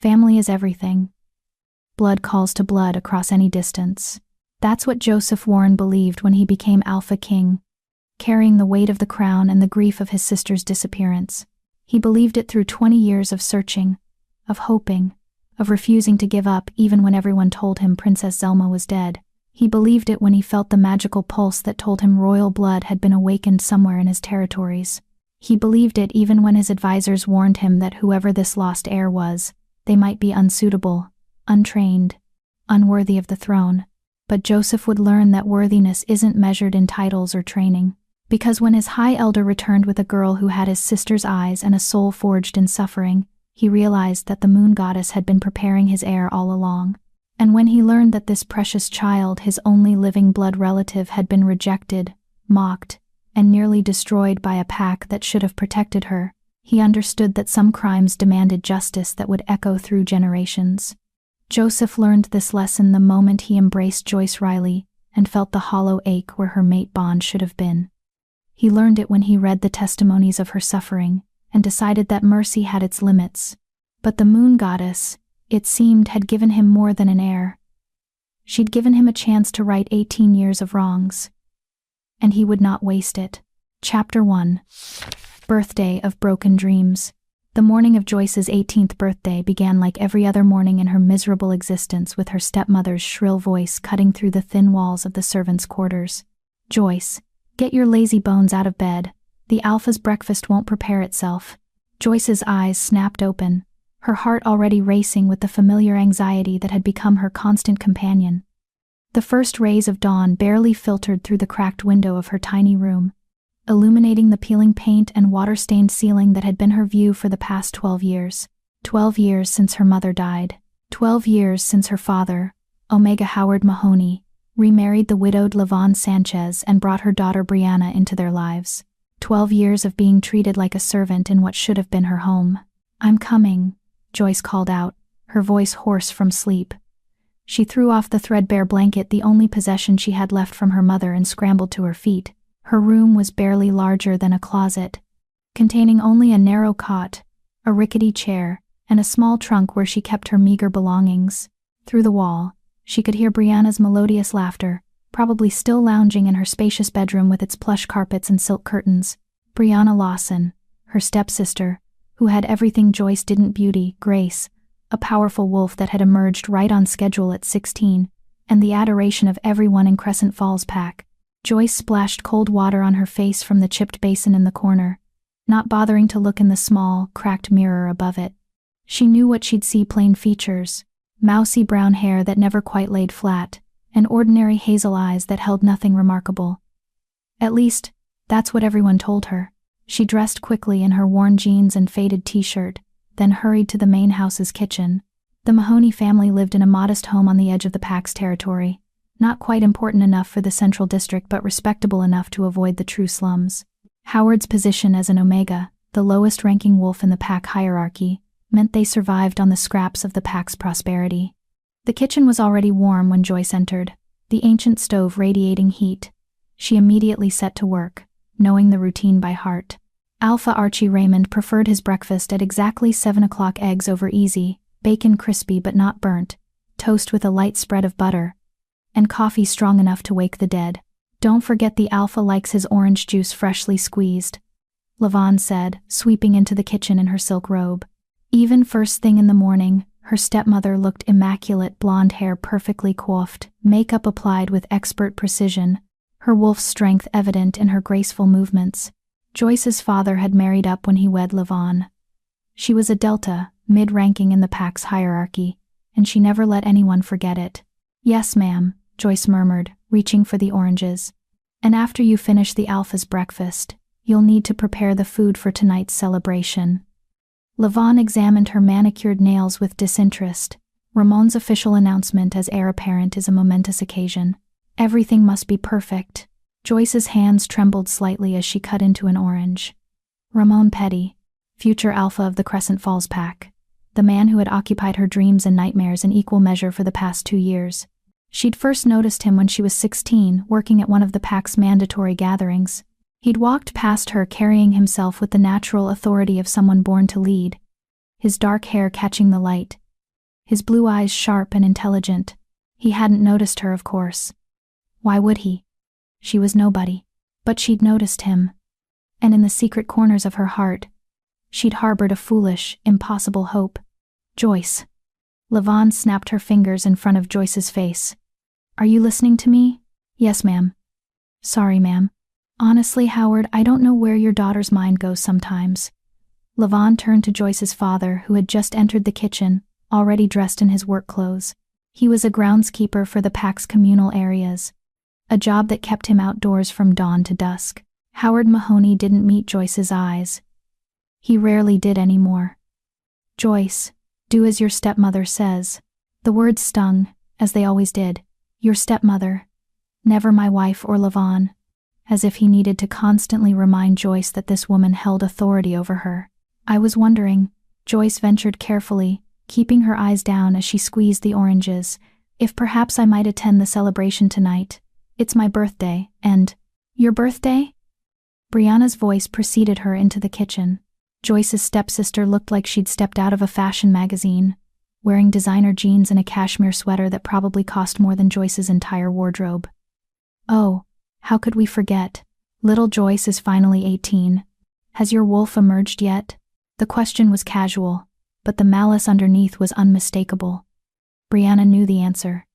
Family is everything. Blood calls to blood across any distance. That's what Joseph Warren believed when he became Alpha King, carrying the weight of the crown and the grief of his sister's disappearance. He believed it through 20 years of searching, of hoping, of refusing to give up even when everyone told him Princess Zelma was dead. He believed it when he felt the magical pulse that told him royal blood had been awakened somewhere in his territories. He believed it even when his advisors warned him that whoever this lost heir was, they might be unsuitable, untrained, unworthy of the throne. But Joseph would learn that worthiness isn't measured in titles or training. Because when his high elder returned with a girl who had his sister's eyes and a soul forged in suffering, he realized that the moon goddess had been preparing his heir all along. And when he learned that this precious child, his only living blood relative, had been rejected, mocked, and nearly destroyed by a pack that should have protected her, he understood that some crimes demanded justice that would echo through generations. Joseph learned this lesson the moment he embraced Joyce Riley and felt the hollow ache where her mate bond should have been. He learned it when he read the testimonies of her suffering and decided that mercy had its limits. But the moon goddess, it seemed, had given him more than an heir. She'd given him a chance to right 18 years of wrongs. And he would not waste it. Chapter 1. Birthday of Broken Dreams. The morning of Joyce's 18th birthday began like every other morning in her miserable existence, with her stepmother's shrill voice cutting through the thin walls of the servants' quarters. "Joyce, get your lazy bones out of bed. The Alpha's breakfast won't prepare itself." Joyce's eyes snapped open, her heart already racing with the familiar anxiety that had become her constant companion. The first rays of dawn barely filtered through the cracked window of her tiny room, illuminating the peeling paint and water-stained ceiling that had been her view for the past 12 years. 12 years since her mother died. 12 years since her father, Omega Howard Mahoney, remarried the widowed Lavon Sanchez and brought her daughter Brianna into their lives. 12 years of being treated like a servant in what should have been her home. "I'm coming," Joyce called out, her voice hoarse from sleep. She threw off the threadbare blanket, the only possession she had left from her mother, and scrambled to her feet. Her room was barely larger than a closet, containing only a narrow cot, a rickety chair, and a small trunk where she kept her meager belongings. Through the wall, she could hear Brianna's melodious laughter, probably still lounging in her spacious bedroom with its plush carpets and silk curtains. Brianna Lawson, her stepsister, who had everything Joyce didn't: beauty, grace, a powerful wolf that had emerged right on schedule at 16, and the adoration of everyone in Crescent Falls Pack. Joyce splashed cold water on her face from the chipped basin in the corner, not bothering to look in the small, cracked mirror above it. She knew what she'd see: plain features, mousy brown hair that never quite laid flat, and ordinary hazel eyes that held nothing remarkable. At least, that's what everyone told her. She dressed quickly in her worn jeans and faded t-shirt, then hurried to the main house's kitchen. The Mahoney family lived in a modest home on the edge of the Pack's territory, not quite important enough for the Central District but respectable enough to avoid the true slums. Howard's position as an Omega, the lowest-ranking wolf in the Pack hierarchy, meant they survived on the scraps of the Pack's prosperity. The kitchen was already warm when Joyce entered, the ancient stove radiating heat. She immediately set to work, knowing the routine by heart. Alpha Archie Raymond preferred his breakfast at exactly 7 o'clock: eggs over easy, bacon crispy but not burnt, toast with a light spread of butter, and coffee strong enough to wake the dead. "Don't forget the Alpha likes his orange juice freshly squeezed," Lavon said, sweeping into the kitchen in her silk robe. Even first thing in the morning, her stepmother looked immaculate, blonde hair perfectly coiffed, makeup applied with expert precision, her wolf's strength evident in her graceful movements. Joyce's father had married up when he wed Lavon. She was a Delta, mid-ranking in the Pack's hierarchy, and she never let anyone forget it. "Yes, ma'am," Joyce murmured, reaching for the oranges. "And after you finish the Alpha's breakfast, you'll need to prepare the food for tonight's celebration." Lavon examined her manicured nails with disinterest. Ramon's official announcement as heir apparent is a momentous occasion. Everything must be perfect. Joyce's hands trembled slightly as she cut into an orange. Ramon Petty, future Alpha of the Crescent Falls Pack, the man who had occupied her dreams and nightmares in equal measure for the past 2 years. She'd first noticed him when she was 16, working at one of the Pack's mandatory gatherings. He'd walked past her carrying himself with the natural authority of someone born to lead, his dark hair catching the light, his blue eyes sharp and intelligent. He hadn't noticed her, of course. Why would he? She was nobody. But she'd noticed him. And in the secret corners of her heart, she'd harbored a foolish, impossible hope. Joyce. Lavon snapped her fingers in front of Joyce's face. Are you listening to me? Yes, ma'am. Sorry, ma'am. Honestly, Howard, I don't know where your daughter's mind goes sometimes. Lavon turned to Joyce's father, who had just entered the kitchen, already dressed in his work clothes. He was a groundskeeper for the pack's communal areas, a job that kept him outdoors from dawn to dusk. Howard Mahoney didn't meet Joyce's eyes. He rarely did anymore. Joyce, do as your stepmother says. The words stung, as they always did. Your stepmother. Never my wife or Lavon. As if he needed to constantly remind Joyce that this woman held authority over her. I was wondering, Joyce ventured carefully, keeping her eyes down as she squeezed the oranges, if perhaps I might attend the celebration tonight. It's my birthday, and… Your birthday? Brianna's voice preceded her into the kitchen. Joyce's stepsister looked like she'd stepped out of a fashion magazine, wearing designer jeans and a cashmere sweater that probably cost more than Joyce's entire wardrobe. Oh, how could we forget? Little Joyce is finally 18. Has your wolf emerged yet? The question was casual, but the malice underneath was unmistakable. Brianna knew the answer.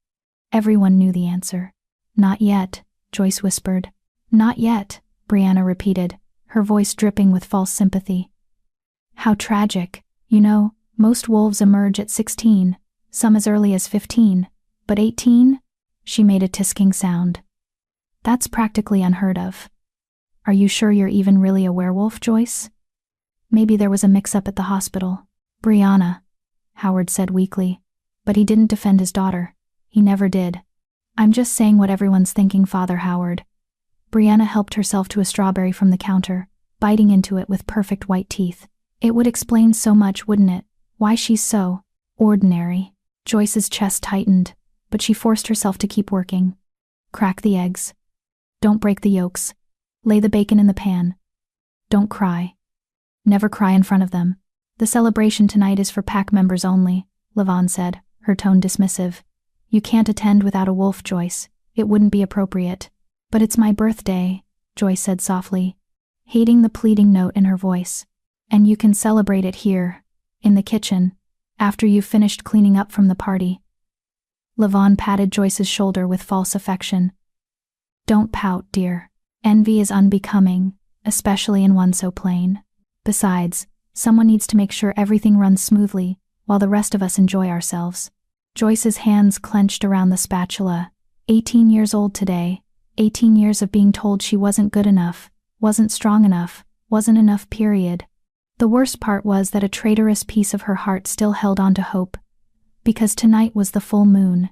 Everyone knew the answer. Not yet, Joyce whispered. Not yet, Brianna repeated, her voice dripping with false sympathy. How tragic. You know, most wolves emerge at 16, some as early as 15, but 18? She made a tisking sound. That's practically unheard of. Are you sure you're even really a werewolf, Joyce? Maybe there was a mix-up at the hospital. Brianna, Howard said weakly, but he didn't defend his daughter. He never did. I'm just saying what everyone's thinking, Father Howard. Brianna helped herself to a strawberry from the counter, biting into it with perfect white teeth. It would explain so much, wouldn't it? Why she's so ordinary. Joyce's chest tightened, but she forced herself to keep working. Crack the eggs. Don't break the yolks. Lay the bacon in the pan. Don't cry. Never cry in front of them. The celebration tonight is for pack members only, Lavon said, her tone dismissive. You can't attend without a wolf, Joyce. It wouldn't be appropriate. But it's my birthday, Joyce said softly, hating the pleading note in her voice. And you can celebrate it here, in the kitchen, after you've finished cleaning up from the party. Lavon patted Joyce's shoulder with false affection. Don't pout, dear. Envy is unbecoming, especially in one so plain. Besides, someone needs to make sure everything runs smoothly, while the rest of us enjoy ourselves. Joyce's hands clenched around the spatula. 18 years old today. 18 years of being told she wasn't good enough, wasn't strong enough, wasn't enough, period. The worst part was that a traitorous piece of her heart still held on to hope. Because tonight was the full moon.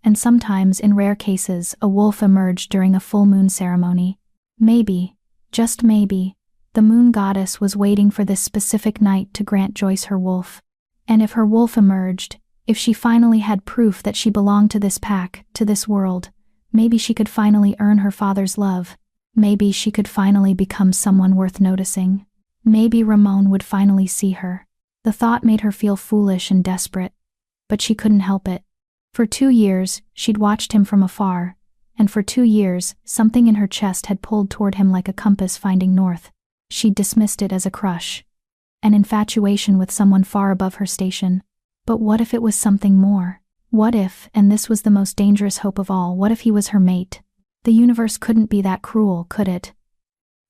And sometimes, in rare cases, a wolf emerged during a full moon ceremony. Maybe, just maybe, the moon goddess was waiting for this specific night to grant Joyce her wolf. And if her wolf emerged, if she finally had proof that she belonged to this pack, to this world, maybe she could finally earn her father's love. Maybe she could finally become someone worth noticing. Maybe Ramon would finally see her. The thought made her feel foolish and desperate. But she couldn't help it. For 2 years, she'd watched him from afar, and for 2 years, something in her chest had pulled toward him like a compass finding north. She'd dismissed it as a crush. An infatuation with someone far above her station. But what if it was something more? What if, and this was the most dangerous hope of all, what if he was her mate? The universe couldn't be that cruel, could it?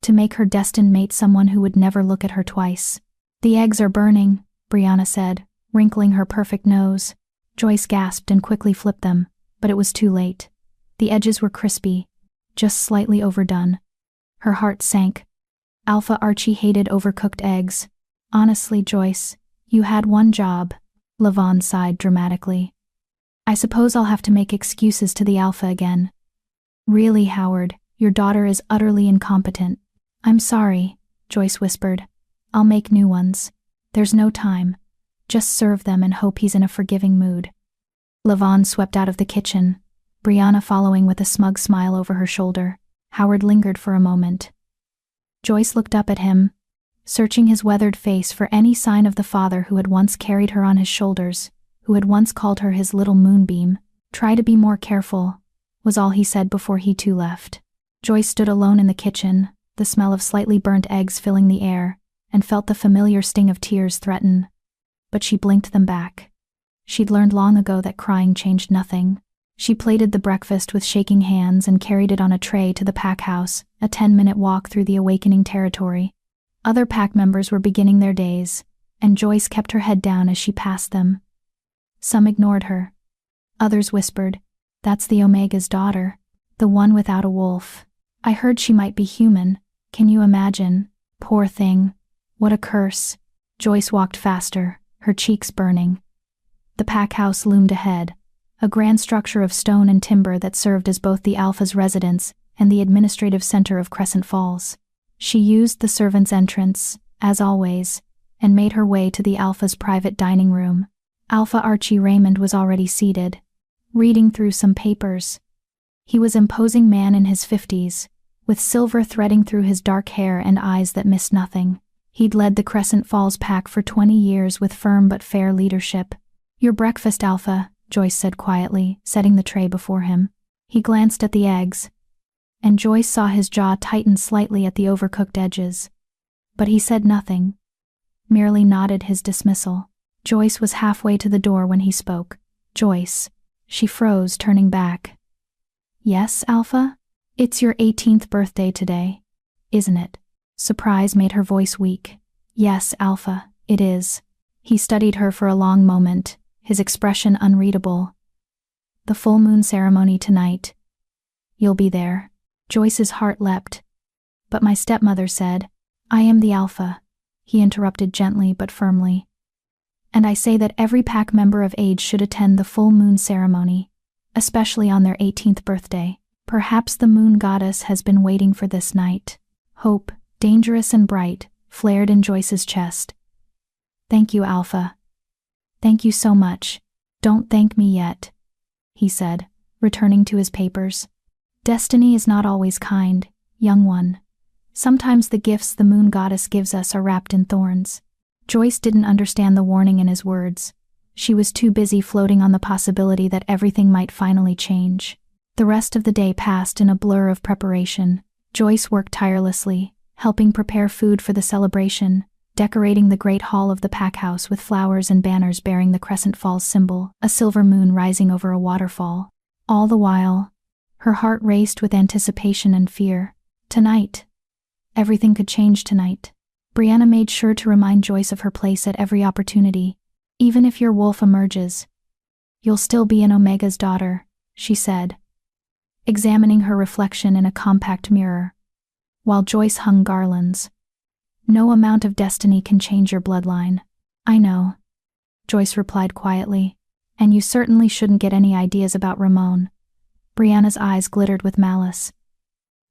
To make her destined mate someone who would never look at her twice. The eggs are burning, Brianna said, wrinkling her perfect nose. Joyce gasped and quickly flipped them, but it was too late. The edges were crispy, just slightly overdone. Her heart sank. Alpha Archie hated overcooked eggs. Honestly, Joyce, you had one job. Lavon sighed dramatically. I suppose I'll have to make excuses to the Alpha again. Really, Howard, your daughter is utterly incompetent. I'm sorry, Joyce whispered. I'll make new ones. There's no time. Just serve them and hope he's in a forgiving mood. Lavon swept out of the kitchen, Brianna following with a smug smile over her shoulder. Howard lingered for a moment. Joyce looked up at him, searching his weathered face for any sign of the father who had once carried her on his shoulders, who had once called her his little moonbeam. "Try to be more careful," was all he said before he too left. Joyce stood alone in the kitchen, the smell of slightly burnt eggs filling the air, and felt the familiar sting of tears threaten. But she blinked them back. She'd learned long ago that crying changed nothing. She plated the breakfast with shaking hands and carried it on a tray to the pack house, a 10-minute walk through the awakening territory. Other pack members were beginning their days, and Joyce kept her head down as she passed them. Some ignored her. Others whispered, "That's the Omega's daughter, the one without a wolf. I heard she might be human. Can you imagine? Poor thing. What a curse." Joyce walked faster, her cheeks burning. The pack house loomed ahead, a grand structure of stone and timber that served as both the Alpha's residence and the administrative center of Crescent Falls. She used the servants' entrance, as always, and made her way to the Alpha's private dining room. Alpha Archie Raymond was already seated, reading through some papers. He was an imposing man in his 50s, with silver threading through his dark hair and eyes that missed nothing. He'd led the Crescent Falls pack for 20 years with firm but fair leadership. "Your breakfast, Alpha," Joyce said quietly, setting the tray before him. He glanced at the eggs, and Joyce saw his jaw tighten slightly at the overcooked edges. But he said nothing, merely nodded his dismissal. Joyce was halfway to the door when he spoke. "Joyce." She froze, turning back. "Yes, Alpha? It's your 18th birthday today, isn't it?" Surprise made her voice weak. "Yes, Alpha, it is." He studied her for a long moment, his expression unreadable. "The full moon ceremony tonight. You'll be there." Joyce's heart leapt. "But my stepmother said—" "I am the Alpha," he interrupted gently but firmly. "And I say that every pack member of age should attend the full moon ceremony, especially on their 18th birthday. Perhaps the moon goddess has been waiting for this night." Hope, dangerous and bright, flared in Joyce's chest. "Thank you, Alpha. Thank you so much. Don't thank me yet," he said, returning to his papers. "Destiny is not always kind, young one. Sometimes the gifts the moon goddess gives us are wrapped in thorns." Joyce didn't understand the warning in his words. She was too busy floating on the possibility that everything might finally change. The rest of the day passed in a blur of preparation. Joyce worked tirelessly, helping prepare food for the celebration, decorating the great hall of the pack house with flowers and banners bearing the Crescent Falls symbol, a silver moon rising over a waterfall. All the while, her heart raced with anticipation and fear. Tonight. Everything could change tonight. Brianna made sure to remind Joyce of her place at every opportunity. "Even if your wolf emerges, you'll still be an Omega's daughter," she said, examining her reflection in a compact mirror, while Joyce hung garlands. "No amount of destiny can change your bloodline." "I know," Joyce replied quietly, "and you certainly shouldn't get any ideas about Ramon." Brianna's eyes glittered with malice.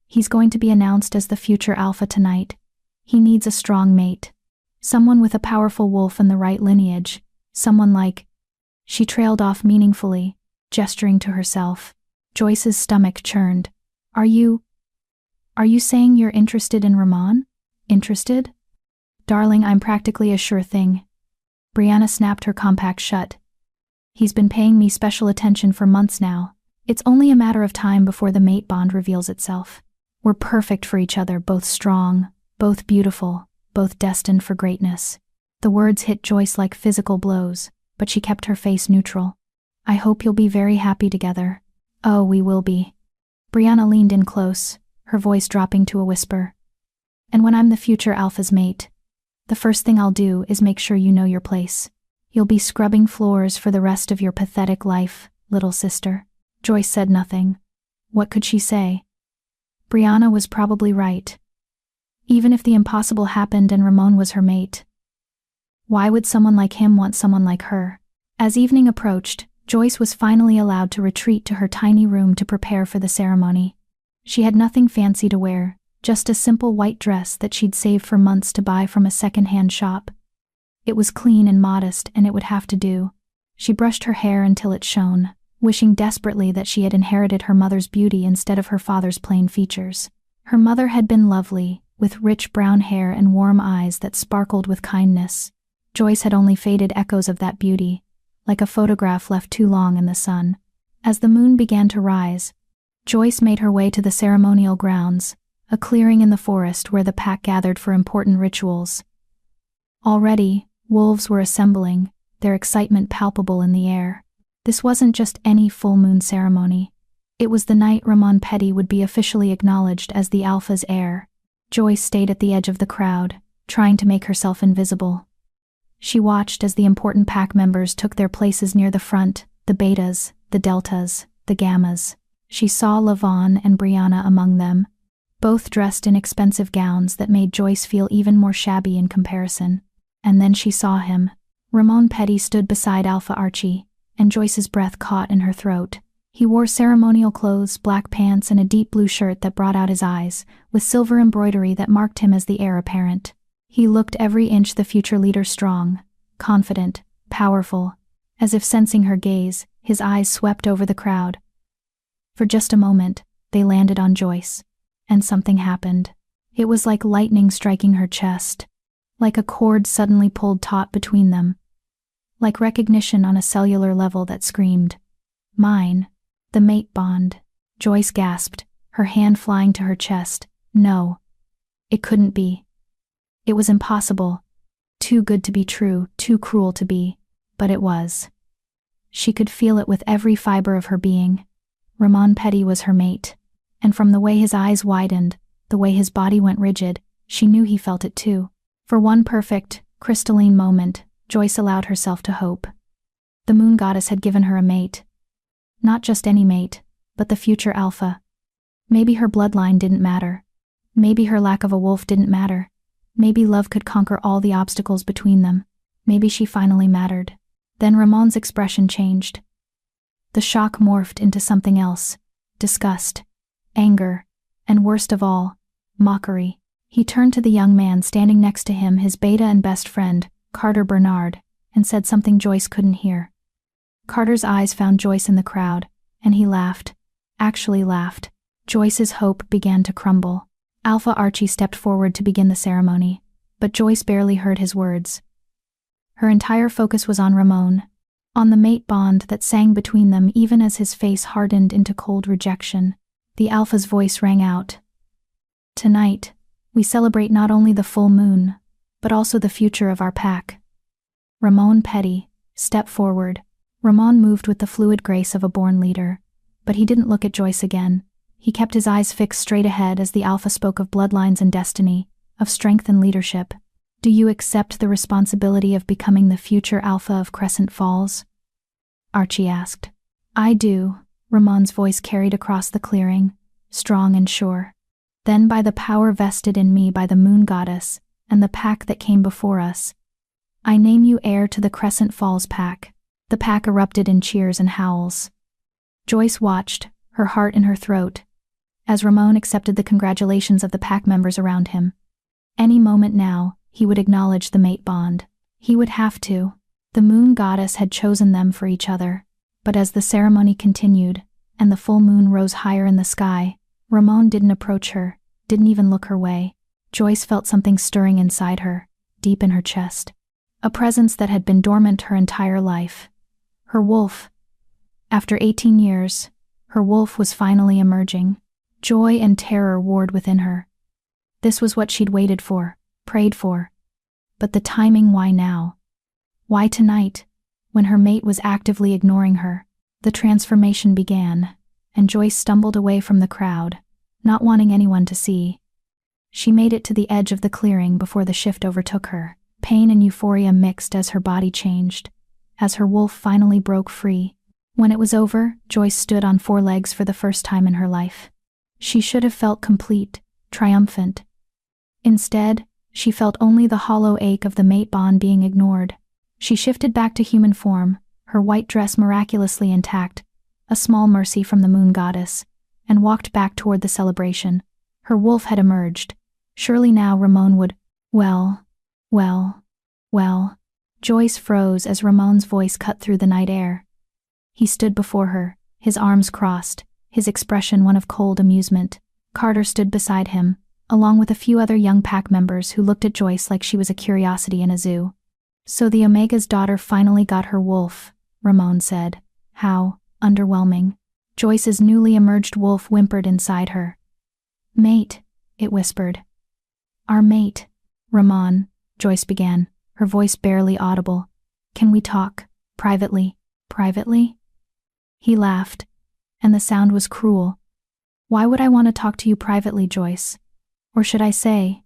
"He's going to be announced as the future Alpha tonight. He needs a strong mate. Someone with a powerful wolf in the right lineage. Someone like—" She trailed off meaningfully, gesturing to herself. Joyce's stomach churned. Are you saying you're interested in Ramon? Interested?" "Darling, I'm practically a sure thing." Brianna snapped her compact shut. "He's been paying me special attention for months now. It's only a matter of time before the mate bond reveals itself. We're perfect for each other, both strong, both beautiful, both destined for greatness." The words hit Joyce like physical blows, but she kept her face neutral. "I hope you'll be very happy together." "Oh, we will be." Brianna leaned in close, her voice dropping to a whisper. "And when I'm the future Alpha's mate, the first thing I'll do is make sure you know your place. You'll be scrubbing floors for the rest of your pathetic life, little sister." Joyce said nothing. What could she say? Brianna was probably right. Even if the impossible happened and Ramon was her mate, why would someone like him want someone like her? As evening approached, Joyce was finally allowed to retreat to her tiny room to prepare for the ceremony. She had nothing fancy to wear, just a simple white dress that she'd saved for months to buy from a second-hand shop. It was clean and modest, and it would have to do. She brushed her hair until it shone, wishing desperately that she had inherited her mother's beauty instead of her father's plain features. Her mother had been lovely, with rich brown hair and warm eyes that sparkled with kindness. Joyce had only faded echoes of that beauty, like a photograph left too long in the sun. As the moon began to rise, Joyce made her way to the ceremonial grounds, a clearing in the forest where the pack gathered for important rituals. Already, wolves were assembling, their excitement palpable in the air. This wasn't just any full moon ceremony. It was the night Ramon Petty would be officially acknowledged as the Alpha's heir. Joyce stayed at the edge of the crowd, trying to make herself invisible. She watched as the important pack members took their places near the front, the betas, the deltas, the gammas. She saw Lavon and Brianna among them, both dressed in expensive gowns that made Joyce feel even more shabby in comparison. And then she saw him. Ramon Petty stood beside Alpha Archie, and Joyce's breath caught in her throat. He wore ceremonial clothes, black pants, and a deep blue shirt that brought out his eyes, with silver embroidery that marked him as the heir apparent. He looked every inch the future leader, strong, confident, powerful. As if sensing her gaze, his eyes swept over the crowd. For just a moment, they landed on Joyce. And something happened. It was like lightning striking her chest. Like a cord suddenly pulled taut between them. Like recognition on a cellular level that screamed, "Mine." The mate bond. Joyce gasped, her hand flying to her chest. No. It couldn't be. It was impossible. Too good to be true, too cruel to be. But it was. She could feel it with every fiber of her being. Ramon Petty was her mate. And from the way his eyes widened, the way his body went rigid, she knew he felt it too. For one perfect, crystalline moment, Joyce allowed herself to hope. The moon goddess had given her a mate. Not just any mate, but the future Alpha. Maybe her bloodline didn't matter. Maybe her lack of a wolf didn't matter. Maybe love could conquer all the obstacles between them. Maybe she finally mattered. Then Ramon's expression changed. The shock morphed into something else. Disgust, anger, and worst of all, mockery. He turned to the young man standing next to him, his beta and best friend, Carter Bernard, and said something Joyce couldn't hear. Carter's eyes found Joyce in the crowd, and he laughed. Actually laughed. Joyce's hope began to crumble. Alpha Archie stepped forward to begin the ceremony, but Joyce barely heard his words. Her entire focus was on Ramon, on the mate bond that sang between them even as his face hardened into cold rejection. The Alpha's voice rang out. "Tonight, we celebrate not only the full moon, but also the future of our pack." Ramon Petty, step forward. Ramon moved with the fluid grace of a born leader, but he didn't look at Joyce again. He kept his eyes fixed straight ahead as the Alpha spoke of bloodlines and destiny, of strength and leadership. "Do you accept the responsibility of becoming the future Alpha of Crescent Falls?" Archie asked. "I do," Ramon's voice carried across the clearing, strong and sure. "Then by the power vested in me by the moon goddess and the pack that came before us, I name you heir to the Crescent Falls pack." The pack erupted in cheers and howls. Joyce watched, her heart in her throat, as Ramon accepted the congratulations of the pack members around him. Any moment now, he would acknowledge the mate bond. He would have to. The moon goddess had chosen them for each other. But as the ceremony continued, and the full moon rose higher in the sky, Ramon didn't approach her, didn't even look her way. Joyce felt something stirring inside her, deep in her chest. A presence that had been dormant her entire life. Her wolf. After 18 years, her wolf was finally emerging. Joy and terror warred within her. This was what she'd waited for, prayed for. But the timing, why now? Why tonight, when her mate was actively ignoring her? The transformation began, and Joyce stumbled away from the crowd, not wanting anyone to see. She made it to the edge of the clearing before the shift overtook her. Pain and euphoria mixed as her body changed, as her wolf finally broke free. When it was over, Joyce stood on 4 legs for the first time in her life. She should have felt complete, triumphant. Instead, she felt only the hollow ache of the mate bond being ignored. She shifted back to human form, her white dress miraculously intact, a small mercy from the moon goddess, and walked back toward the celebration. Her wolf had emerged. Surely now Ramon would— Well. Joyce froze as Ramon's voice cut through the night air. He stood before her, his arms crossed, his expression one of cold amusement. Carter stood beside him, along with a few other young pack members who looked at Joyce like she was a curiosity in a zoo. So the Omega's daughter finally got her wolf, Ramon said. How underwhelming. Joyce's newly emerged wolf whimpered inside her. Mate, it whispered. Our mate. Ramon, Joyce began, her voice barely audible. Can we talk? Privately? Privately? He laughed, and the sound was cruel. Why would I want to talk to you privately, Joyce? Or should I say,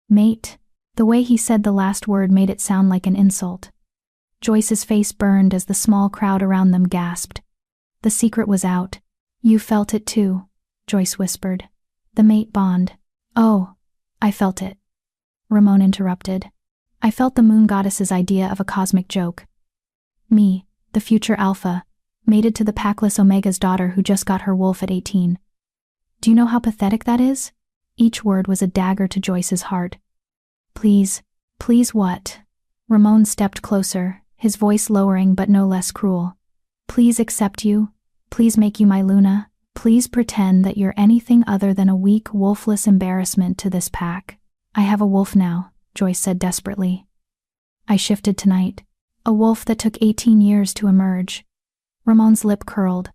mate? The way he said the last word made it sound like an insult. Joyce's face burned as the small crowd around them gasped. The secret was out. You felt it too, Joyce whispered. The mate bond. Oh, I felt it. Ramon interrupted. I felt the moon goddess's idea of a cosmic joke. Me, the future alpha, mated to the packless Omega's daughter who just got her wolf at 18. Do you know how pathetic that is? Each word was a dagger to Joyce's heart. Please, please what? Ramon stepped closer, his voice lowering but no less cruel. Please accept you. Please make you my Luna. Please pretend that you're anything other than a weak, wolfless embarrassment to this pack. I have a wolf now, Joyce said desperately. I shifted tonight. A wolf that took 18 years to emerge. Ramon's lip curled.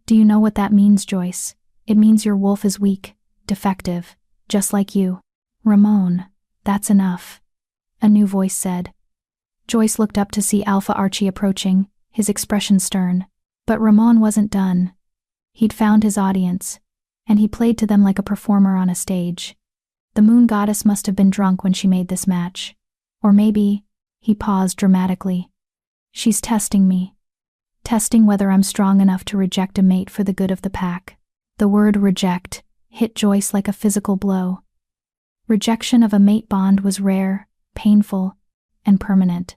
Do you know what that means, Joyce? It means your wolf is weak, defective, just like you. Ramon, that's enough. A new voice said. Joyce looked up to see Alpha Archie approaching, his expression stern. But Ramon wasn't done. He'd found his audience, and he played to them like a performer on a stage. The moon goddess must have been drunk when she made this match. Or maybe, he paused dramatically. She's testing me. Testing whether I'm strong enough to reject a mate for the good of the pack. The word reject hit Joyce like a physical blow. Rejection of a mate bond was rare, painful, and permanent.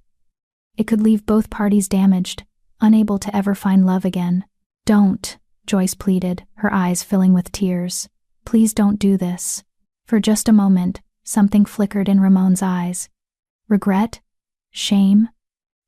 It could leave both parties damaged, unable to ever find love again. Don't, Joyce pleaded, her eyes filling with tears. Please don't do this. For just a moment, something flickered in Ramon's eyes. Regret? Shame?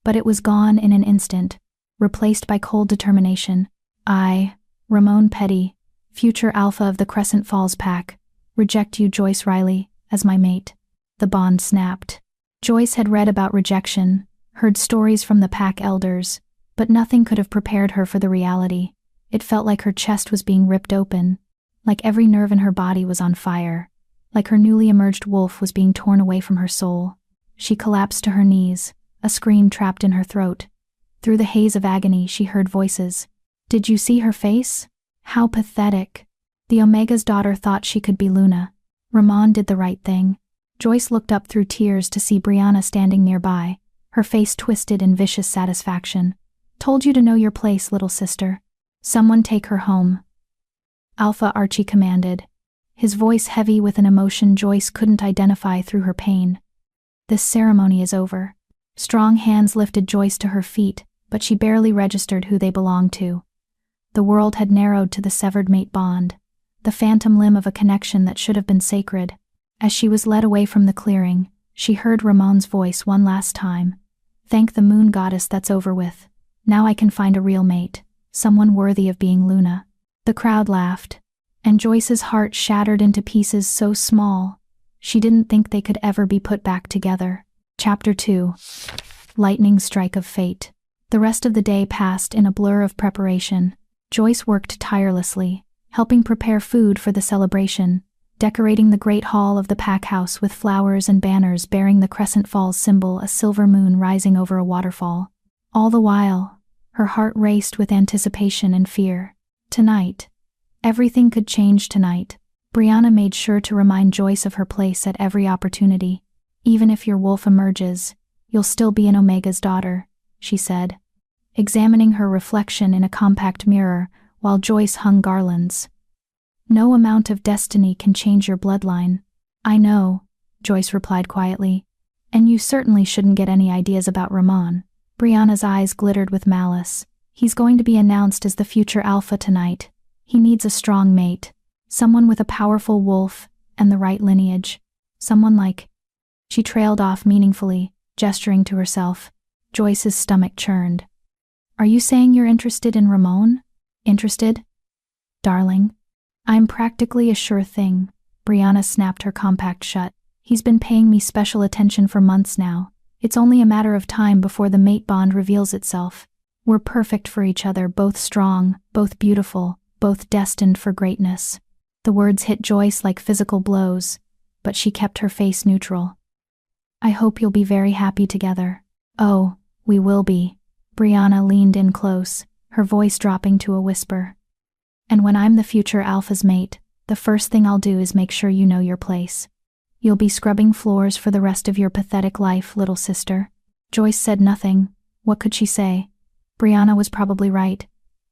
But it was gone in an instant, replaced by cold determination. I, Ramon Petty, future alpha of the Crescent Falls pack, reject you, Joyce Riley, as my mate. The bond snapped. Joyce had read about rejection, heard stories from the pack elders, but nothing could have prepared her for the reality. It felt like her chest was being ripped open, like every nerve in her body was on fire, like her newly emerged wolf was being torn away from her soul. She collapsed to her knees, a scream trapped in her throat. Through the haze of agony, she heard voices. Did you see her face? How pathetic. The Omega's daughter thought she could be Luna. Ramon did the right thing. Joyce looked up through tears to see Brianna standing nearby, her face twisted in vicious satisfaction. Told you to know your place, little sister. Someone take her home. Alpha Archie commanded, his voice heavy with an emotion Joyce couldn't identify through her pain. This ceremony is over. Strong hands lifted Joyce to her feet, but she barely registered who they belonged to. The world had narrowed to the severed mate bond, the phantom limb of a connection that should have been sacred. As she was led away from the clearing, she heard Ramon's voice one last time. Thank the moon goddess, that's over with. Now I can find a real mate, someone worthy of being Luna. The crowd laughed, and Joyce's heart shattered into pieces so small, she didn't think they could ever be put back together. Chapter 2. Lightning Strike of Fate. The rest of the day passed in a blur of preparation. Joyce worked tirelessly, helping prepare food for the celebration, decorating the great hall of the pack house with flowers and banners bearing the Crescent Falls symbol, a silver moon rising over a waterfall. All the while, her heart raced with anticipation and fear. Tonight. Everything could change tonight. Brianna made sure to remind Joyce of her place at every opportunity. Even if your wolf emerges, you'll still be an Omega's daughter, she said, examining her reflection in a compact mirror while Joyce hung garlands. No amount of destiny can change your bloodline. I know, Joyce replied quietly, and you certainly shouldn't get any ideas about Ramon. Brianna's eyes glittered with malice. He's going to be announced as the future alpha tonight. He needs a strong mate, someone with a powerful wolf and the right lineage. Someone like... She trailed off meaningfully, gesturing to herself. Joyce's stomach churned. Are you saying you're interested in Ramon? Interested? Darling. I'm practically a sure thing. Brianna snapped her compact shut. He's been paying me special attention for months now. It's only a matter of time before the mate bond reveals itself. We're perfect for each other, both strong, both beautiful, both destined for greatness. The words hit Joyce like physical blows, but she kept her face neutral. I hope you'll be very happy together. Oh, we will be. Brianna leaned in close, her voice dropping to a whisper. And when I'm the future Alpha's mate, the first thing I'll do is make sure you know your place. You'll be scrubbing floors for the rest of your pathetic life, little sister. Joyce said nothing. What could she say? Brianna was probably right.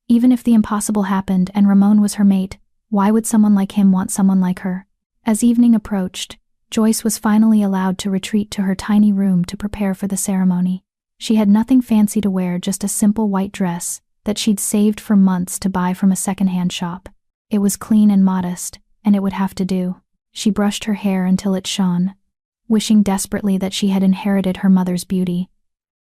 Even if the impossible happened and Ramon was her mate, why would someone like him want someone like her? As evening approached, Joyce was finally allowed to retreat to her tiny room to prepare for the ceremony. She had nothing fancy to wear, just a simple white dress that she'd saved for months to buy from a secondhand shop. It was clean and modest, and it would have to do. She brushed her hair until it shone, wishing desperately that she had inherited her mother's beauty.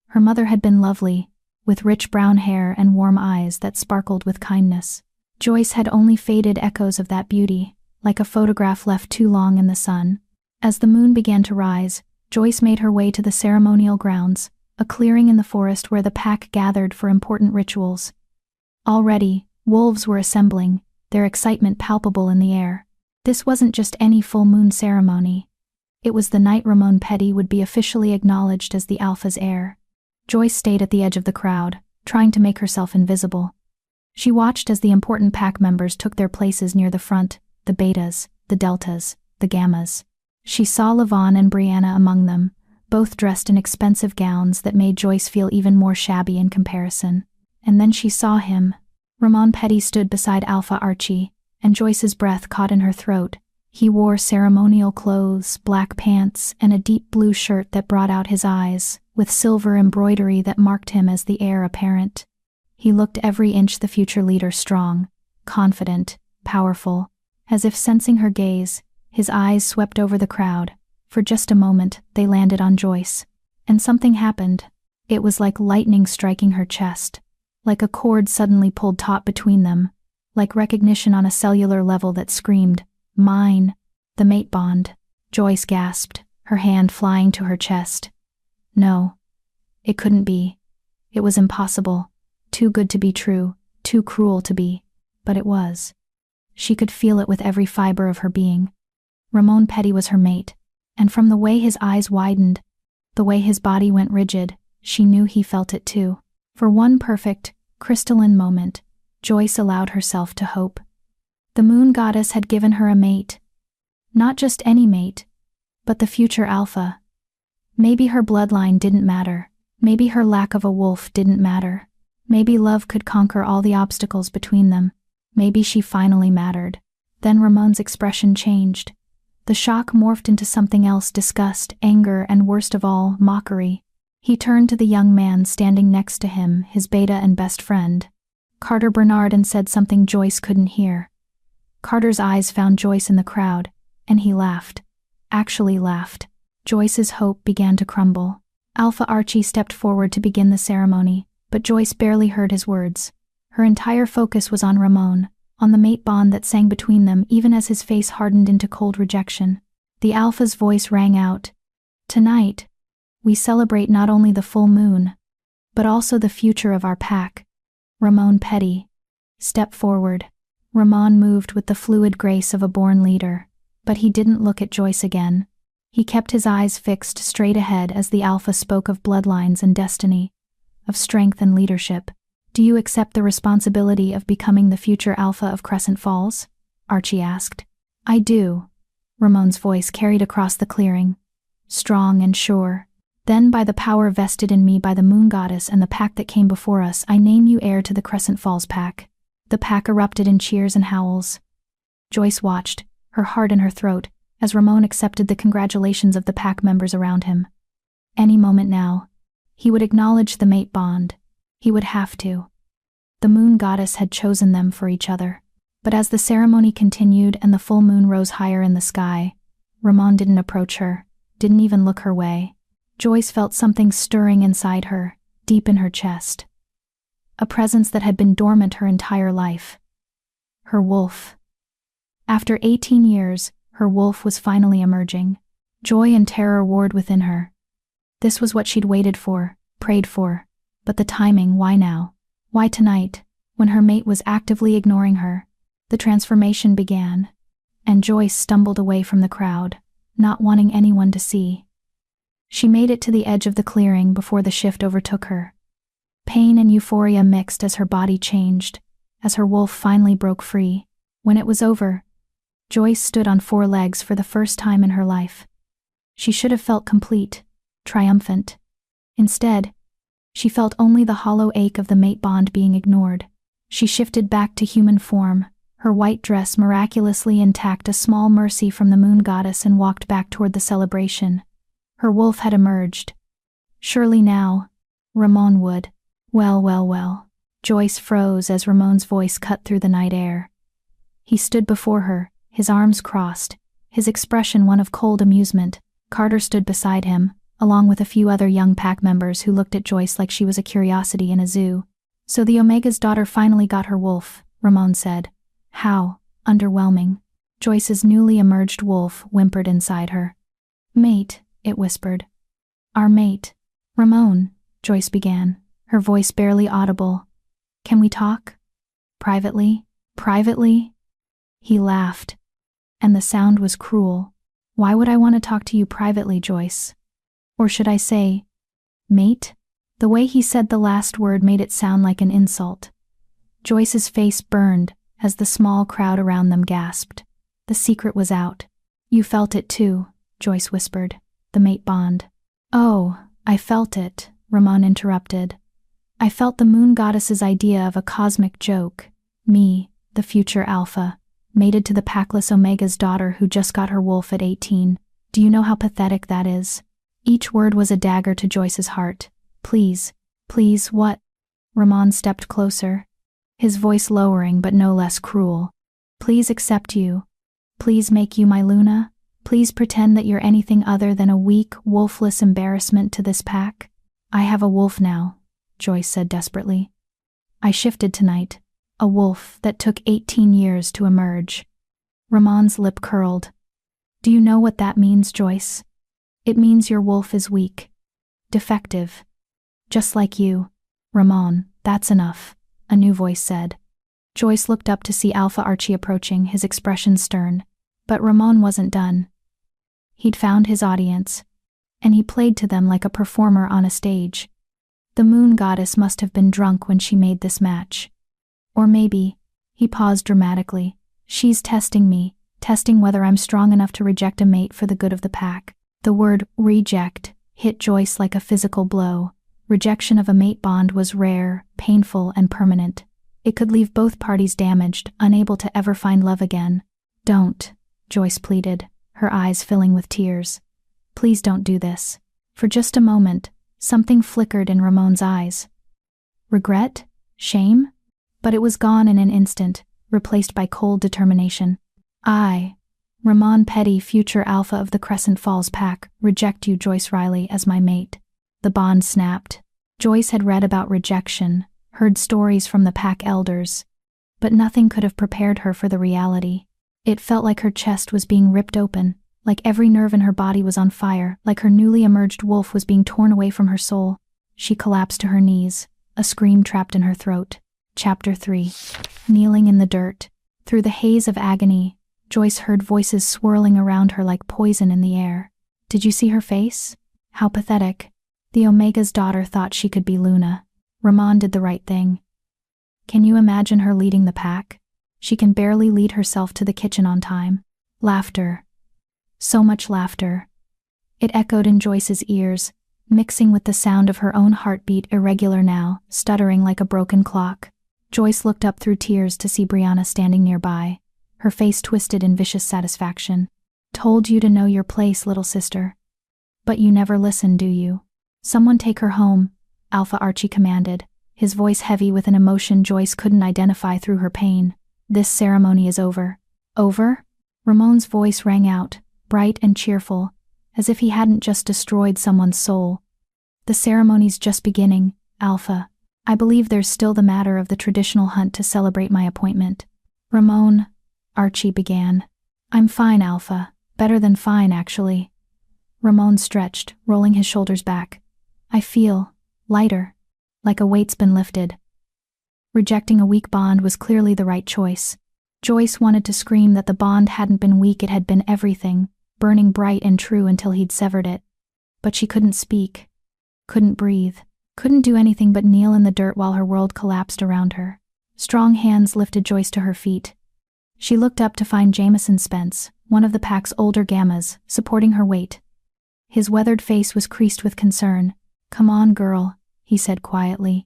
Her mother had been lovely, with rich brown hair and warm eyes that sparkled with kindness. Joyce had only faded echoes of that beauty, like a photograph left too long in the sun. As the moon began to rise, Joyce made her way to the ceremonial grounds, a clearing in the forest where the pack gathered for important rituals. Already, wolves were assembling, their excitement palpable in the air. This wasn't just any full moon ceremony. It was the night Ramon Petty would be officially acknowledged as the Alpha's heir. Joyce stayed at the edge of the crowd, trying to make herself invisible. She watched as the important pack members took their places near the front, the betas, the deltas, the gammas. She saw Levon and Brianna among them, both dressed in expensive gowns that made Joyce feel even more shabby in comparison. And then she saw him. Ramon Petty stood beside Alpha Archie, and Joyce's breath caught in her throat. He wore ceremonial clothes, black pants, and a deep blue shirt that brought out his eyes, with silver embroidery that marked him as the heir apparent. He looked every inch the future leader, strong, confident, powerful. As if sensing her gaze, his eyes swept over the crowd. For just a moment, they landed on Joyce. And something happened. It was like lightning striking her chest, like a cord suddenly pulled taut between them, like recognition on a cellular level that screamed, "Mine." The mate bond. Joyce gasped, her hand flying to her chest. No. It couldn't be. It was impossible. Too good to be true, too cruel to be. But it was. She could feel it with every fiber of her being. Ramon Petty was her mate, and from the way his eyes widened, the way his body went rigid, she knew he felt it too. For one perfect, crystalline moment, Joyce allowed herself to hope. The moon goddess had given her a mate. Not just any mate, but the future Alpha. Maybe her bloodline didn't matter. Maybe her lack of a wolf didn't matter. Maybe love could conquer all the obstacles between them. Maybe she finally mattered. Then Ramon's expression changed. The shock morphed into something else: disgust, anger, and worst of all, mockery. He turned to the young man standing next to him, his beta and best friend, Carter Bernard, and said something Joyce couldn't hear. Carter's eyes found Joyce in the crowd, and he laughed. Actually laughed. Joyce's hope began to crumble. Alpha Archie stepped forward to begin the ceremony, but Joyce barely heard his words. Her entire focus was on Ramon, on the mate bond that sang between them even as his face hardened into cold rejection. The Alpha's voice rang out. Tonight, we celebrate not only the full moon, but also the future of our pack. Ramon Petty. Step forward. Ramon moved with the fluid grace of a born leader, but he didn't look at Joyce again. He kept his eyes fixed straight ahead as the Alpha spoke of bloodlines and destiny, of strength and leadership. Do you accept the responsibility of becoming the future Alpha of Crescent Falls? Archie asked. I do. Ramon's voice carried across the clearing, strong and sure. Then, by the power vested in me by the moon goddess and the pack that came before us, I name you heir to the Crescent Falls pack. The pack erupted in cheers and howls. Joyce watched, her heart in her throat, as Ramon accepted the congratulations of the pack members around him. Any moment now, he would acknowledge the mate bond. He would have to. The moon goddess had chosen them for each other. But as the ceremony continued and the full moon rose higher in the sky, Ramon didn't approach her, didn't even look her way. Joyce felt something stirring inside her, deep in her chest. A presence that had been dormant her entire life. Her wolf. After 18 years, her wolf was finally emerging. Joy and terror warred within her. This was what she'd waited for, prayed for. But the timing, why now? Why tonight, when her mate was actively ignoring her? The transformation began, and Joyce stumbled away from the crowd, not wanting anyone to see. She made it to the edge of the clearing before the shift overtook her. Pain and euphoria mixed as her body changed, as her wolf finally broke free. When it was over, Joyce stood on 4 legs for the first time in her life. She should have felt complete, triumphant. Instead, she felt only the hollow ache of the mate bond being ignored. She shifted back to human form, her white dress miraculously intact, a small mercy from the moon goddess, and walked back toward the celebration. Her wolf had emerged. Surely now, Ramon would. Well. Joyce froze as Ramon's voice cut through the night air. He stood before her, his arms crossed, his expression one of cold amusement. Carter stood beside him, along with a few other young pack members who looked at Joyce like she was a curiosity in a zoo. So the Omega's daughter finally got her wolf, Ramon said. How underwhelming. Joyce's newly emerged wolf whimpered inside her. Mate, it whispered. Our mate. Ramon, Joyce began, her voice barely audible. Can we talk? Privately? Privately? He laughed. And the sound was cruel. Why would I want to talk to you privately, Joyce? Or should I say, mate? The way he said the last word made it sound like an insult. Joyce's face burned as the small crowd around them gasped. The secret was out. You felt it too, Joyce whispered. The mate bond. Oh, I felt it, Ramon interrupted. I felt the moon goddess's idea of a cosmic joke. Me, the future alpha, mated to the packless Omega's daughter who just got her wolf at 18. Do you know how pathetic that is? Each word was a dagger to Joyce's heart. Please, what? Ramon stepped closer, his voice lowering but no less cruel. Please accept you. Please make you my Luna. Please pretend that you're anything other than a weak, wolfless embarrassment to this pack. I have a wolf now, Joyce said desperately. I shifted tonight, a wolf that took 18 years to emerge. Ramon's lip curled. Do you know what that means, Joyce? It means your wolf is weak. Defective. Just like you. Ramon, that's enough, a new voice said. Joyce looked up to see Alpha Archie approaching, his expression stern. But Ramon wasn't done. He'd found his audience, and he played to them like a performer on a stage. The moon goddess must have been drunk when she made this match. Or maybe, he paused dramatically, she's testing me, testing whether I'm strong enough to reject a mate for the good of the pack. The word reject hit Joyce like a physical blow. Rejection of a mate bond was rare, painful, and permanent. It could leave both parties damaged, unable to ever find love again. Don't, Joyce pleaded, her eyes filling with tears. Please don't do this. For just a moment, something flickered in Ramon's eyes. Regret? Shame? But it was gone in an instant, replaced by cold determination. I, Ramon Petty, future alpha of the Crescent Falls pack, reject you, Joyce Riley, as my mate. The bond snapped. Joyce had read about rejection, heard stories from the pack elders, but nothing could have prepared her for the reality. It felt like her chest was being ripped open, like every nerve in her body was on fire, like her newly emerged wolf was being torn away from her soul. She collapsed to her knees, a scream trapped in her throat. Chapter 3. Kneeling in the dirt. Through the haze of agony, Joyce heard voices swirling around her like poison in the air. Did you see her face? How pathetic. The Omega's daughter thought she could be Luna. Ramon did the right thing. Can you imagine her leading the pack? She can barely lead herself to the kitchen on time. Laughter. So much laughter. It echoed in Joyce's ears, mixing with the sound of her own heartbeat, irregular now, stuttering like a broken clock. Joyce looked up through tears to see Brianna standing nearby, her face twisted in vicious satisfaction. Told you to know your place, little sister. But you never listen, do you? Someone take her home, Alpha Archie commanded, his voice heavy with an emotion Joyce couldn't identify through her pain. This ceremony is over. Over? Ramon's voice rang out, bright and cheerful, as if he hadn't just destroyed someone's soul. The ceremony's just beginning, Alpha. I believe there's still the matter of the traditional hunt to celebrate my appointment. Ramon, Archie began. I'm fine, Alpha. Better than fine, actually. Ramon stretched, rolling his shoulders back. I feel lighter. like a weight's been lifted. Rejecting a weak bond was clearly the right choice. Joyce wanted to scream that the bond hadn't been weak, it had been everything, burning bright and true until he'd severed it. But she couldn't speak, couldn't breathe, couldn't do anything but kneel in the dirt while her world collapsed around her. Strong hands lifted Joyce to her feet. She looked up to find Jameson Spence, one of the pack's older gammas, supporting her weight. His weathered face was creased with concern. "Come on, girl," he said quietly.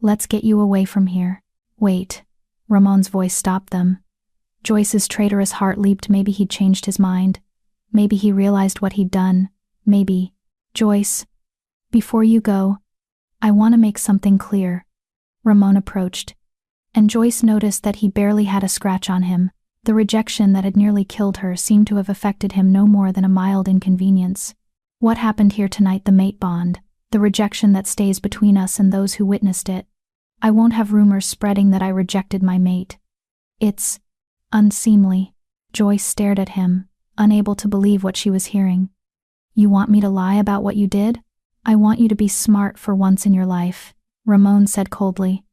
"Let's get you away from here." "Wait." Ramon's voice stopped them. Joyce's traitorous heart leaped. Maybe he'd changed his mind. Maybe he realized what he'd done. Maybe. "Joyce, before you go, I want to make something clear." Ramon approached, and Joyce noticed that he barely had a scratch on him. The rejection that had nearly killed her seemed to have affected him no more than a mild inconvenience. "What happened here tonight, the mate bond, the rejection that stays between us and those who witnessed it. I won't have rumors spreading that I rejected my mate. It's unseemly." Joyce stared at him, unable to believe what she was hearing. "You want me to lie about what you did? I want you to be smart for once in your life," Ramon said coldly.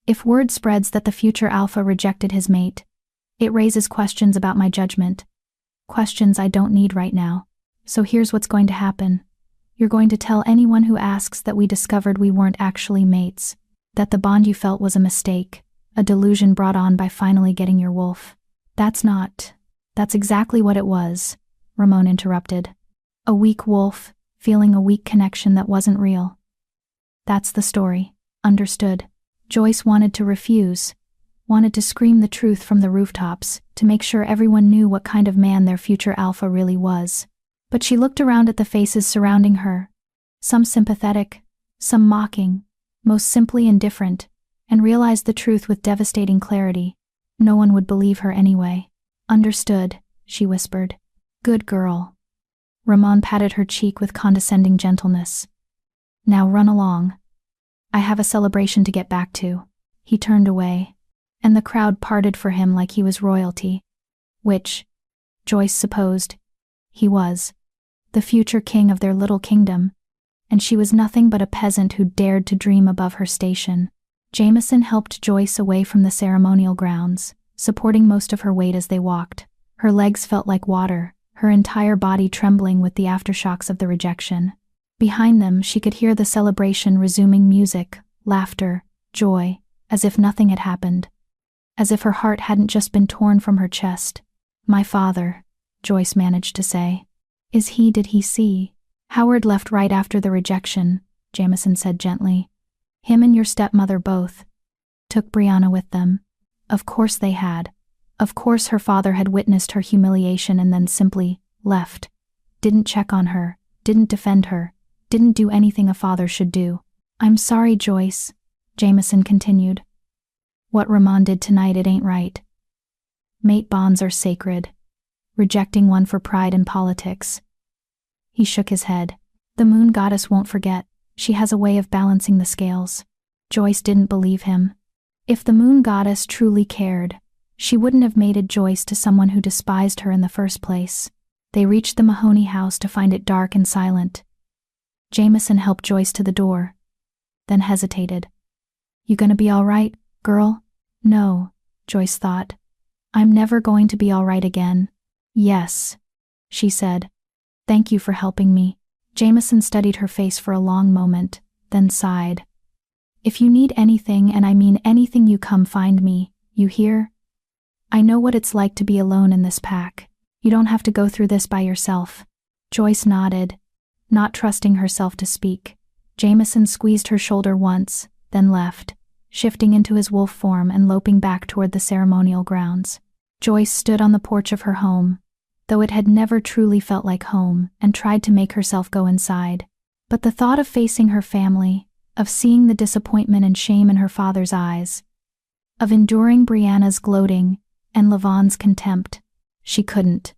"If word spreads that the future alpha rejected his mate, it raises questions about my judgment. Questions I don't need right now. So here's what's going to happen. You're going to tell anyone who asks that we discovered we weren't actually mates, that the bond you felt was a mistake, a delusion brought on by finally getting your wolf." That's exactly what it was," Ramon interrupted. "A weak wolf, feeling a weak connection that wasn't real. That's the story." "Understood." Joyce wanted to refuse, wanted to scream the truth from the rooftops, to make sure everyone knew what kind of man their future alpha really was. But she looked around at the faces surrounding her, some sympathetic, some mocking, most simply indifferent, and realized the truth with devastating clarity. No one would believe her anyway. "Understood," she whispered. "Good girl." Ramon patted her cheek with condescending gentleness. "Now run along. I have a celebration to get back to." He turned away, and the crowd parted for him like he was royalty. Which, Joyce supposed, he was. The future king of their little kingdom, and she was nothing but a peasant who dared to dream above her station. Jameson helped Joyce away from the ceremonial grounds, supporting most of her weight as they walked. Her legs felt like water, her entire body trembling with the aftershocks of the rejection. Behind them, she could hear the celebration resuming: music, laughter, joy, as if nothing had happened. As if her heart hadn't just been torn from her chest. "My father," Joyce managed to say. Did he see?" "Howard left right after the rejection," Jameson said gently. "Him and your stepmother both. Took Brianna with them." Of course they had. Of course her father had witnessed her humiliation and then simply left. Didn't check on her, didn't defend her, didn't do anything a father should do. "I'm sorry, Joyce," Jameson continued. "What Ramon did tonight, it ain't right. Mate bonds are sacred. Rejecting one for pride and politics." He shook his head. "The moon goddess won't forget. She has a way of balancing the scales." Joyce didn't believe him. If the moon goddess truly cared, she wouldn't have mated Joyce to someone who despised her in the first place. They reached the Mahoney house to find it dark and silent. Jameson helped Joyce to the door, then hesitated. "You gonna be all right, girl?" "No," Joyce thought. "I'm never going to be all right again." "Yes," she said. "Thank you for helping me." Jameson studied her face for a long moment, then sighed. "If you need anything, and I mean anything, you come find me, you hear? I know what it's like to be alone in this pack. You don't have to go through this by yourself." Joyce nodded, not trusting herself to speak. Jameson squeezed her shoulder once, then left, shifting into his wolf form and loping back toward the ceremonial grounds. Joyce stood on the porch of her home, though it had never truly felt like home, and tried to make herself go inside. But the thought of facing her family, of seeing the disappointment and shame in her father's eyes, of enduring Brianna's gloating and Lavon's contempt, she couldn't.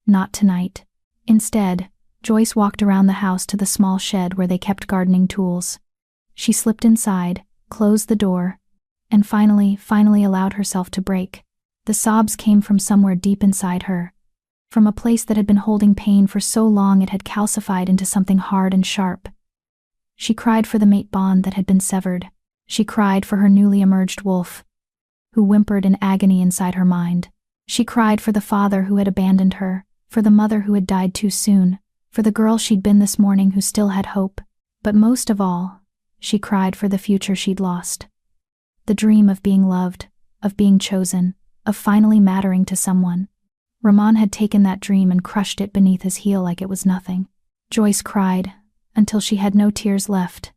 Not tonight. Instead, Joyce walked around the house to the small shed where they kept gardening tools. She slipped inside, closed the door, and finally allowed herself to break. The sobs came from somewhere deep inside her, from a place that had been holding pain for so long it had calcified into something hard and sharp. She cried for the mate bond that had been severed. She cried for her newly emerged wolf, who whimpered in agony inside her mind. She cried for the father who had abandoned her, for the mother who had died too soon, for the girl she'd been this morning who still had hope. But most of all, she cried for the future she'd lost. The dream of being loved, of being chosen, of finally mattering to someone. Ramon had taken that dream and crushed it beneath his heel like it was nothing. Joyce cried, until she had no tears left,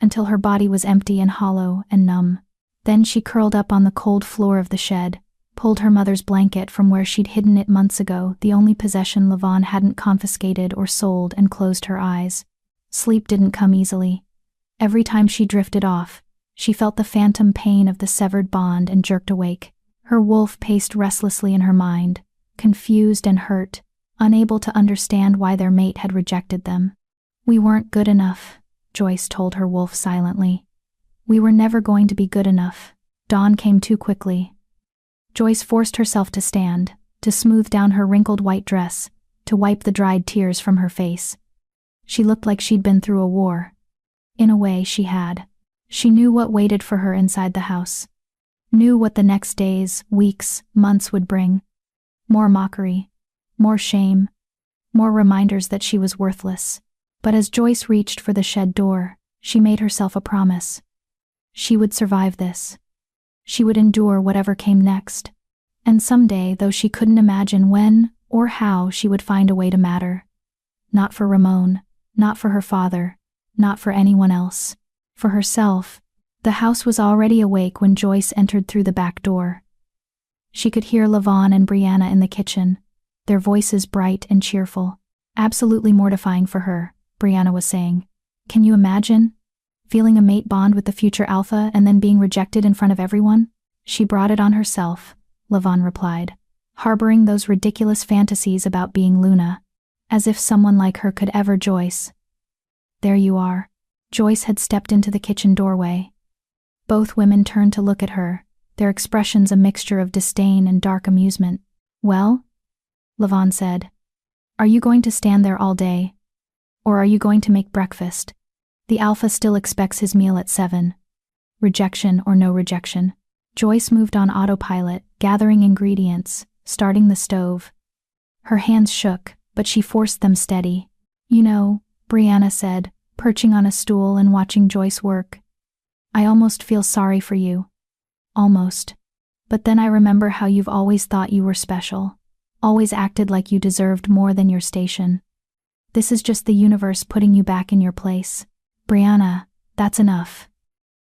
until her body was empty and hollow and numb. Then she curled up on the cold floor of the shed, pulled her mother's blanket from where she'd hidden it months ago, the only possession Levon hadn't confiscated or sold, and closed her eyes. Sleep didn't come easily. Every time she drifted off, she felt the phantom pain of the severed bond and jerked awake. Her wolf paced restlessly in her mind, confused and hurt, unable to understand why their mate had rejected them. "We weren't good enough," Joyce told her wolf silently. "We were never going to be good enough." Dawn came too quickly. Joyce forced herself to stand, to smooth down her wrinkled white dress, to wipe the dried tears from her face. She looked like she'd been through a war. In a way, she had. She knew what waited for her inside the house. Knew what the next days, weeks, months would bring. More mockery, more shame, more reminders that she was worthless. But as Joyce reached for the shed door, she made herself a promise. She would survive this. She would endure whatever came next. And someday, though she couldn't imagine when or how, she would find a way to matter. Not for Ramon, not for her father, not for anyone else. For herself. The house was already awake when Joyce entered through the back door. She could hear Levon and Brianna in the kitchen, their voices bright and cheerful. "Absolutely mortifying for her," Brianna was saying. "Can you imagine? Feeling a mate bond with the future alpha and then being rejected in front of everyone?" "She brought it on herself," Levon replied, harboring those ridiculous fantasies about being Luna. As if someone like her could ever. "Joyce." "There you are." Joyce had stepped into the kitchen doorway. Both women turned to look at her, their expressions a mixture of disdain and dark amusement. "Well?" Levon said. "Are you going to stand there all day? Or are you going to make breakfast? The alpha still expects his meal at 7. Rejection or no rejection." Joyce moved on autopilot, gathering ingredients, starting the stove. Her hands shook, but she forced them steady. "You know," Brianna said, perching on a stool and watching Joyce work, "I almost feel sorry for you. Almost. But then I remember how you've always thought you were special, always acted like you deserved more than your station. This is just the universe putting you back in your place." "Brianna, that's enough."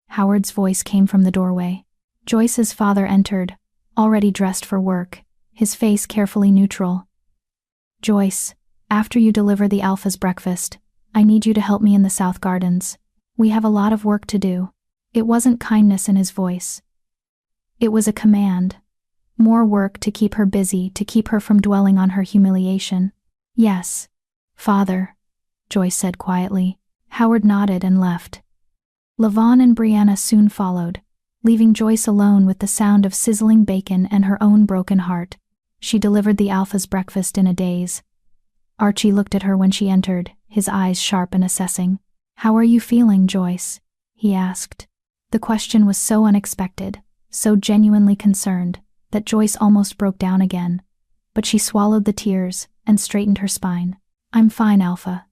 Howard's voice came from the doorway. Joyce's father entered, already dressed for work, his face carefully neutral. "Joyce, after you deliver the alpha's breakfast, I need you to help me in the South Gardens. We have a lot of work to do." It wasn't kindness in his voice. It was a command. More work to keep her busy, to keep her from dwelling on her humiliation. "Yes, Father," Joyce said quietly. Howard nodded and left. Levon and Brianna soon followed, leaving Joyce alone with the sound of sizzling bacon and her own broken heart. She delivered the alpha's breakfast in a daze. Archie looked at her when she entered, his eyes sharp and assessing. "How are you feeling, Joyce?" he asked. The question was so unexpected, so genuinely concerned, that Joyce almost broke down again. But she swallowed the tears and straightened her spine. "I'm fine, Alpha.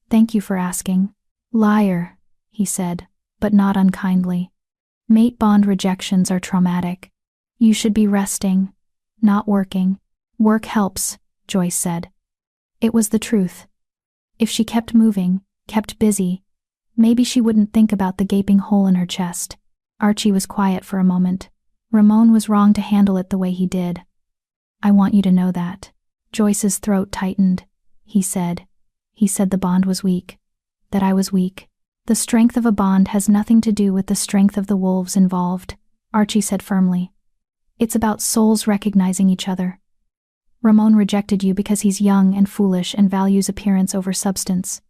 Thank you for asking." "Liar," he said, but not unkindly. "Mate bond rejections are traumatic. You should be resting, not working." "Work helps," Joyce said. It was the truth. If she kept moving, kept busy, maybe she wouldn't think about the gaping hole in her chest. Archie was quiet for a moment. Ramon was wrong to handle it the way he did. "I want you to know that." Joyce's throat tightened. He said the bond was weak. That I was weak. "The strength of a bond has nothing to do with the strength of the wolves involved," Archie said firmly. "It's about souls recognizing each other. Ramon rejected you because he's young and foolish and values appearance over substance.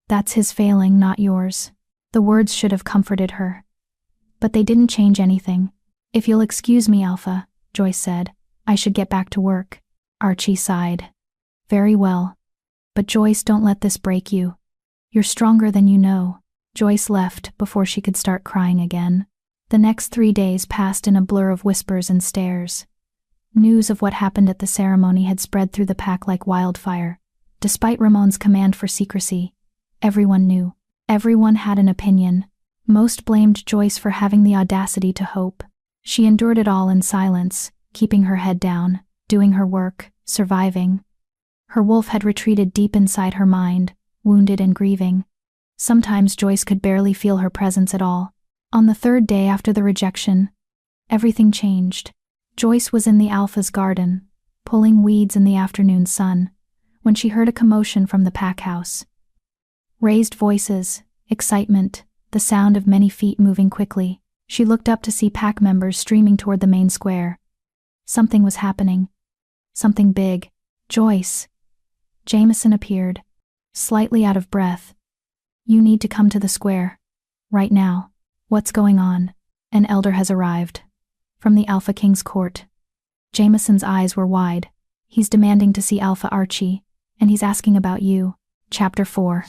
That's his failing, not yours." The words should have comforted her. But they didn't change anything. "If you'll excuse me, Alpha," Joyce said, "I should get back to work." Archie sighed. "Very well. But Joyce, don't let this break you. You're stronger than you know. Joyce left before she could start crying again. The next 3 days passed in a blur of whispers and stares. News of what happened at the ceremony had spread through the pack like wildfire. Despite Ramon's command for secrecy, everyone knew. Everyone had an opinion. Most blamed Joyce for having the audacity to hope. She endured it all in silence, keeping her head down, doing her work, surviving. Her wolf had retreated deep inside her mind, wounded and grieving. Sometimes Joyce could barely feel her presence at all. On the 3rd day after the rejection, everything changed. Joyce was in the Alpha's garden, pulling weeds in the afternoon sun, when she heard a commotion from the pack house. Raised voices, excitement, the sound of many feet moving quickly. She looked up to see pack members streaming toward the main square. Something was happening. Something big. Joyce. Jameson appeared, slightly out of breath. "You need to come to the square. Right now. What's going on?" "An elder has arrived. From the Alpha King's court." Jameson's eyes were wide. "He's demanding to see Alpha Archie, and he's asking about you." Chapter 4.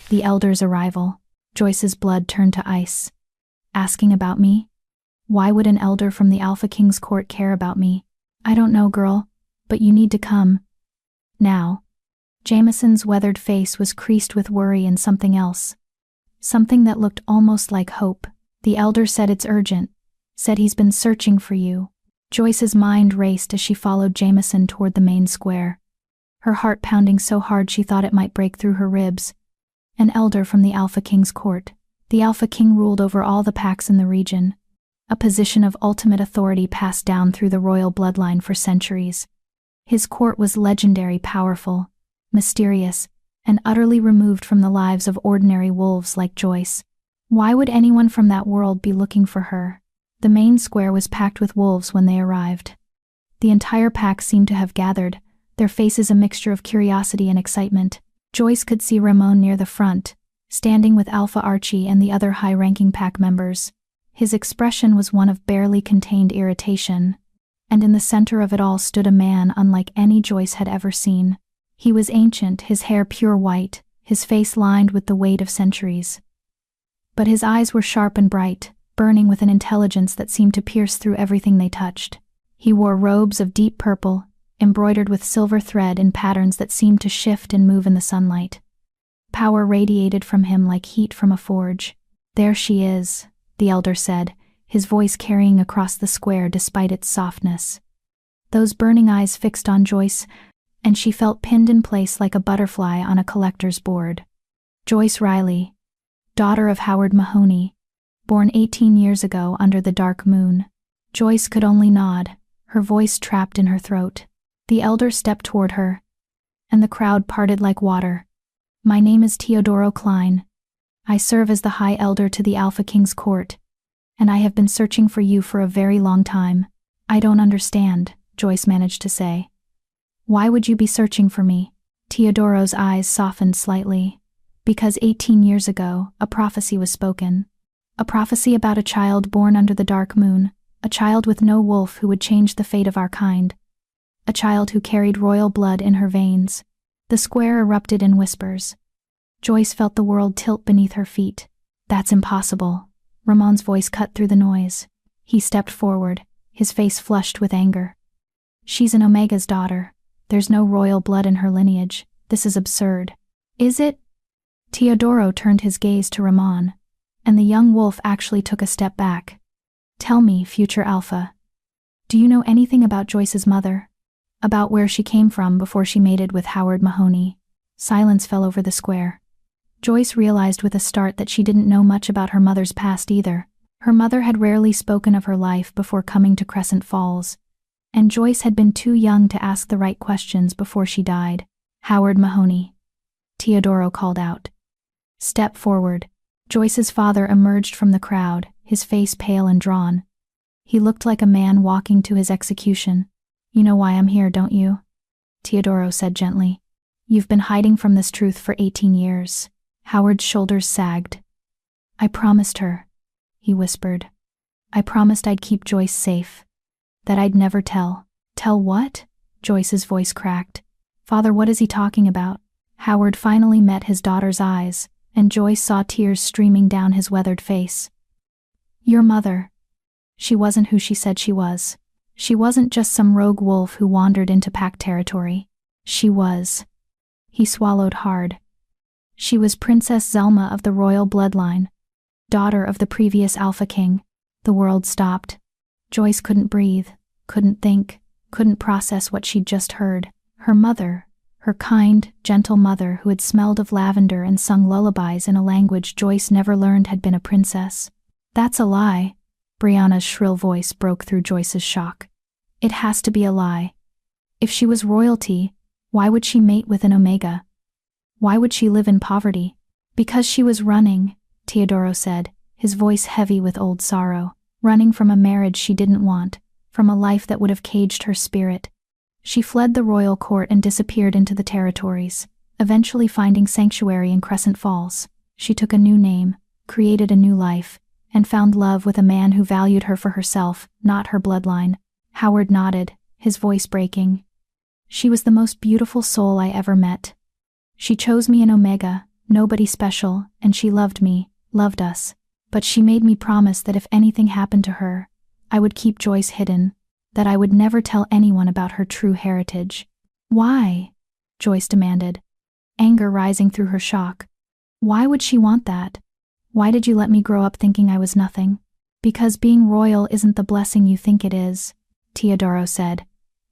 The Elder's Arrival. Joyce's blood turned to ice. "Asking about me? Why would an elder from the Alpha King's court care about me?" "I don't know, girl, but you need to come. Now." Jameson's weathered face was creased with worry and something else. Something that looked almost like hope. "The elder said it's urgent. Said he's been searching for you." Joyce's mind raced as she followed Jameson toward the main square. Her heart pounding so hard she thought it might break through her ribs. An elder from the Alpha King's court. The Alpha King ruled over all the packs in the region. A position of ultimate authority passed down through the royal bloodline for centuries. His court was legendary, powerful, mysterious, and utterly removed from the lives of ordinary wolves like Joyce. Why would anyone from that world be looking for her? The main square was packed with wolves when they arrived. The entire pack seemed to have gathered, their faces a mixture of curiosity and excitement. Joyce could see Ramon near the front, standing with Alpha Archie and the other high-ranking pack members. His expression was one of barely contained irritation, and in the center of it all stood a man unlike any Joyce had ever seen. He was ancient, his hair pure white, his face lined with the weight of centuries. But his eyes were sharp and bright, burning with an intelligence that seemed to pierce through everything they touched. He wore robes of deep purple, embroidered with silver thread in patterns that seemed to shift and move in the sunlight. Power radiated from him like heat from a forge. "There she is," the elder said, his voice carrying across the square despite its softness. Those burning eyes fixed on Joyce, and she felt pinned in place like a butterfly on a collector's board. Joyce Riley, daughter of Howard Mahoney, born 18 years ago under the dark moon. Joyce could only nod, her voice trapped in her throat. The elder stepped toward her, and the crowd parted like water. "My name is Teodoro Klein. I serve as the High Elder to the Alpha King's court, and I have been searching for you for a very long time." "I don't understand," Joyce managed to say. "Why would you be searching for me?" Teodoro's eyes softened slightly. "Because 18 years ago, a prophecy was spoken. A prophecy about a child born under the dark moon, a child with no wolf who would change the fate of our kind. A child who carried royal blood in her veins." The square erupted in whispers. Joyce felt the world tilt beneath her feet. "That's impossible." Ramon's voice cut through the noise. He stepped forward, his face flushed with anger. "She's an Omega's daughter. There's no royal blood in her lineage. This is absurd." "Is it?" Teodoro turned his gaze to Ramon, and the young wolf actually took a step back. "Tell me, future Alpha, do you know anything about Joyce's mother? About where she came from before she mated with Howard Mahoney?" Silence fell over the square. Joyce realized with a start that she didn't know much about her mother's past either. Her mother had rarely spoken of her life before coming to Crescent Falls, and Joyce had been too young to ask the right questions before she died. "Howard Mahoney," Teodoro called out. "Step forward." Joyce's father emerged from the crowd, his face pale and drawn. He looked like a man walking to his execution. "You know why I'm here, don't you?" Teodoro said gently. "You've been hiding from this truth for 18 years. Howard's shoulders sagged. "I promised her," he whispered. "I promised I'd keep Joyce safe. That I'd never tell." "Tell what?" Joyce's voice cracked. "Father, what is he talking about?" Howard finally met his daughter's eyes, and Joyce saw tears streaming down his weathered face. Your mother. She wasn't who she said she was. She wasn't just some rogue wolf who wandered into pack territory. She was. He swallowed hard. She was Princess Zelma of the royal bloodline, daughter of the previous Alpha King. The world stopped. Joyce couldn't breathe, couldn't think, couldn't process what she'd just heard. Her mother, her kind, gentle mother who had smelled of lavender and sung lullabies in a language Joyce never learned, had been a princess. That's a lie. Brianna's shrill voice broke through Joyce's shock. It has to be a lie. If she was royalty, why would she mate with an Omega? Why would she live in poverty? Because she was running, Teodoro said, his voice heavy with old sorrow, running from a marriage she didn't want, from a life that would have caged her spirit. She fled the royal court and disappeared into the territories, eventually finding sanctuary in Crescent Falls. She took a new name, created a new life, and found love with a man who valued her for herself, not her bloodline. Howard nodded, his voice breaking. She was the most beautiful soul I ever met. She chose me in Omega, nobody special, and she loved me, loved us. But she made me promise that if anything happened to her, I would keep Joyce hidden, that I would never tell anyone about her true heritage. Why? Joyce demanded, anger rising through her shock. Why would she want that? Why did you let me grow up thinking I was nothing? Because being royal isn't the blessing you think it is, Teodoro said.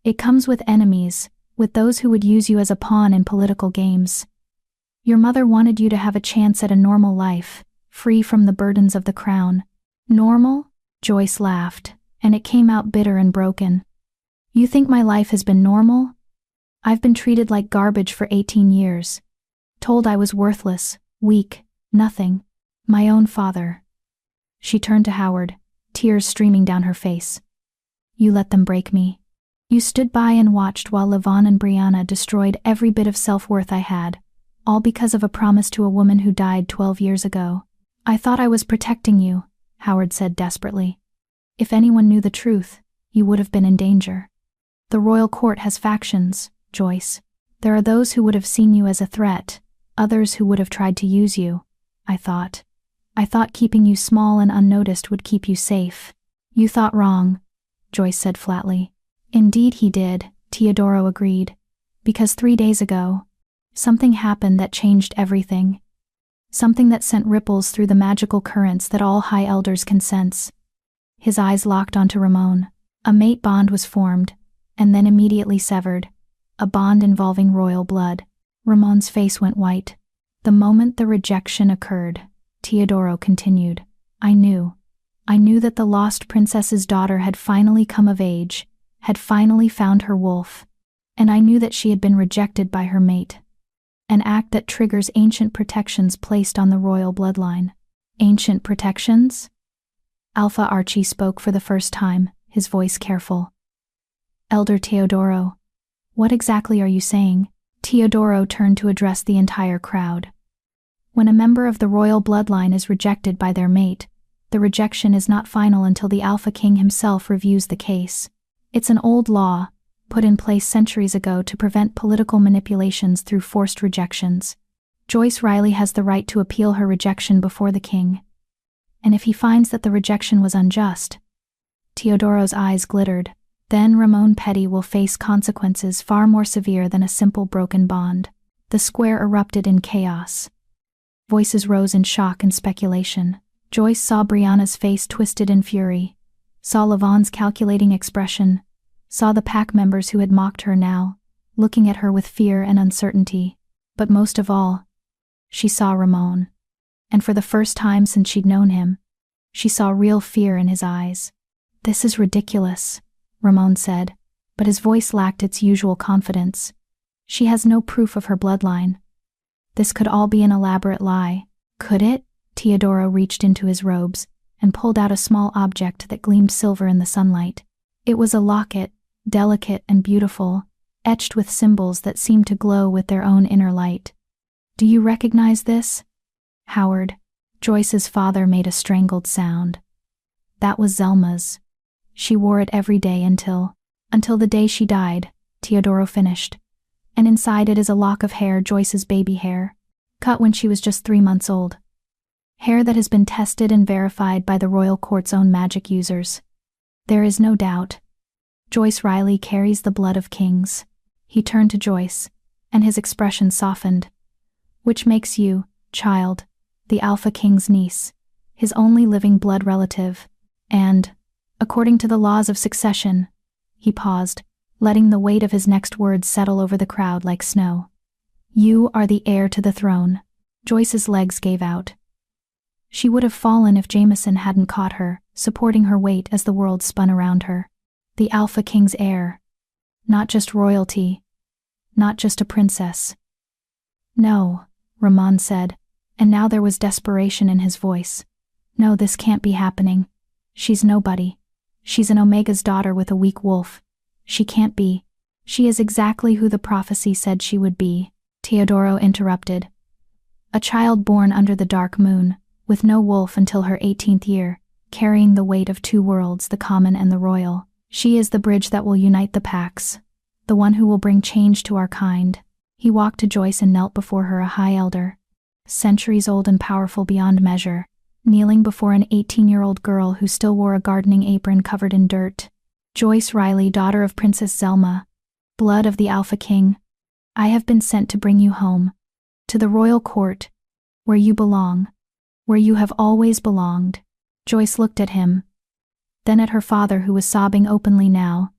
It comes with enemies, with those who would use you as a pawn in political games. Your mother wanted you to have a chance at a normal life, free from the burdens of the crown. Normal? Joyce laughed, and it came out bitter and broken. You think my life has been normal? I've been treated like garbage for 18 years. Told I was worthless, weak, nothing. My own father. She turned to Howard, tears streaming down her face. You let them break me. You stood by and watched while Levon and Brianna destroyed every bit of self-worth I had, all because of a promise to a woman who died 12 years ago. I thought I was protecting you, Howard said desperately. If anyone knew the truth, you would have been in danger. The royal court has factions, Joyce. There are those who would have seen you as a threat, others who would have tried to use you. I thought keeping you small and unnoticed would keep you safe. You thought wrong, Joyce said flatly. Indeed he did, Teodoro agreed. Because 3 days ago, something happened that changed everything. Something that sent ripples through the magical currents that all high elders can sense. His eyes locked onto Ramon. A mate bond was formed, and then immediately severed. A bond involving royal blood. Ramon's face went white. The moment the rejection occurred, Teodoro continued, I knew that the lost princess's daughter had finally come of age, had finally found her wolf, and I knew that she had been rejected by her mate. An act that triggers ancient protections placed on the royal bloodline. Ancient protections? Alpha Archie spoke for the first time, his voice careful. Elder Teodoro, what exactly are you saying? Teodoro turned to address the entire crowd. When a member of the royal bloodline is rejected by their mate, the rejection is not final until the Alpha King himself reviews the case. It's an old law, put in place centuries ago to prevent political manipulations through forced rejections. Joyce Riley has the right to appeal her rejection before the king. And if he finds that the rejection was unjust, Teodoro's eyes glittered, then Ramon Petty will face consequences far more severe than a simple broken bond. The square erupted in chaos. Voices rose in shock and speculation. Joyce saw Brianna's face twisted in fury, saw Levon's calculating expression, saw the pack members who had mocked her now, looking at her with fear and uncertainty. But most of all, she saw Ramon. And for the first time since she'd known him, she saw real fear in his eyes. This is ridiculous, Ramon said, but his voice lacked its usual confidence. She has no proof of her bloodline. This could all be an elaborate lie. Could it? Teodoro reached into his robes and pulled out a small object that gleamed silver in the sunlight. It was a locket, delicate and beautiful, etched with symbols that seemed to glow with their own inner light. Do you recognize this? Howard, Joyce's father, made a strangled sound. That was Zelma's. She wore it every day until the day she died, Teodoro finished. And inside it is a lock of hair, Joyce's baby hair. cut when she was just 3 months old. Hair that has been tested and verified by the royal court's own magic users. There is no doubt. Joyce Riley carries the blood of kings. He turned to Joyce, and his expression softened. Which makes you, child, the Alpha King's niece, his only living blood relative, and, according to the laws of succession, he paused, letting the weight of his next words settle over the crowd like snow. You are the heir to the throne. Joyce's legs gave out. She would have fallen if Jameson hadn't caught her, supporting her weight as the world spun around her. The Alpha King's heir. Not just royalty. Not just a princess. No, Ramon said, and now there was desperation in his voice. No, this can't be happening. She's nobody. She's an Omega's daughter with a weak wolf. She can't be. She is exactly who the prophecy said she would be, Teodoro interrupted. A child born under the dark moon, with no wolf until her 18th year, carrying the weight of 2 worlds, the common and the royal. She is the bridge that will unite the packs, the one who will bring change to our kind. He walked to Joyce and knelt before her, a high elder, centuries old and powerful beyond measure, kneeling before an 18-year-old girl who still wore a gardening apron covered in dirt. Joyce Riley, daughter of Princess Zelma, blood of the Alpha King, I have been sent to bring you home, to the royal court, where you belong, where you have always belonged. Joyce looked at him, then at her father who was sobbing openly now,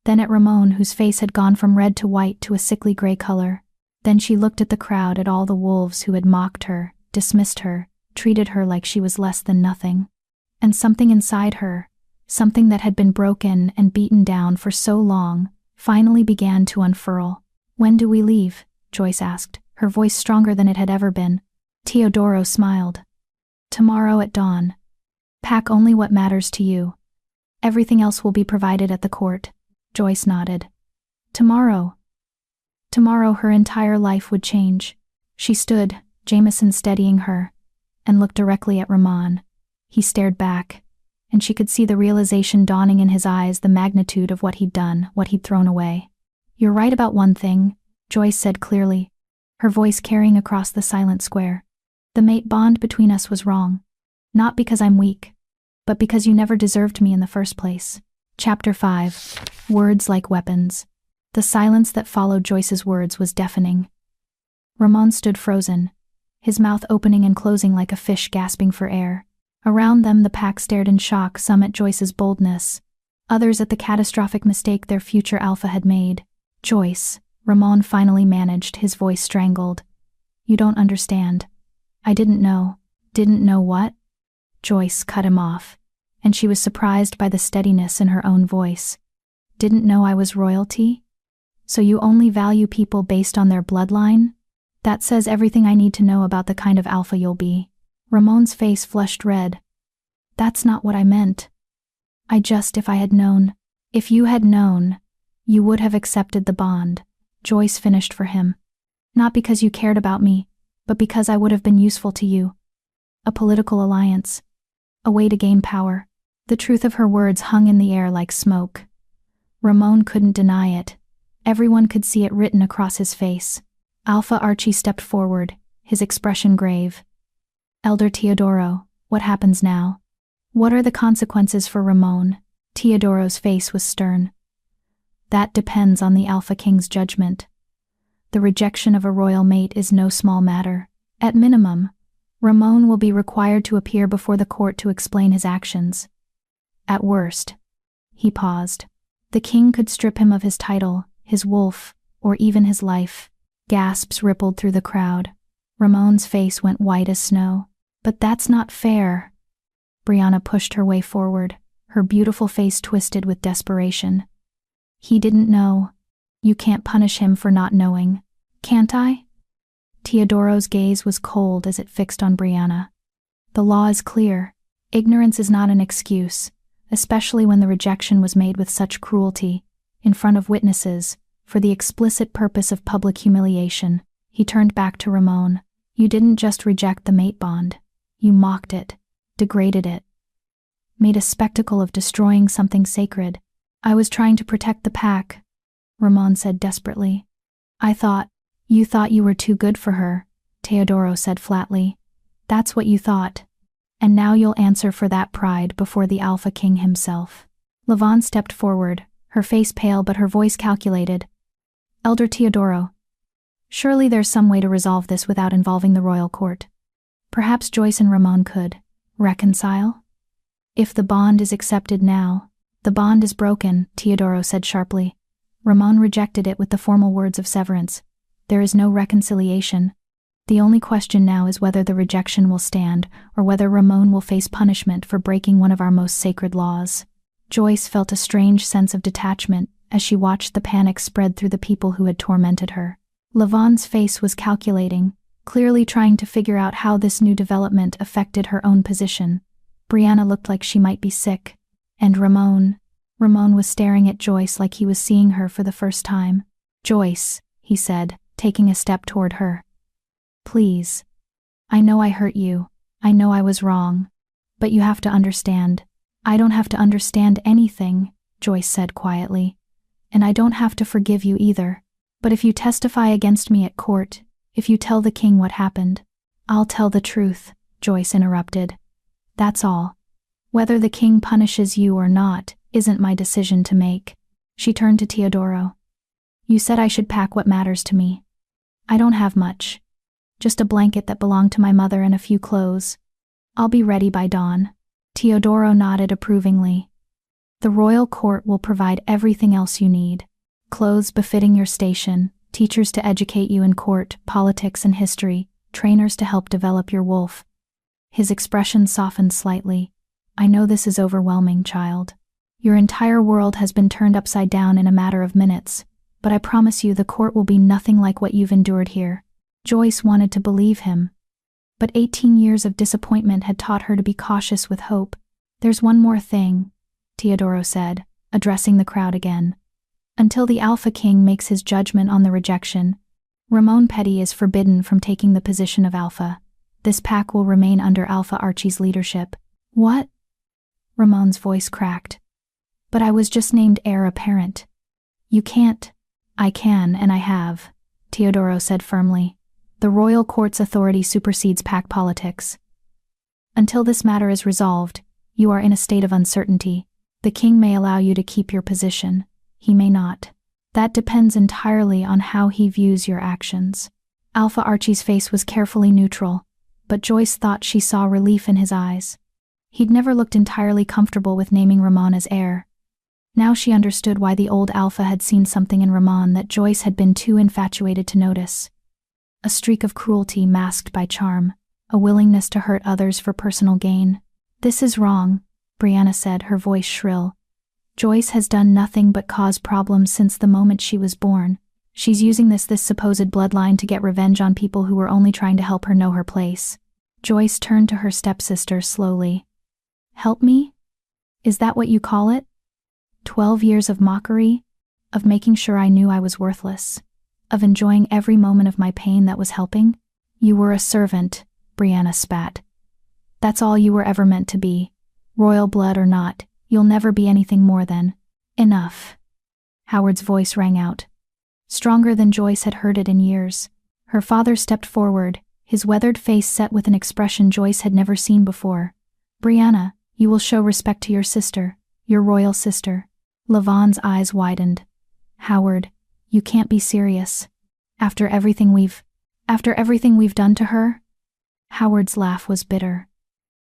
then at Ramon whose face had gone from red to white to a sickly gray color. Then she looked at the crowd, at all the wolves who had mocked her, dismissed her, treated her like she was less than nothing. And something inside her, something that had been broken and beaten down for so long, finally began to unfurl. When do we leave? Joyce asked, her voice stronger than it had ever been. Teodoro smiled. Tomorrow at dawn. Pack only what matters to you. Everything else will be provided at the court. Joyce nodded. Tomorrow. Tomorrow her entire life would change. She stood, Jameson steadying her, and looked directly at Ramon. He stared back, and she could see the realization dawning in his eyes, the magnitude of what he'd done, what he'd thrown away. You're right about one thing, Joyce said clearly, her voice carrying across the silent square. The mate bond between us was wrong. Not because I'm weak, but because you never deserved me in the first place. Chapter 5. Words like weapons. The silence that followed Joyce's words was deafening. Ramon stood frozen, his mouth opening and closing like a fish gasping for air. Around them the pack stared in shock, some at Joyce's boldness, others at the catastrophic mistake their future alpha had made. Joyce, Ramon finally managed, his voice strangled. You don't understand. I didn't know. Didn't know what? Joyce cut him off, and she was surprised by the steadiness in her own voice. Didn't know I was royalty? So you only value people based on their bloodline? That says everything I need to know about the kind of alpha you'll be. Ramon's face flushed red. That's not what I meant. If I had known. If you had known, you would have accepted the bond. Joyce finished for him. Not because you cared about me, but because I would have been useful to you. A political alliance. A way to gain power. The truth of her words hung in the air like smoke. Ramon couldn't deny it. Everyone could see it written across his face. Alpha Archie stepped forward, his expression grave. Elder Teodoro, what happens now? What are the consequences for Ramon? Teodoro's face was stern. That depends on the Alpha King's judgment. The rejection of a royal mate is no small matter. At minimum, Ramon will be required to appear before the court to explain his actions. At worst, he paused, the king could strip him of his title, his wolf, or even his life. Gasps rippled through the crowd. Ramon's face went white as snow. But that's not fair. Brianna pushed her way forward, her beautiful face twisted with desperation. He didn't know. You can't punish him for not knowing. Can't I? Teodoro's gaze was cold as it fixed on Brianna. The law is clear. Ignorance is not an excuse, especially when the rejection was made with such cruelty, in front of witnesses, for the explicit purpose of public humiliation. He turned back to Ramon. You didn't just reject the mate bond. You mocked it, degraded it, made a spectacle of destroying something sacred. I was trying to protect the pack, Ramon said desperately. You thought you were too good for her, Teodoro said flatly. That's what you thought. And now you'll answer for that pride before the Alpha King himself. Lavon stepped forward, her face pale but her voice calculated. Elder Teodoro, surely there's some way to resolve this without involving the royal court. Perhaps Joyce and Ramon could reconcile? If the bond is accepted now, the bond is broken, Teodoro said sharply. Ramon rejected it with the formal words of severance. There is no reconciliation. The only question now is whether the rejection will stand, or whether Ramon will face punishment for breaking one of our most sacred laws. Joyce felt a strange sense of detachment as she watched the panic spread through the people who had tormented her. Lavon's face was calculating, clearly trying to figure out how this new development affected her own position. Brianna looked like she might be sick. And Ramon was staring at Joyce like he was seeing her for the first time. Joyce, he said, taking a step toward her. Please. I know I hurt you. I know I was wrong. But you have to understand. I don't have to understand anything, Joyce said quietly. And I don't have to forgive you either. But if you testify against me at court, if you tell the king what happened, I'll tell the truth, Joyce interrupted. That's all. Whether the king punishes you or not isn't my decision to make. She turned to Teodoro. You said I should pack what matters to me. I don't have much. Just a blanket that belonged to my mother and a few clothes. I'll be ready by dawn. Teodoro nodded approvingly. The royal court will provide everything else you need. Clothes befitting your station, teachers to educate you in court, politics and history, trainers to help develop your wolf. His expression softened slightly. I know this is overwhelming, child. Your entire world has been turned upside down in a matter of minutes, but I promise you the court will be nothing like what you've endured here. Joyce wanted to believe him. But 18 years of disappointment had taught her to be cautious with hope. There's one more thing, Teodoro said, addressing the crowd again. Until the Alpha King makes his judgment on the rejection, Ramon Petty is forbidden from taking the position of Alpha. This pack will remain under Alpha Archie's leadership. What? Ramon's voice cracked. But I was just named heir apparent. You can't. I can, and I have, Teodoro said firmly. The royal court's authority supersedes pack politics. Until this matter is resolved, you are in a state of uncertainty. The king may allow you to keep your position. He may not. That depends entirely on how he views your actions. Alpha Archie's face was carefully neutral, but Joyce thought she saw relief in his eyes. He'd never looked entirely comfortable with naming Ramon as heir. Now she understood why the old Alpha had seen something in Ramon that Joyce had been too infatuated to notice. A streak of cruelty masked by charm, a willingness to hurt others for personal gain. This is wrong, Brianna said, her voice shrill. Joyce has done nothing but cause problems since the moment she was born. She's using this supposed bloodline to get revenge on people who were only trying to help her know her place. Joyce turned to her stepsister slowly. Help me? Is that what you call it? 12 years of mockery? Of making sure I knew I was worthless? Of enjoying every moment of my pain that was helping? You were a servant, Brianna spat. That's all you were ever meant to be. Royal blood or not, you'll never be anything more than. Enough. Howard's voice rang out. Stronger than Joyce had heard it in years. Her father stepped forward, his weathered face set with an expression Joyce had never seen before. Brianna, you will show respect to your sister, your royal sister. Lavon's eyes widened. Howard, you can't be serious. After everything we've done to her? Howard's laugh was bitter.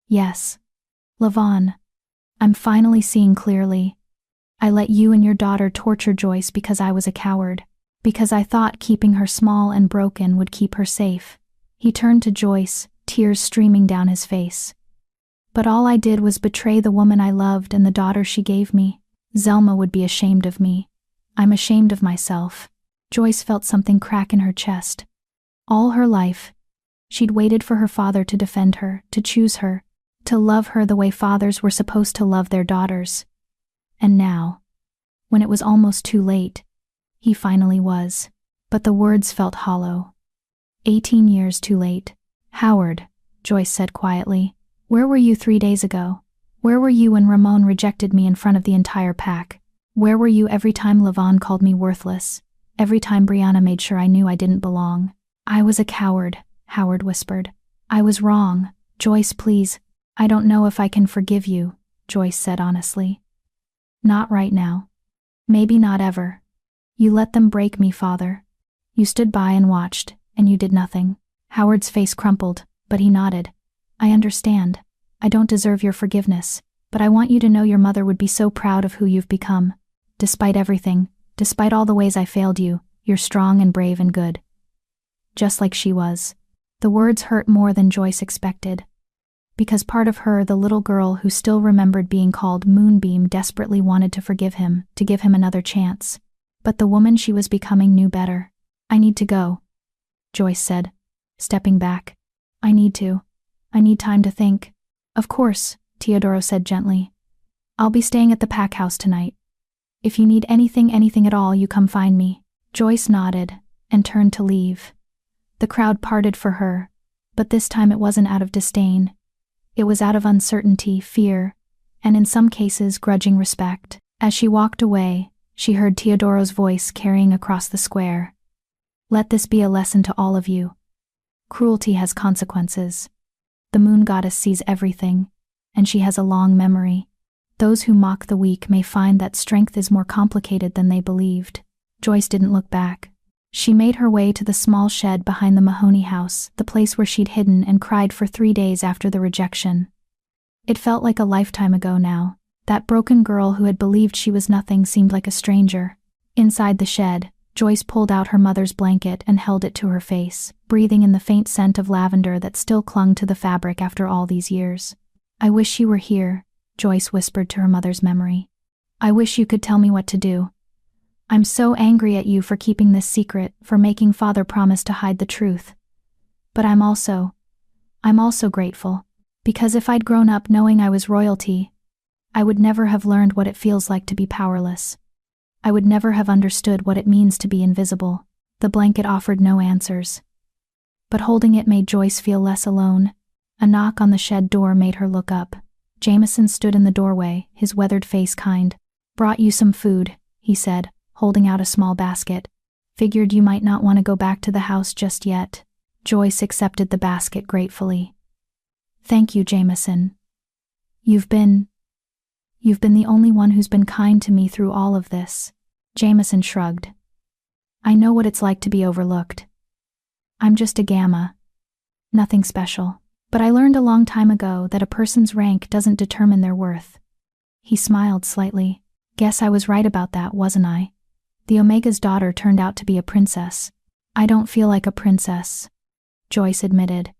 Yes. Lavon, I'm finally seeing clearly. I let you and your daughter torture Joyce because I was a coward, because I thought keeping her small and broken would keep her safe. He turned to Joyce, tears streaming down his face. But all I did was betray the woman I loved and the daughter she gave me. Zelma would be ashamed of me. I'm ashamed of myself. Joyce felt something crack in her chest. All her life, she'd waited for her father to defend her, to choose her, to love her the way fathers were supposed to love their daughters. And now, when it was almost too late, he finally was. But the words felt hollow. 18 years too late. Howard, Joyce said quietly, where were you 3 days ago? Where were you when Ramon rejected me in front of the entire pack? Where were you every time Lavon called me worthless? Every time Brianna made sure I knew I didn't belong? I was a coward. Howard whispered. I was wrong. Joyce, please. I don't know if I can forgive you, Joyce said honestly. Not right now. Maybe not ever. You let them break me, Father. You stood by and watched, and you did nothing. Howard's face crumpled, but he nodded. I understand. I don't deserve your forgiveness, but I want you to know your mother would be so proud of who you've become. Despite everything, despite all the ways I failed you, you're strong and brave and good. Just like she was. The words hurt more than Joyce expected. Because part of her, the little girl who still remembered being called Moonbeam, desperately wanted to forgive him, to give him another chance. But the woman she was becoming knew better. I need to go, Joyce said, stepping back. I need time to think. Of course, Teodoro said gently. I'll be staying at the pack house tonight. If you need anything at all, you come find me. Joyce nodded and turned to leave. The crowd parted for her, but this time it wasn't out of disdain. It was out of uncertainty, fear, and in some cases grudging respect. As she walked away, she heard Teodoro's voice carrying across the square. Let this be a lesson to all of you. Cruelty has consequences. The moon goddess sees everything, and she has a long memory. Those who mock the weak may find that strength is more complicated than they believed. Joyce didn't look back. She made her way to the small shed behind the Mahoney house, the place where she'd hidden and cried for 3 days after the rejection. It felt like a lifetime ago now. That broken girl who had believed she was nothing seemed like a stranger. Inside the shed, Joyce pulled out her mother's blanket and held it to her face, breathing in the faint scent of lavender that still clung to the fabric after all these years. I wish you were here, Joyce whispered to her mother's memory. I wish you could tell me what to do. I'm so angry at you for keeping this secret, for making Father promise to hide the truth. But I'm also grateful, because if I'd grown up knowing I was royalty, I would never have learned what it feels like to be powerless. I would never have understood what it means to be invisible. The blanket offered no answers. But holding it made Joyce feel less alone. A knock on the shed door made her look up. Jameson stood in the doorway, his weathered face kind. Brought you some food, he said, holding out a small basket. Figured you might not want to go back to the house just yet. Joyce accepted the basket gratefully. Thank you, Jameson. You've been the only one who's been kind to me through all of this. Jameson shrugged. I know what it's like to be overlooked. I'm just a gamma. Nothing special. But I learned a long time ago that a person's rank doesn't determine their worth. He smiled slightly. Guess I was right about that, wasn't I? The Omega's daughter turned out to be a princess. I don't feel like a princess, Joyce admitted.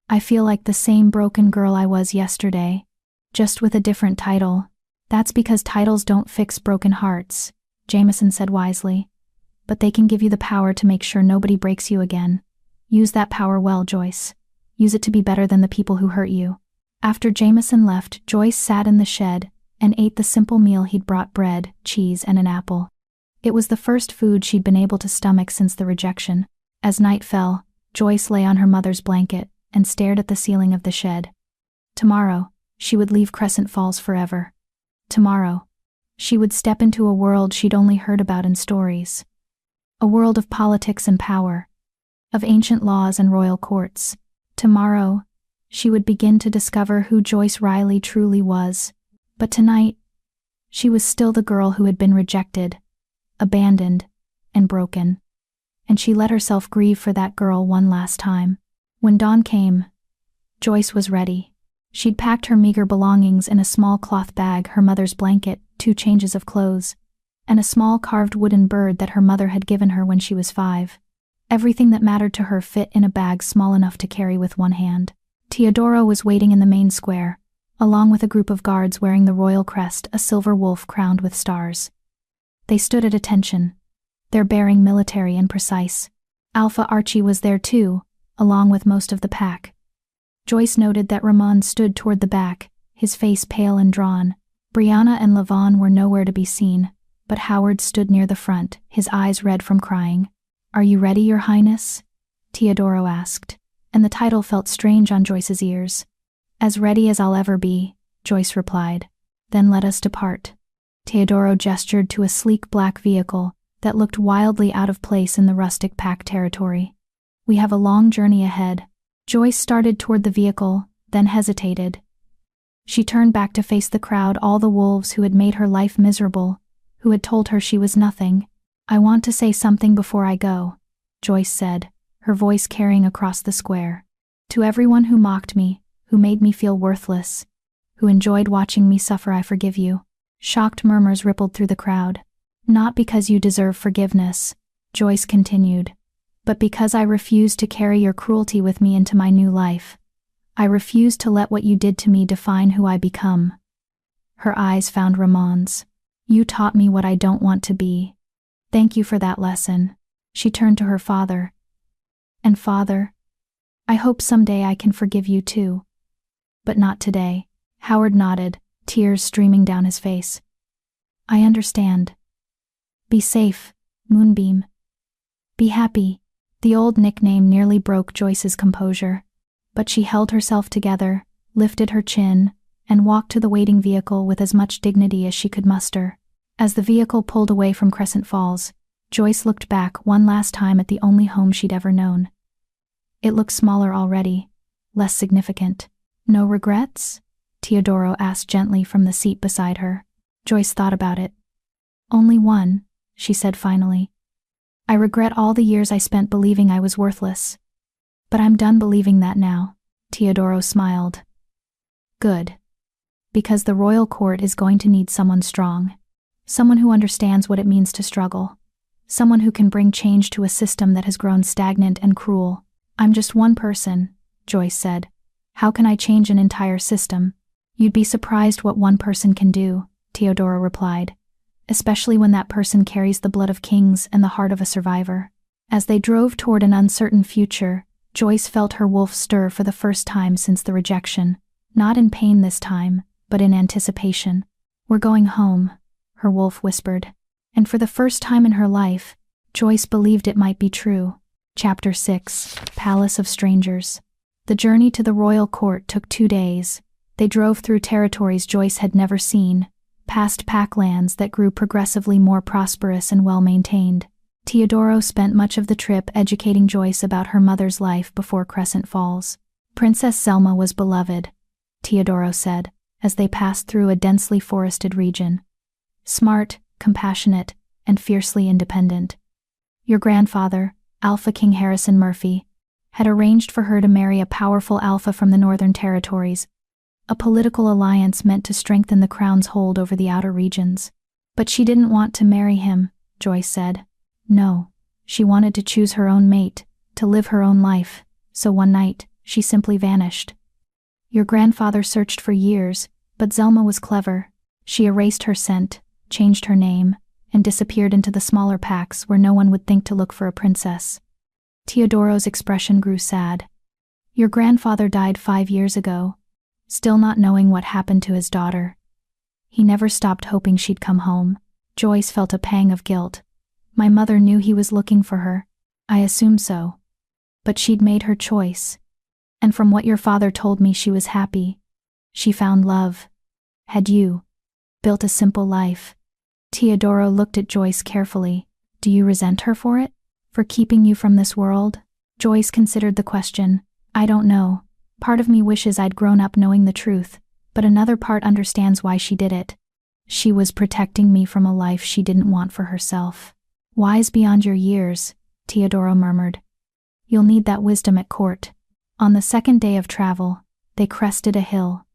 I feel like the same broken girl I was yesterday, just with a different title. That's because titles don't fix broken hearts, Jameson said wisely. But they can give you the power to make sure nobody breaks you again. Use that power well, Joyce. Use it to be better than the people who hurt you. After Jameson left, Joyce sat in the shed and ate the simple meal he'd brought: bread, cheese, and an apple. It was the first food she'd been able to stomach since the rejection. As night fell, Joyce lay on her mother's blanket and stared at the ceiling of the shed. Tomorrow, she would leave Crescent Falls forever. Tomorrow, she would step into a world she'd only heard about in stories. A world of politics and power, of ancient laws and royal courts. Tomorrow, she would begin to discover who Joyce Riley truly was. But tonight, she was still the girl who had been rejected, abandoned, and broken. And she let herself grieve for that girl one last time. When dawn came, Joyce was ready. She'd packed her meager belongings in a small cloth bag, her mother's blanket, 2 changes of clothes, and a small carved wooden bird that her mother had given her when she was 5. Everything that mattered to her fit in a bag small enough to carry with one hand. Teodoro was waiting in the main square, along with a group of guards wearing the royal crest, a silver wolf crowned with stars. They stood at attention, their bearing military and precise. Alpha Archie was there too, along with most of the pack. Joyce noted that Ramon stood toward the back, his face pale and drawn. Brianna and Levon were nowhere to be seen, but Howard stood near the front, his eyes red from crying. Are you ready, Your Highness? Teodoro asked, and the title felt strange on Joyce's ears. As ready as I'll ever be, Joyce replied. Then let us depart. Teodoro gestured to a sleek black vehicle that looked wildly out of place in the rustic pack territory. We have a long journey ahead, Joyce started toward the vehicle, then hesitated. She turned back to face the crowd, all the wolves who had made her life miserable, who had told her she was nothing. "I want to say something before I go," Joyce said, her voice carrying across the square. "To everyone who mocked me, who made me feel worthless, who enjoyed watching me suffer, I forgive you." Shocked murmurs rippled through the crowd. "Not because you deserve forgiveness," Joyce continued, "but because I refuse to carry your cruelty with me into my new life. I refuse to let what you did to me define who I become." Her eyes found Ramon's. "You taught me what I don't want to be. Thank you for that lesson." She turned to her father. "And Father, I hope someday I can forgive you too. But not today." Howard nodded, tears streaming down his face. "I understand. Be safe, Moonbeam. Be happy." The old nickname nearly broke Joyce's composure, but she held herself together, lifted her chin, and walked to the waiting vehicle with as much dignity as she could muster. As the vehicle pulled away from Crescent Falls, Joyce looked back one last time at the only home she'd ever known. It looked smaller already, less significant. "No regrets?" Teodoro asked gently from the seat beside her. Joyce thought about it. "Only one," she said finally. "I regret all the years I spent believing I was worthless. But I'm done believing that now." Teodoro smiled. "Good. Because the royal court is going to need someone strong. Someone who understands what it means to struggle. Someone who can bring change to a system that has grown stagnant and cruel." "I'm just one person," Joyce said. "How can I change an entire system?" "You'd be surprised what one person can do," Teodoro replied, "especially when that person carries the blood of kings and the heart of a survivor." As they drove toward an uncertain future, Joyce felt her wolf stir for the first time since the rejection, not in pain this time, but in anticipation. "We're going home," her wolf whispered. And for the first time in her life, Joyce believed it might be true. Chapter 6, Palace of Strangers. The journey to the royal court took 2 days. They drove through territories Joyce had never seen, past packlands that grew progressively more prosperous and well-maintained. Teodoro spent much of the trip educating Joyce about her mother's life before Crescent Falls. "Princess Selma was beloved," Teodoro said, as they passed through a densely forested region. "Smart, compassionate, and fiercely independent. Your grandfather, Alpha King Harrison Murphy, had arranged for her to marry a powerful alpha from the Northern Territories, a political alliance meant to strengthen the crown's hold over the outer regions. But she didn't want to marry him," Joyce said. "No, she wanted to choose her own mate, to live her own life, so one night, she simply vanished. Your grandfather searched for years, but Zelma was clever. She erased her scent, changed her name, and disappeared into the smaller packs where no one would think to look for a princess." Teodoro's expression grew sad. "Your grandfather died 5 years ago, still not knowing what happened to his daughter. He never stopped hoping she'd come home." Joyce felt a pang of guilt. "My mother knew he was looking for her. I assumed so. But she'd made her choice. And from what your father told me, she was happy. She found love. Had you. Built a simple life." Teodoro looked at Joyce carefully. "Do you resent her for it? For keeping you from this world?" Joyce considered the question. "I don't know. Part of me wishes I'd grown up knowing the truth, but another part understands why she did it. She was protecting me from a life she didn't want for herself." "Wise beyond your years," Teodoro murmured. "You'll need that wisdom at court." On the second day of travel, they crested a hill,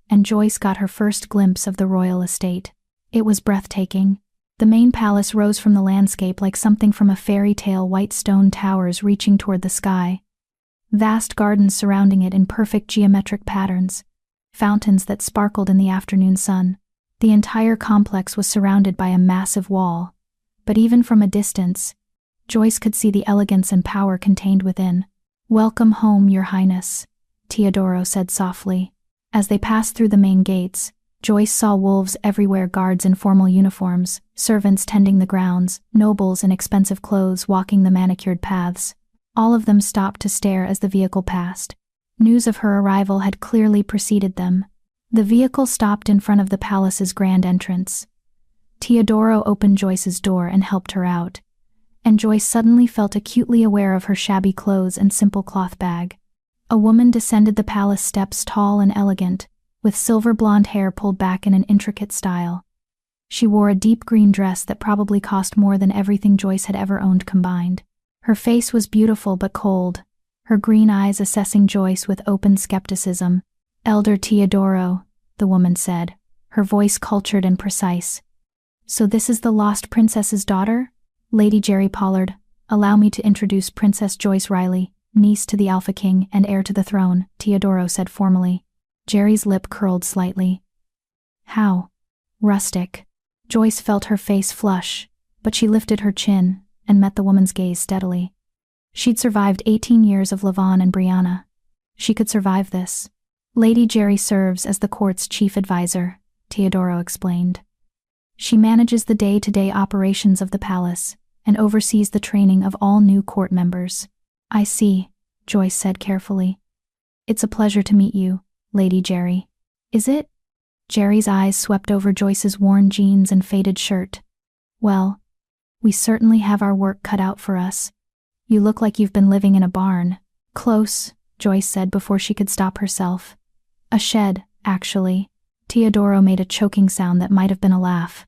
and Joyce got her first glimpse of the royal estate. It was breathtaking. The main palace rose from the landscape like something from a fairy tale, white stone towers reaching toward the sky. Vast gardens surrounding it in perfect geometric patterns, fountains that sparkled in the afternoon sun. The entire complex was surrounded by a massive wall, but even from a distance, Joyce could see the elegance and power contained within. "Welcome home, Your Highness," Teodoro said softly. As they passed through the main gates, Joyce saw wolves everywhere, guards in formal uniforms, servants tending the grounds, nobles in expensive clothes walking the manicured paths. All of them stopped to stare as the vehicle passed. News of her arrival had clearly preceded them. The vehicle stopped in front of the palace's grand entrance. Teodoro opened Joyce's door and helped her out, and Joyce suddenly felt acutely aware of her shabby clothes and simple cloth bag. A woman descended the palace steps, tall and elegant, with silver blonde hair pulled back in an intricate style. She wore a deep green dress that probably cost more than everything Joyce had ever owned combined. Her face was beautiful but cold, her green eyes assessing Joyce with open skepticism. "Elder Teodoro," the woman said, her voice cultured and precise. "So this is the lost princess's daughter? Lady Jerry Pollard, allow me to introduce Princess Joyce Riley, niece to the Alpha King and heir to the throne," Teodoro said formally. Jerry's lip curled slightly. "How rustic." Joyce felt her face flush, but she lifted her chin and met the woman's gaze steadily. She'd survived 18 years of Lavon and Brianna. She could survive this. "Lady Jerry serves as the court's chief advisor," Teodoro explained. "She manages the day-to-day operations of the palace and oversees the training of all new court members." "I see," Joyce said carefully. "It's a pleasure to meet you, Lady Jerry." "Is it?" Jerry's eyes swept over Joyce's worn jeans and faded shirt. "Well, we certainly have our work cut out for us. You look like you've been living in a barn." "Close," Joyce said before she could stop herself. "A shed, actually." Teodoro made a choking sound that might have been a laugh.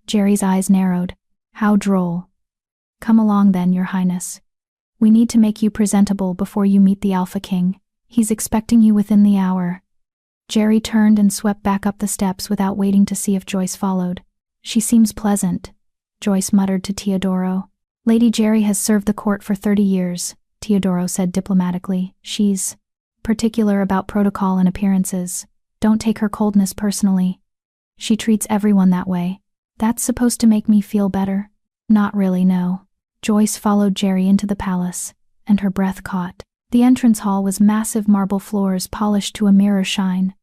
Jerry's eyes narrowed. "How droll." "Come along then, Your Highness. We need to make you presentable before you meet the Alpha King. He's expecting you within the hour." Jerry turned and swept back up the steps without waiting to see if Joyce followed. "She seems pleasant," Joyce muttered to Teodoro. "Lady Jerry has served the court for 30 years, Teodoro said diplomatically. "She's particular about protocol and appearances. Don't take her coldness personally. She treats everyone that way." "That's supposed to make me feel better?" "Not really, no." Joyce followed Jerry into the palace, and her breath caught. The entrance hall was massive marble floors polished to a mirror shine,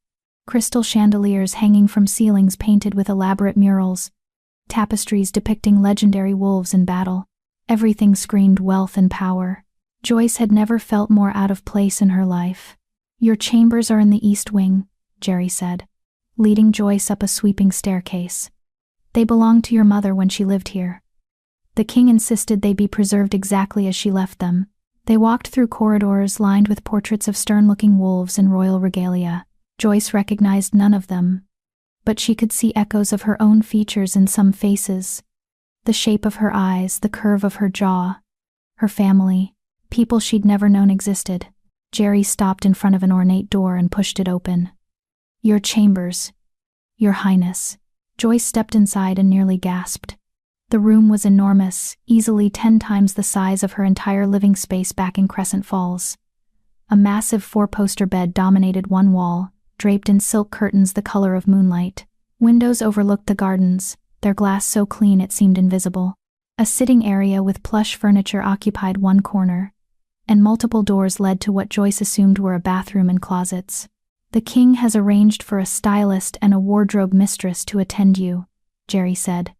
crystal chandeliers hanging from ceilings painted with elaborate murals, tapestries depicting legendary wolves in battle. Everything screamed wealth and power. Joyce had never felt more out of place in her life. "Your chambers are in the East Wing," Jerry said, leading Joyce up a sweeping staircase. "They belonged to your mother when she lived here. The king insisted they be preserved exactly as she left them." They walked through corridors lined with portraits of stern-looking wolves in royal regalia. Joyce recognized none of them, but she could see echoes of her own features in some faces. The shape of her eyes, the curve of her jaw, her family, people she'd never known existed. Jerry stopped in front of an ornate door and pushed it open. "Your chambers, Your Highness." Joyce stepped inside and nearly gasped. The room was enormous, easily 10 times the size of her entire living space back in Crescent Falls. A massive 4-poster bed dominated one wall, draped in silk curtains the color of moonlight. Windows overlooked the gardens, their glass so clean it seemed invisible. A sitting area with plush furniture occupied one corner, and multiple doors led to what Joyce assumed were a bathroom and closets. "The king has arranged for a stylist and a wardrobe mistress to attend you," Jerry said.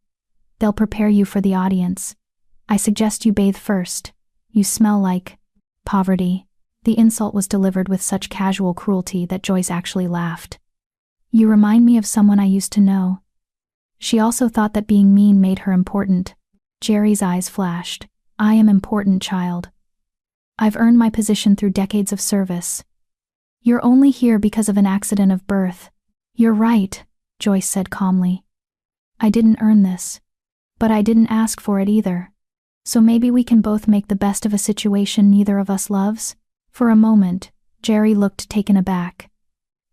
"They'll prepare you for the audience. I suggest you bathe first. You smell like poverty." The insult was delivered with such casual cruelty that Joyce actually laughed. "You remind me of someone I used to know." She also thought that being mean made her important. Jerry's eyes flashed. "I am important, child. I've earned my position through decades of service. You're only here because of an accident of birth." "You're right," Joyce said calmly. "I didn't earn this. But I didn't ask for it either. So maybe we can both make the best of a situation neither of us loves?" For a moment, Jerry looked taken aback.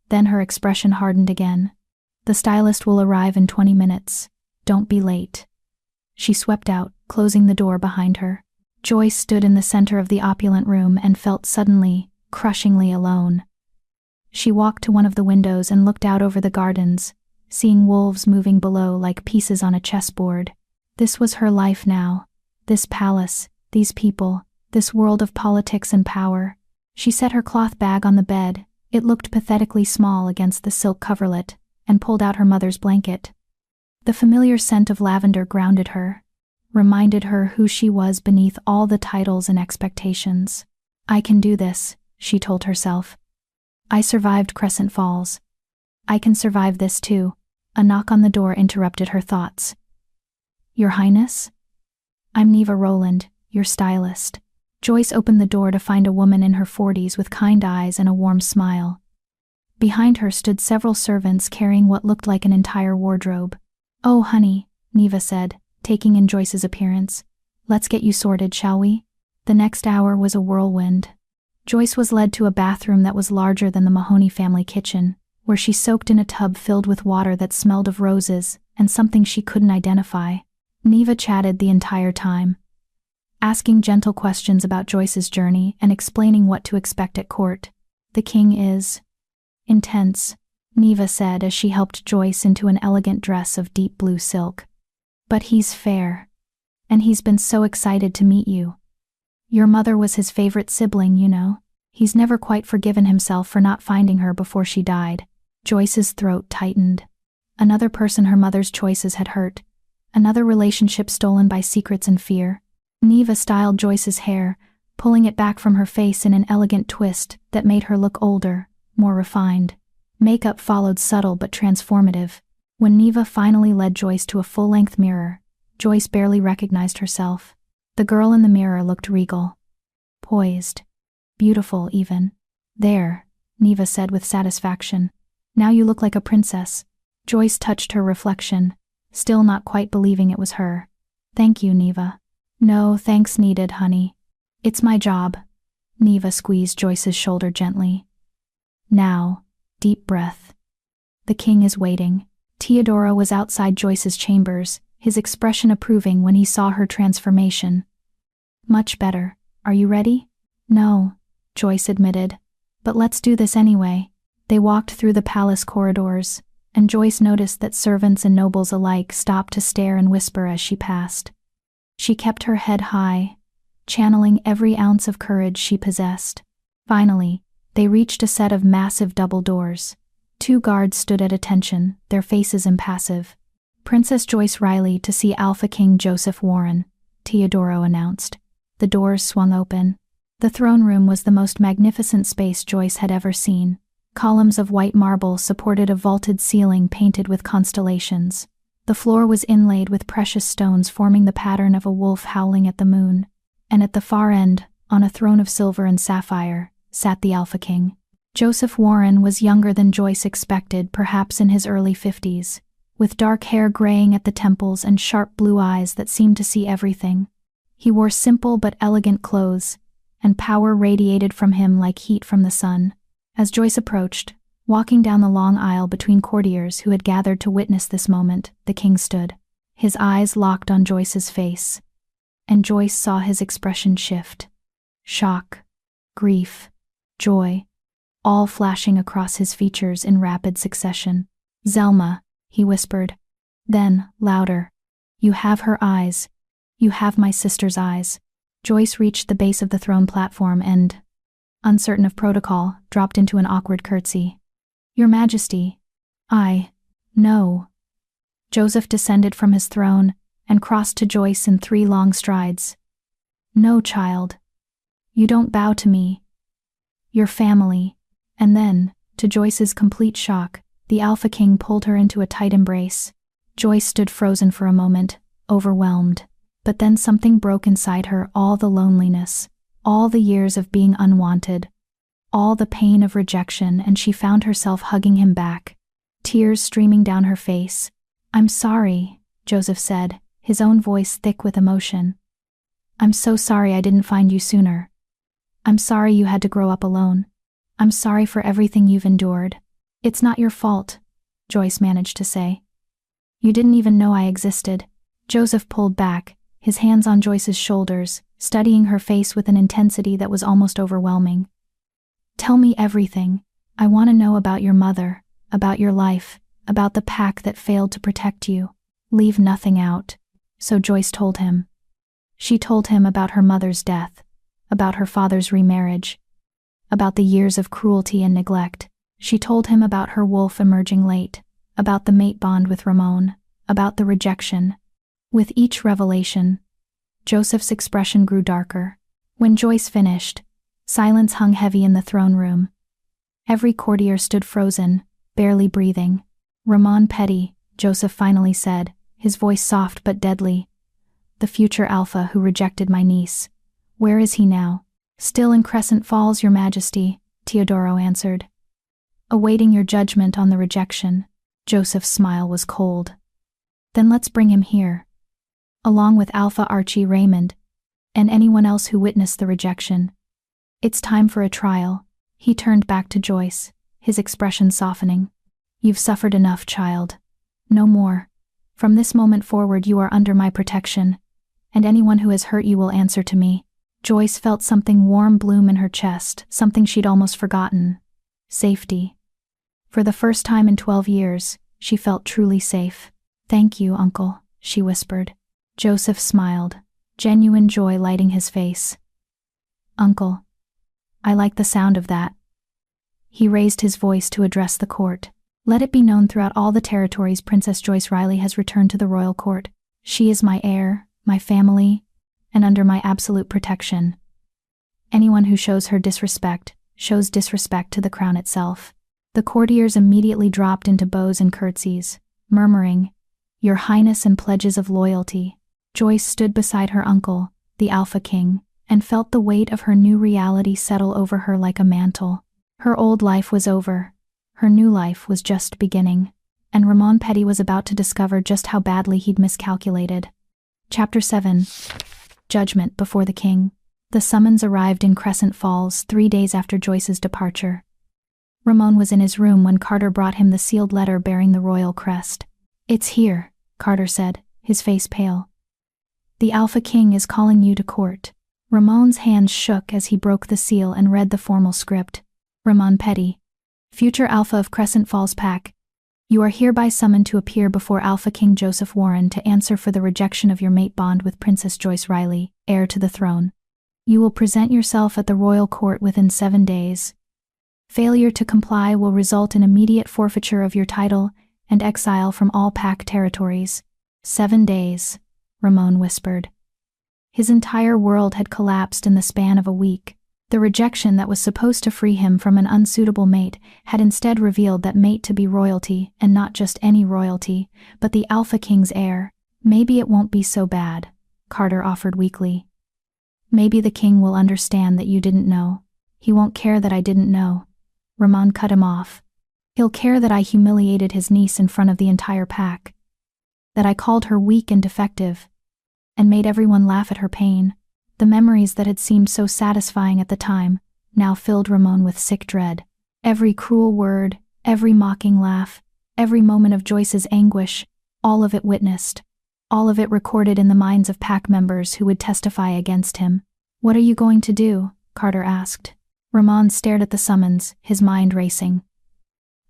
Then her expression hardened again. "The stylist will arrive in 20 minutes. Don't be late." She swept out, closing the door behind her. Joyce stood in the center of the opulent room and felt suddenly, crushingly alone. She walked to one of the windows and looked out over the gardens, seeing wolves moving below like pieces on a chessboard. This was her life now. This palace, these people, this world of politics and power. She set her cloth bag on the bed, it looked pathetically small against the silk coverlet, and pulled out her mother's blanket. The familiar scent of lavender grounded her, reminded her who she was beneath all the titles and expectations. "I can do this," she told herself. "I survived Crescent Falls. I can survive this too." A knock on the door interrupted her thoughts. "Your Highness?" "I'm Neva Rowland, your stylist." Joyce opened the door to find a woman in her 40s with kind eyes and a warm smile. Behind her stood several servants carrying what looked like an entire wardrobe. "Oh, honey," Neva said, taking in Joyce's appearance. "Let's get you sorted, shall we?" The next hour was a whirlwind. Joyce was led to a bathroom that was larger than the Mahoney family kitchen, where she soaked in a tub filled with water that smelled of roses and something she couldn't identify. Neva chatted the entire time, asking gentle questions about Joyce's journey and explaining what to expect at court. "The king is intense," Neva said as she helped Joyce into an elegant dress of deep blue silk. "But he's fair. And he's been so excited to meet you. Your mother was his favorite sibling, you know. He's never quite forgiven himself for not finding her before she died." Joyce's throat tightened. Another person her mother's choices had hurt. Another relationship stolen by secrets and fear. Neva styled Joyce's hair, pulling it back from her face in an elegant twist that made her look older, more refined. Makeup followed, subtle but transformative. When Neva finally led Joyce to a full-length mirror, Joyce barely recognized herself. The girl in the mirror looked regal. Poised. Beautiful, even. "There," Neva said with satisfaction. "Now you look like a princess." Joyce touched her reflection, still not quite believing it was her. "Thank you, Neva." "No thanks needed, honey. It's my job." Neva squeezed Joyce's shoulder gently. "Now, deep breath. The king is waiting." Teodoro was outside Joyce's chambers, his expression approving when he saw her transformation. "Much better. Are you ready?" "No," Joyce admitted. "But let's do this anyway." They walked through the palace corridors, and Joyce noticed that servants and nobles alike stopped to stare and whisper as she passed. She kept her head high, channeling every ounce of courage she possessed. Finally, they reached a set of massive double doors. 2 guards stood at attention, their faces impassive. "Princess Joyce Riley to see Alpha King Joseph Warren," Teodoro announced. The doors swung open. The throne room was the most magnificent space Joyce had ever seen. Columns of white marble supported a vaulted ceiling painted with constellations. The floor was inlaid with precious stones forming the pattern of a wolf howling at the moon. And at the far end, on a throne of silver and sapphire, sat the Alpha King. Joseph Warren was younger than Joyce expected, perhaps in his early 50s, with dark hair graying at the temples and sharp blue eyes that seemed to see everything. He wore simple but elegant clothes, and power radiated from him like heat from the sun. As Joyce approached, walking down the long aisle between courtiers who had gathered to witness this moment, the king stood. His eyes locked on Joyce's face, and Joyce saw his expression shift. Shock, grief, joy, all flashing across his features in rapid succession. "Zelma," he whispered. Then, louder, "You have her eyes. You have my sister's eyes." Joyce reached the base of the throne platform and, uncertain of protocol, dropped into an awkward curtsy. "Your Majesty, no." Joseph descended from his throne and crossed to Joyce in 3 long strides. "No, child. You don't bow to me. Your family." And then, to Joyce's complete shock, the Alpha King pulled her into a tight embrace. Joyce stood frozen for a moment, overwhelmed. But then something broke inside her, all the loneliness, all the years of being unwanted, all the pain of rejection, and she found herself hugging him back, tears streaming down her face. "I'm sorry," Joseph said, his own voice thick with emotion. "I'm so sorry I didn't find you sooner. I'm sorry you had to grow up alone. I'm sorry for everything you've endured." "It's not your fault," Joyce managed to say. "You didn't even know I existed." Joseph pulled back, his hands on Joyce's shoulders, studying her face with an intensity that was almost overwhelming. "Tell me everything. I want to know about your mother, about your life, about the pack that failed to protect you. Leave nothing out." So Joyce told him. She told him about her mother's death, about her father's remarriage, about the years of cruelty and neglect. She told him about her wolf emerging late, about the mate bond with Ramon, about the rejection. With each revelation, Joseph's expression grew darker. When Joyce finished, silence hung heavy in the throne room. Every courtier stood frozen, barely breathing. "Ramon Petty," Joseph finally said, his voice soft but deadly. "The future Alpha who rejected my niece. Where is he now? Still in Crescent Falls, Your Majesty, Teodoro answered. Awaiting your judgment on the rejection. Joseph's smile was cold. Then let's bring him here. Along with Alpha Archie Raymond, and anyone else who witnessed the rejection. It's time for a trial. He turned back to Joyce, his expression softening. You've suffered enough, child. No more. From this moment forward you are under my protection, and anyone who has hurt you will answer to me. Joyce felt something warm bloom in her chest, something she'd almost forgotten. Safety. For the first time in 12 years, she felt truly safe. Thank you, Uncle, she whispered. Joseph smiled, genuine joy lighting his face. Uncle. I like the sound of that. He raised his voice to address the court. Let it be known throughout all the territories Princess Joyce Riley has returned to the royal court. She is my heir, my family, and under my absolute protection. Anyone who shows her disrespect, shows disrespect to the crown itself. The courtiers immediately dropped into bows and curtsies, murmuring, Your Highness and pledges of loyalty. Joyce stood beside her uncle, the Alpha King, and felt the weight of her new reality settle over her like a mantle. Her old life was over. Her new life was just beginning, and Ramon Petty was about to discover just how badly he'd miscalculated. Chapter 7. Judgment before the King. The summons arrived in Crescent Falls 3 days after Joyce's departure. Ramon was in his room when Carter brought him the sealed letter bearing the royal crest. It's here, Carter said, his face pale. The Alpha King is calling you to court. Ramon's hands shook as he broke the seal and read the formal script. Ramon Petty, future Alpha of Crescent Falls Pack, you are hereby summoned to appear before Alpha King Joseph Warren to answer for the rejection of your mate bond with Princess Joyce Riley, heir to the throne. You will present yourself at the royal court within 7 days. Failure to comply will result in immediate forfeiture of your title and exile from all Pack territories. 7 days, Ramon whispered. His entire world had collapsed in the span of a week. The rejection that was supposed to free him from an unsuitable mate had instead revealed that mate to be royalty, and not just any royalty, but the Alpha King's heir. Maybe it won't be so bad, Carter offered weakly. Maybe the king will understand that you didn't know. He won't care that I didn't know. Ramon cut him off. He'll care that I humiliated his niece in front of the entire pack. That I called her weak and defective, and made everyone laugh at her pain. The memories that had seemed so satisfying at the time now filled Ramon with sick dread. Every cruel word, every mocking laugh, every moment of Joyce's anguish, all of it witnessed, all of it recorded in the minds of pack members who would testify against him. What are you going to do? Carter asked. Ramon stared at the summons, his mind racing.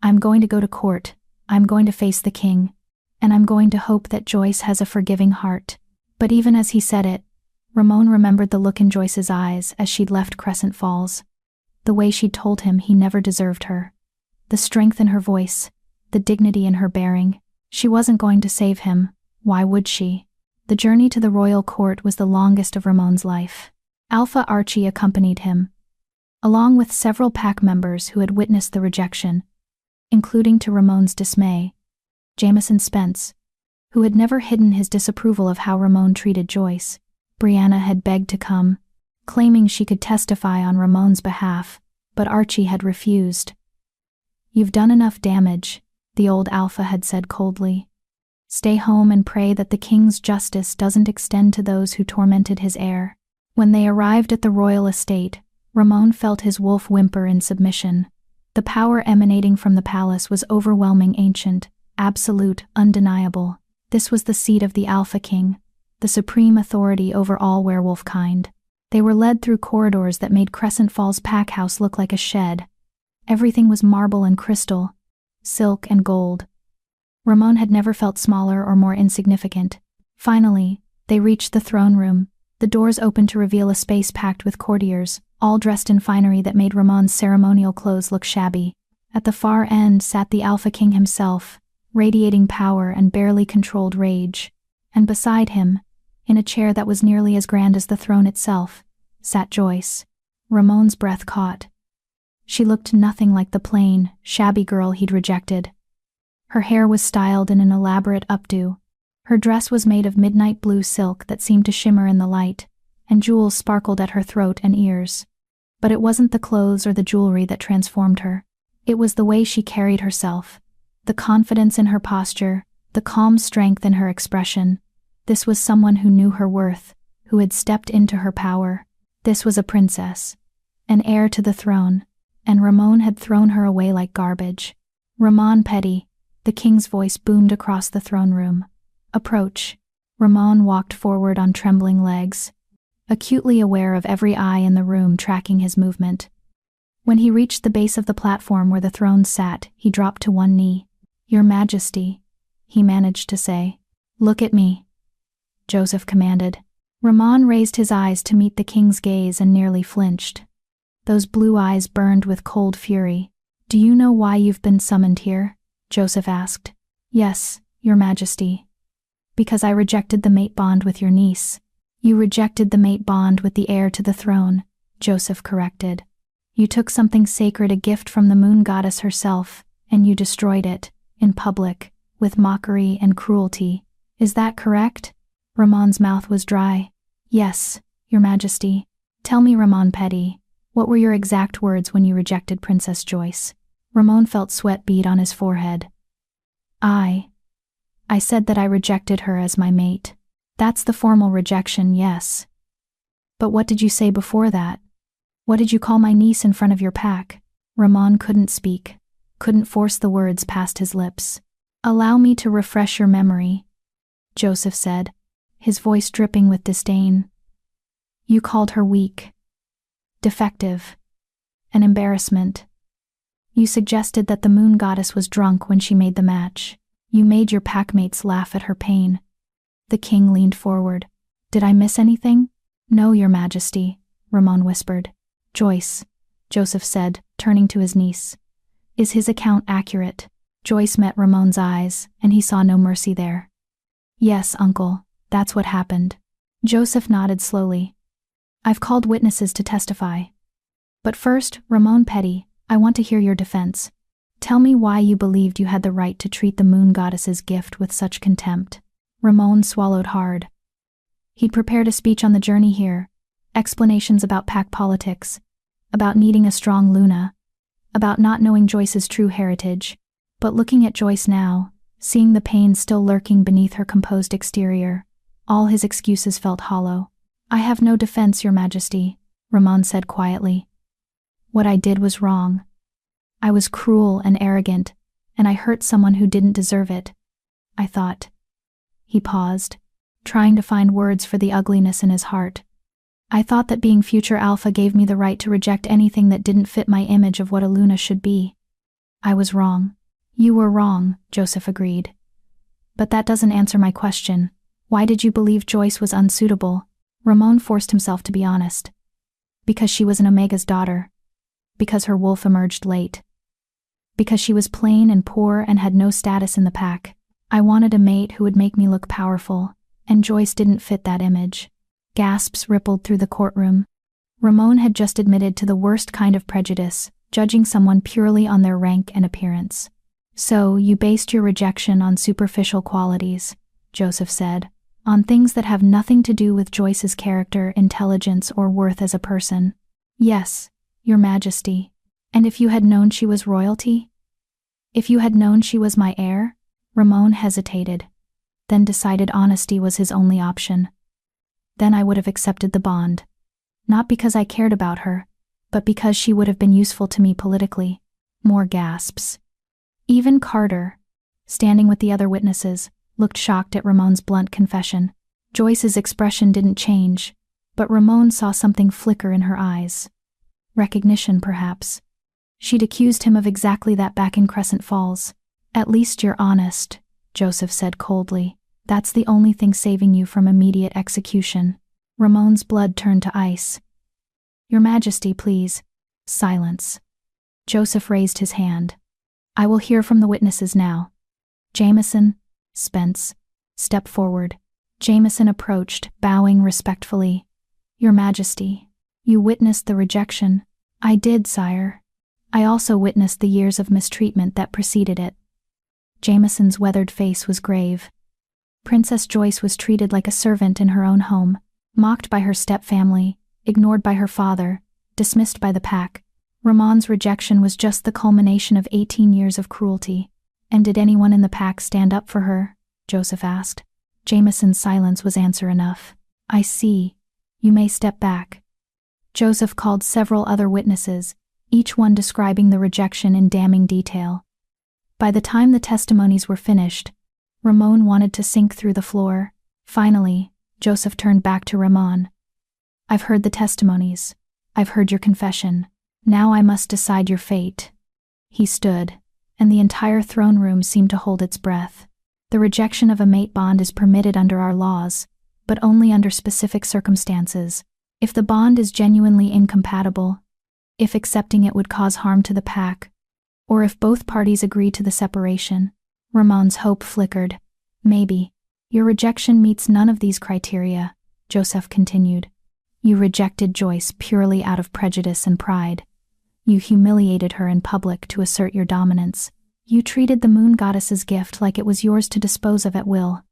I'm going to go to court, I'm going to face the king, and I'm going to hope that Joyce has a forgiving heart. But even as he said it, Ramon remembered the look in Joyce's eyes as she'd left Crescent Falls. The way she'd told him he never deserved her. The strength in her voice, the dignity in her bearing. She wasn't going to save him. Why would she? The journey to the royal court was the longest of Ramon's life. Alpha Archie accompanied him, along with several pack members who had witnessed the rejection, including, to Ramon's dismay, Jameson Spence, who had never hidden his disapproval of how Ramon treated Joyce. Brianna had begged to come, claiming she could testify on Ramon's behalf, but Archie had refused. You've done enough damage, the old Alpha had said coldly. Stay home and pray that the king's justice doesn't extend to those who tormented his heir. When they arrived at the royal estate, Ramon felt his wolf whimper in submission. The power emanating from the palace was overwhelming, ancient, absolute, undeniable. This was the seat of the Alpha King, the supreme authority over all werewolf kind. They were led through corridors that made Crescent Falls pack house look like a shed. Everything was marble and crystal, silk and gold. Ramon had never felt smaller or more insignificant. Finally, they reached the throne room. The doors opened to reveal a space packed with courtiers, all dressed in finery that made Ramon's ceremonial clothes look shabby. At the far end sat the Alpha King himself, radiating power and barely controlled rage. And beside him, in a chair that was nearly as grand as the throne itself, sat Joyce. Ramon's breath caught. She looked nothing like the plain, shabby girl he'd rejected. Her hair was styled in an elaborate updo. Her dress was made of midnight blue silk that seemed to shimmer in the light, and jewels sparkled at her throat and ears. But it wasn't the clothes or the jewelry that transformed her. It was the way she carried herself, the confidence in her posture, the calm strength in her expression. This was someone who knew her worth, who had stepped into her power. This was a princess, an heir to the throne, and Ramon had thrown her away like garbage. "Ramon Petty," the king's voice boomed across the throne room. "Approach." Ramon walked forward on trembling legs, acutely aware of every eye in the room tracking his movement. When he reached the base of the platform where the throne sat, he dropped to one knee. "Your Majesty," he managed to say. "Look at me," Joseph commanded. Ramon raised his eyes to meet the king's gaze and nearly flinched. Those blue eyes burned with cold fury. "Do you know why you've been summoned here?" Joseph asked. "Yes, Your Majesty. Because I rejected the mate bond with your niece." "You rejected the mate bond with the heir to the throne," Joseph corrected. "You took something sacred, a gift from the moon goddess herself, and you destroyed it, in public, with mockery and cruelty. Is that correct?" Ramon's mouth was dry. "Yes, Your Majesty." "Tell me, Ramon Petty, what were your exact words when you rejected Princess Joyce?" Ramon felt sweat bead on his forehead. I said that I rejected her as my mate. That's the formal rejection, yes. But what did you say before that? What did you call my niece in front of your pack?" Ramon couldn't speak, couldn't force the words past his lips. "Allow me to refresh your memory," Joseph said, his voice dripping with disdain. "You called her weak, defective, an embarrassment. You suggested that the moon goddess was drunk when she made the match. You made your packmates laugh at her pain." The king leaned forward. "Did I miss anything?" "No, Your Majesty," Ramon whispered. "Joyce," Joseph said, turning to his niece. "Is his account accurate?" Joyce met Ramon's eyes, and he saw no mercy there. "Yes, uncle, that's what happened." Joseph nodded slowly. "I've called witnesses to testify. But first, Ramon Petty, I want to hear your defense. Tell me why you believed you had the right to treat the moon goddess's gift with such contempt." Ramon swallowed hard. He'd prepared a speech on the journey here, explanations about pack politics, about needing a strong Luna, about not knowing Joyce's true heritage. But looking at Joyce now, seeing the pain still lurking beneath her composed exterior, all his excuses felt hollow. "I have no defense, Your Majesty," Ramon said quietly. "What I did was wrong. I was cruel and arrogant, and I hurt someone who didn't deserve it. I thought." He paused, trying to find words for the ugliness in his heart. "I thought that being future alpha gave me the right to reject anything that didn't fit my image of what a Luna should be. I was wrong." "You were wrong," Joseph agreed. "But that doesn't answer my question. Why did you believe Joyce was unsuitable?" Ramon forced himself to be honest. "Because she was an Omega's daughter. Because her wolf emerged late. Because she was plain and poor and had no status in the pack. I wanted a mate who would make me look powerful, and Joyce didn't fit that image." Gasps rippled through the courtroom. Ramon had just admitted to the worst kind of prejudice, judging someone purely on their rank and appearance. "So, you based your rejection on superficial qualities," Joseph said, "on things that have nothing to do with Joyce's character, intelligence, or worth as a person." "Yes, Your Majesty." "And if you had known she was royalty? If you had known she was my heir?" Ramon hesitated, then decided honesty was his only option. "Then I would have accepted the bond. Not because I cared about her, but because she would have been useful to me politically." More gasps. Even Carter, standing with the other witnesses, looked shocked at Ramon's blunt confession. Joyce's expression didn't change, but Ramon saw something flicker in her eyes. Recognition, perhaps. She'd accused him of exactly that back in Crescent Falls. "At least you're honest," Joseph said coldly. "That's the only thing saving you from immediate execution." Ramon's blood turned to ice. "Your Majesty, please." Silence. Joseph raised his hand. "I will hear from the witnesses now. Jameson, Spence, step forward." Jameson approached, bowing respectfully. "Your Majesty, you witnessed the rejection." "I did, sire. I also witnessed the years of mistreatment that preceded it." Jameson's weathered face was grave. "Princess Joyce was treated like a servant in her own home. Mocked by her step-family, ignored by her father, dismissed by the pack, Ramon's rejection was just the culmination of 18 years of cruelty. And did anyone in the pack stand up for her? Joseph asked. Jameson's silence was answer enough. I see. You may step back. Joseph called several other witnesses, each one describing the rejection in damning detail. By the time the testimonies were finished, Ramon wanted to sink through the floor. Finally, Joseph turned back to Ramon. I've heard the testimonies. I've heard your confession. Now I must decide your fate. He stood, and the entire throne room seemed to hold its breath. The rejection of a mate bond is permitted under our laws, but only under specific circumstances. If the bond is genuinely incompatible, if accepting it would cause harm to the pack, or if both parties agree to the separation. Ramon's hope flickered. Maybe. Your rejection meets none of these criteria, Joseph continued. You rejected Joyce purely out of prejudice and pride. You humiliated her in public to assert your dominance. You treated the moon goddess's gift like it was yours to dispose of at will.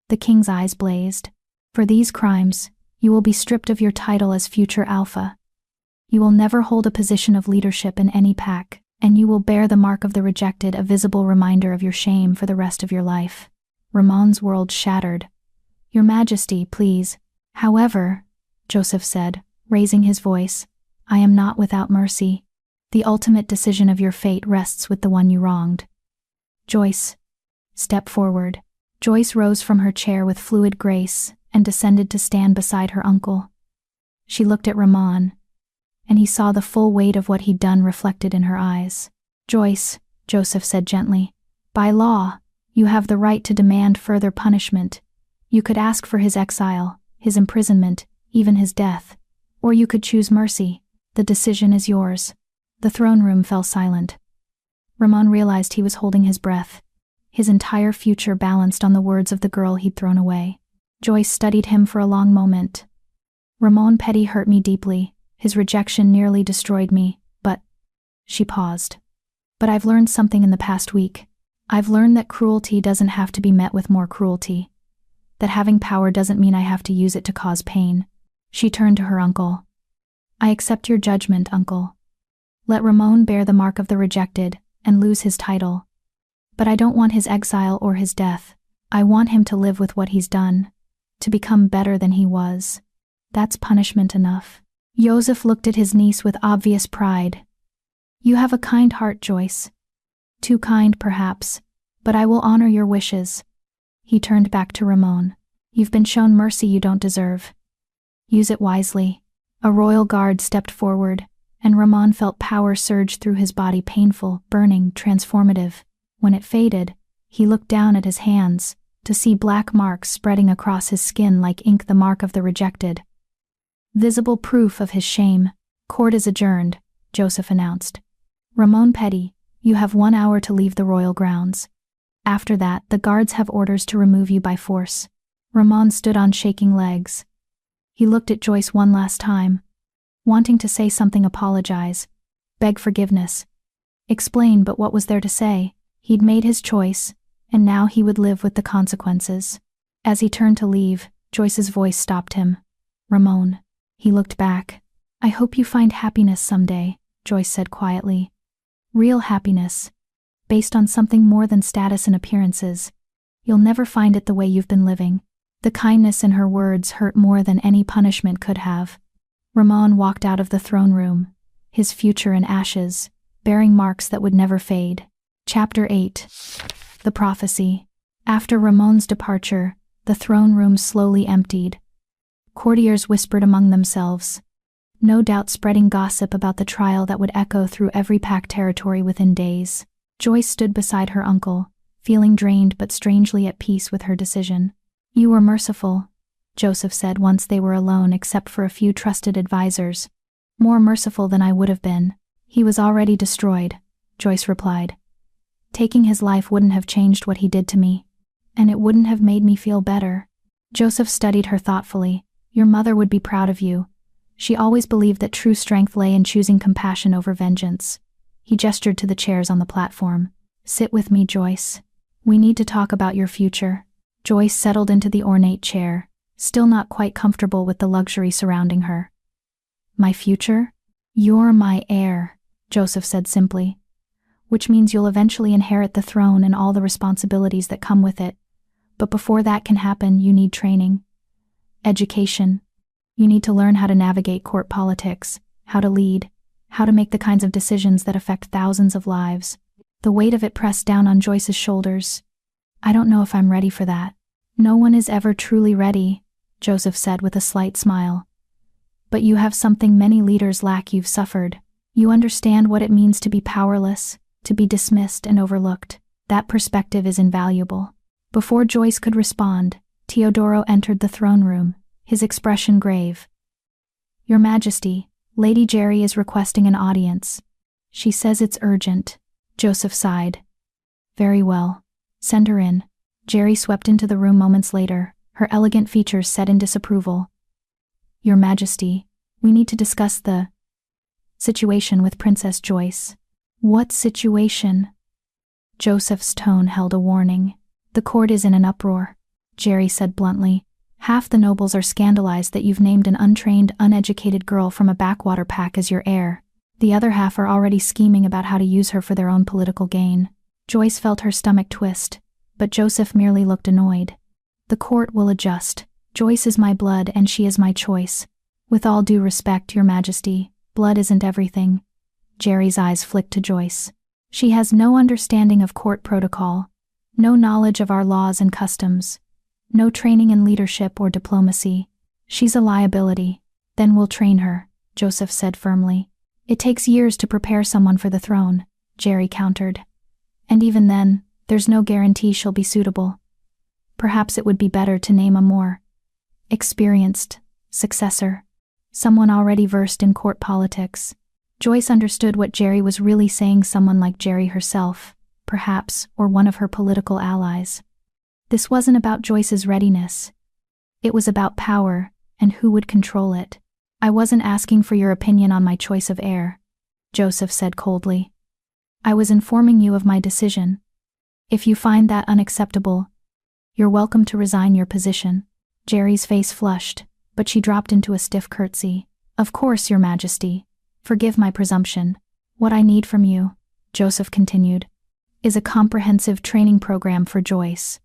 The king's eyes blazed. For these crimes, you will be stripped of your title as future alpha. You will never hold a position of leadership in any pack, and you will bear the mark of the rejected, a visible reminder of your shame for the rest of your life. Ramon's world shattered. Your Majesty, please. However, Joseph said, raising his voice, I am not without mercy. The ultimate decision of your fate rests with the one you wronged. Joyce. Step forward. Joyce rose from her chair with fluid grace and descended to stand beside her uncle. She looked at Ramon, and he saw the full weight of what he'd done reflected in her eyes. Joyce, Joseph said gently, by law, you have the right to demand further punishment. You could ask for his exile, his imprisonment, even his death. Or you could choose mercy. The decision is yours. The throne room fell silent. Ramon realized he was holding his breath. His entire future balanced on the words of the girl he'd thrown away. Joyce studied him for a long moment. Ramon Petty hurt me deeply. His rejection nearly destroyed me, but... She paused. But I've learned something in the past week. I've learned that cruelty doesn't have to be met with more cruelty. That having power doesn't mean I have to use it to cause pain. She turned to her uncle. I accept your judgment, uncle. Let Ramon bear the mark of the rejected and lose his title. But I don't want his exile or his death. I want him to live with what he's done, to become better than he was. That's punishment enough. Joseph looked at his niece with obvious pride. You have a kind heart, Joyce. Too kind, perhaps, but I will honor your wishes. He turned back to Ramon. You've been shown mercy you don't deserve. Use it wisely. A royal guard stepped forward, and Ramon felt power surge through his body, painful, burning, transformative. When it faded, he looked down at his hands, to see black marks spreading across his skin like ink, the mark of the rejected. Visible proof of his shame. Court is adjourned, Joseph announced. Ramon Petty, you have 1 hour to leave the royal grounds. After that, the guards have orders to remove you by force. Ramon stood on shaking legs. He looked at Joyce one last time, wanting to say something, apologize, beg forgiveness, explain, but what was there to say? He'd made his choice, and now he would live with the consequences. As he turned to leave, Joyce's voice stopped him. Ramon. He looked back. I hope you find happiness someday, Joyce said quietly. Real happiness, based on something more than status and appearances. You'll never find it the way you've been living. The kindness in her words hurt more than any punishment could have. Ramon walked out of the throne room, his future in ashes, bearing marks that would never fade. Chapter 8. The Prophecy. After Ramon's departure, the throne room slowly emptied. Courtiers whispered among themselves, no doubt spreading gossip about the trial that would echo through every pack territory within days. Joyce stood beside her uncle, feeling drained but strangely at peace with her decision. You were merciful, Joseph said once they were alone except for a few trusted advisors. More merciful than I would have been. He was already destroyed, Joyce replied. Taking his life wouldn't have changed what he did to me, and it wouldn't have made me feel better. Joseph studied her thoughtfully. Your mother would be proud of you. She always believed that true strength lay in choosing compassion over vengeance. He gestured to the chairs on the platform. Sit with me, Joyce. We need to talk about your future. Joyce settled into the ornate chair, still not quite comfortable with the luxury surrounding her. My future? You're my heir, Joseph said simply. Which means you'll eventually inherit the throne and all the responsibilities that come with it. But before that can happen, you need training. Education. You need to learn how to navigate court politics, how to lead, how to make the kinds of decisions that affect thousands of lives. The weight of it pressed down on Joyce's shoulders. I don't know if I'm ready for that. No one is ever truly ready, Joseph said with a slight smile. But you have something many leaders lack. You've suffered. You understand what it means to be powerless, to be dismissed and overlooked. That perspective is invaluable. Before Joyce could respond, Teodoro entered the throne room, his expression grave. Your Majesty, Lady Jerry is requesting an audience. She says it's urgent. Joseph sighed. Very well. Send her in. Jerry swept into the room moments later, her elegant features set in disapproval. Your Majesty, we need to discuss the situation with Princess Joyce. What situation? Joseph's tone held a warning. The court is in an uproar, Jerry said bluntly. Half the nobles are scandalized that you've named an untrained, uneducated girl from a backwater pack as your heir. The other half are already scheming about how to use her for their own political gain. Joyce felt her stomach twist, but Joseph merely looked annoyed. The court will adjust. Joyce is my blood and she is my choice. With all due respect, Your Majesty, blood isn't everything. Jerry's eyes flicked to Joyce. She has no understanding of court protocol, no knowledge of our laws and customs, no training in leadership or diplomacy. She's a liability. Then we'll train her, Joseph said firmly. It takes years to prepare someone for the throne, Jerry countered. And even then, there's no guarantee she'll be suitable. Perhaps it would be better to name a more experienced successor, someone already versed in court politics. Joyce understood what Jerry was really saying, someone like Jerry herself, perhaps, or one of her political allies. This wasn't about Joyce's readiness. It was about power and who would control it. I wasn't asking for your opinion on my choice of heir, Joseph said coldly. I was informing you of my decision. If you find that unacceptable, you're welcome to resign your position. Jerry's face flushed, but she dropped into a stiff curtsy. Of course, Your Majesty. Forgive my presumption. What I need from you, Joseph continued, is a comprehensive training program for Joyce.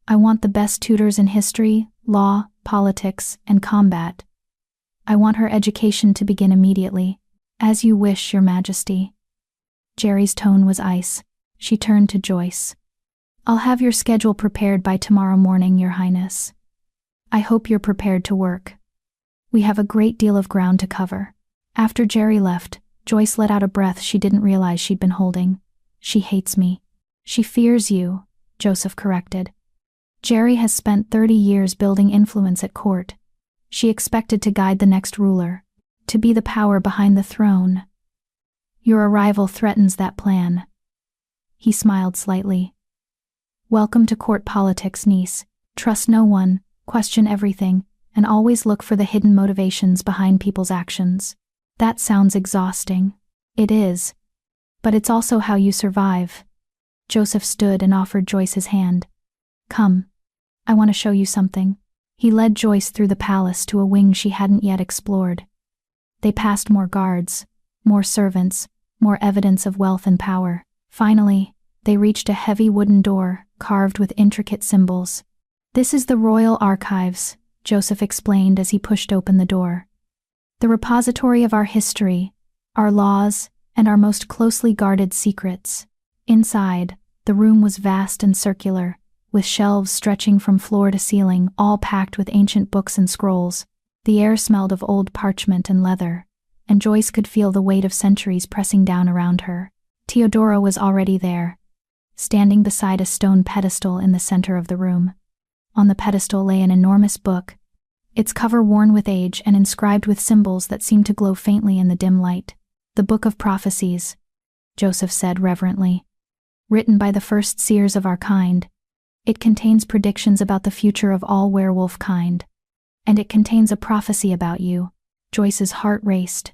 I want the best tutors in history, law, politics, and combat. I want her education to begin immediately. As you wish, Your Majesty. Jerry's tone was ice. She turned to Joyce. I'll have your schedule prepared by tomorrow morning, Your Highness. I hope you're prepared to work. We have a great deal of ground to cover. After Jerry left, Joyce let out a breath she didn't realize she'd been holding. She hates me. She fears you, Joseph corrected. Jerry has spent 30 years building influence at court. She expected to guide the next ruler, to be the power behind the throne. Your arrival threatens that plan. He smiled slightly. Welcome to court politics, niece. Trust no one, question everything, and always look for the hidden motivations behind people's actions. That sounds exhausting. It is. But it's also how you survive. Joseph stood and offered Joyce his hand. Come. I want to show you something. He led Joyce through the palace to a wing she hadn't yet explored. They passed more guards, more servants, more evidence of wealth and power. Finally, they reached a heavy wooden door, carved with intricate symbols. This is the Royal Archives, Joseph explained as he pushed open the door. The repository of our history, our laws, and our most closely guarded secrets. Inside, the room was vast and circular, with shelves stretching from floor to ceiling, all packed with ancient books and scrolls. The air smelled of old parchment and leather, and Joyce could feel the weight of centuries pressing down around her. Teodoro was already there, standing beside a stone pedestal in the center of the room. On the pedestal lay an enormous book, its cover worn with age and inscribed with symbols that seemed to glow faintly in the dim light. The Book of Prophecies, Joseph said reverently. Written by the first seers of our kind, it contains predictions about the future of all werewolf kind. And it contains a prophecy about you. Joyce's heart raced.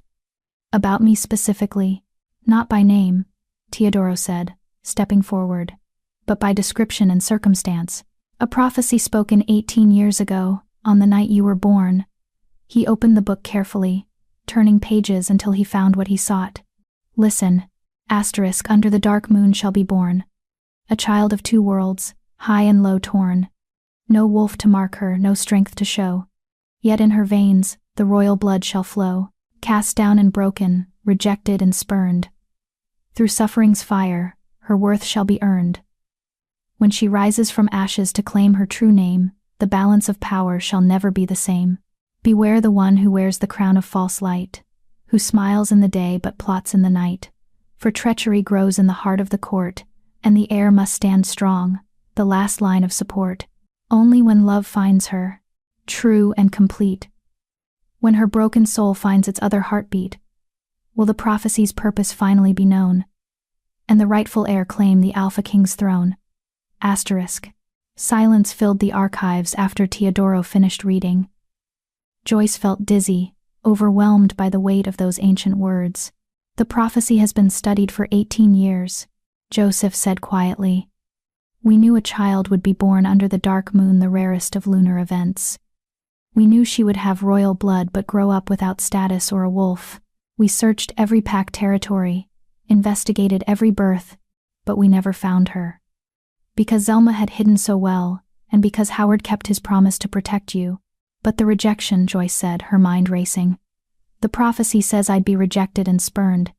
About me specifically, not by name, Teodoro said, stepping forward, but by description and circumstance. A prophecy spoken 18 years ago, on the night you were born. He opened the book carefully, turning pages until he found what he sought. Listen, asterisk, under the dark moon shall be born. A child of two worlds, high and low torn. No wolf to mark her, no strength to show. Yet in her veins, the royal blood shall flow. Cast down and broken, rejected and spurned. Through suffering's fire, her worth shall be earned. When she rises from ashes to claim her true name, the balance of power shall never be the same. Beware the one who wears the crown of false light, who smiles in the day but plots in the night. For treachery grows in the heart of the court, and the heir must stand strong, the last line of support. Only when love finds her, true and complete, when her broken soul finds its other heartbeat, will the prophecy's purpose finally be known, and the rightful heir claim the Alpha King's throne. Asterisk. Silence filled the archives after Teodoro finished reading. Joyce felt dizzy, overwhelmed by the weight of those ancient words. The prophecy has been studied for 18 years, Joseph said quietly. We knew a child would be born under the dark moon, the rarest of lunar events. We knew she would have royal blood but grow up without status or a wolf. We searched every packed territory, investigated every birth, but we never found her. Because Zelma had hidden so well, and because Howard kept his promise to protect you. But the rejection, Joyce said, her mind racing. The prophecy says I'd be rejected and spurned.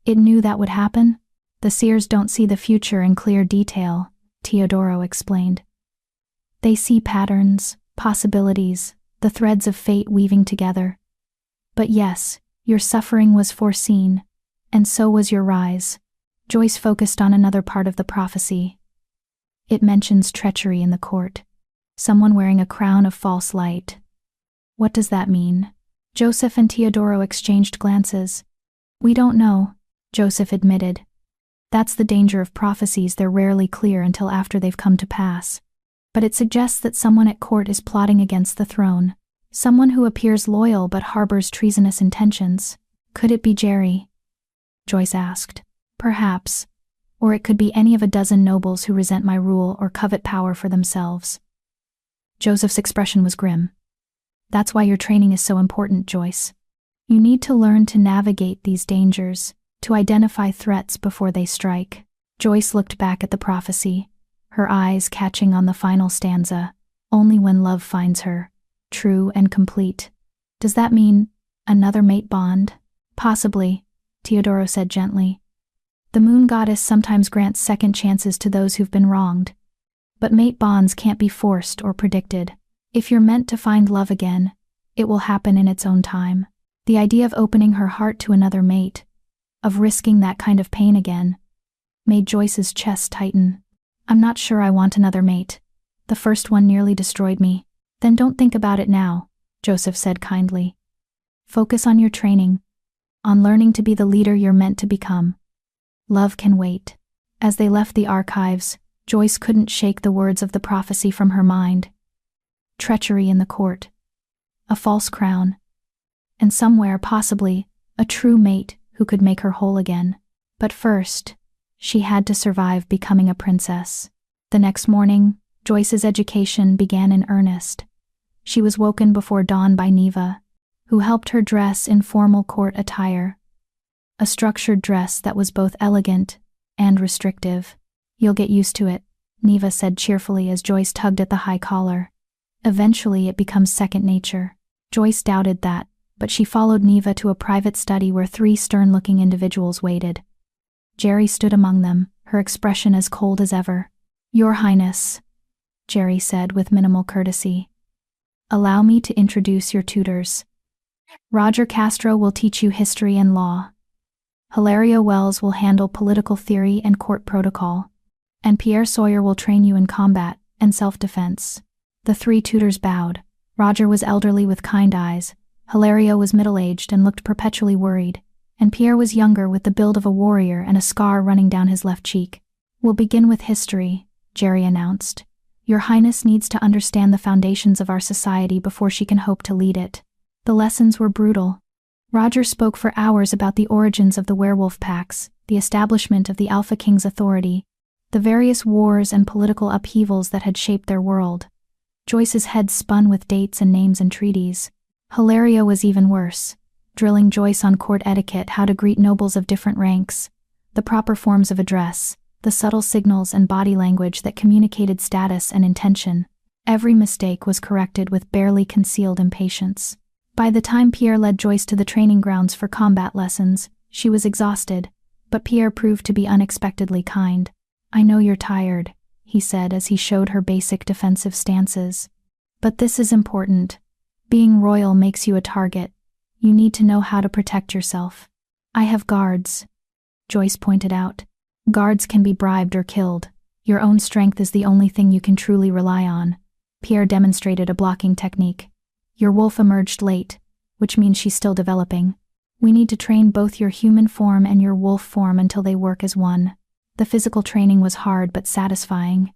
It knew that would happen? The seers don't see the future in clear detail, Teodoro explained. They see patterns, possibilities, the threads of fate weaving together. But yes, your suffering was foreseen, and so was your rise. Joyce focused on another part of the prophecy. It mentions treachery in the court. Someone wearing a crown of false light. What does that mean? Joseph and Teodoro exchanged glances. We don't know, Joseph admitted. That's the danger of prophecies, they're rarely clear until after they've come to pass. But it suggests that someone at court is plotting against the throne. Someone who appears loyal but harbors treasonous intentions. Could it be Jerry? Joyce asked. Perhaps. Or it could be any of a dozen nobles who resent my rule or covet power for themselves. Joseph's expression was grim. That's why your training is so important, Joyce. You need to learn to navigate these dangers, to identify threats before they strike. Joyce looked back at the prophecy, her eyes catching on the final stanza, only when love finds her, true and complete. Does that mean another mate bond? Possibly, Teodoro said gently. The moon goddess sometimes grants second chances to those who've been wronged. But mate bonds can't be forced or predicted. If you're meant to find love again, it will happen in its own time. The idea of opening her heart to another mate, of risking that kind of pain again, made Joyce's chest tighten. I'm not sure I want another mate. The first one nearly destroyed me. Then don't think about it now, Joseph said kindly. Focus on your training, on learning to be the leader you're meant to become. Love can wait. As they left the archives, Joyce couldn't shake the words of the prophecy from her mind. Treachery in the court. A false crown. And somewhere, possibly, a true mate who could make her whole again. But first, she had to survive becoming a princess. The next morning, Joyce's education began in earnest. She was woken before dawn by Neva, who helped her dress in formal court attire. A structured dress that was both elegant and restrictive. You'll get used to it, Neva said cheerfully as Joyce tugged at the high collar. Eventually it becomes second nature. Joyce doubted that, but she followed Neva to a private study where 3 stern-looking individuals waited. Jerry stood among them, her expression as cold as ever. Your Highness, Jerry said with minimal courtesy. Allow me to introduce your tutors. Roger Castro will teach you history and law. Hilario Wells will handle political theory and court protocol. And Pierre Sawyer will train you in combat and self-defense. The 3 tutors bowed. Roger was elderly with kind eyes, Hilario was middle-aged and looked perpetually worried, and Pierre was younger with the build of a warrior and a scar running down his left cheek. We'll begin with history, Jerry announced. Your Highness needs to understand the foundations of our society before she can hope to lead it. The lessons were brutal. Roger spoke for hours about the origins of the werewolf packs, the establishment of the Alpha King's authority, the various wars and political upheavals that had shaped their world. Joyce's head spun with dates and names and treaties. Hilaria was even worse, drilling Joyce on court etiquette, how to greet nobles of different ranks, the proper forms of address, the subtle signals and body language that communicated status and intention. Every mistake was corrected with barely concealed impatience. By the time Pierre led Joyce to the training grounds for combat lessons, she was exhausted, but Pierre proved to be unexpectedly kind. "I know you're tired," he said as he showed her basic defensive stances. "But this is important. Being royal makes you a target. You need to know how to protect yourself." "I have guards," Joyce pointed out. "Guards can be bribed or killed. Your own strength is the only thing you can truly rely on." Pierre demonstrated a blocking technique. "Your wolf emerged late, which means she's still developing. We need to train both your human form and your wolf form until they work as one." The physical training was hard but satisfying.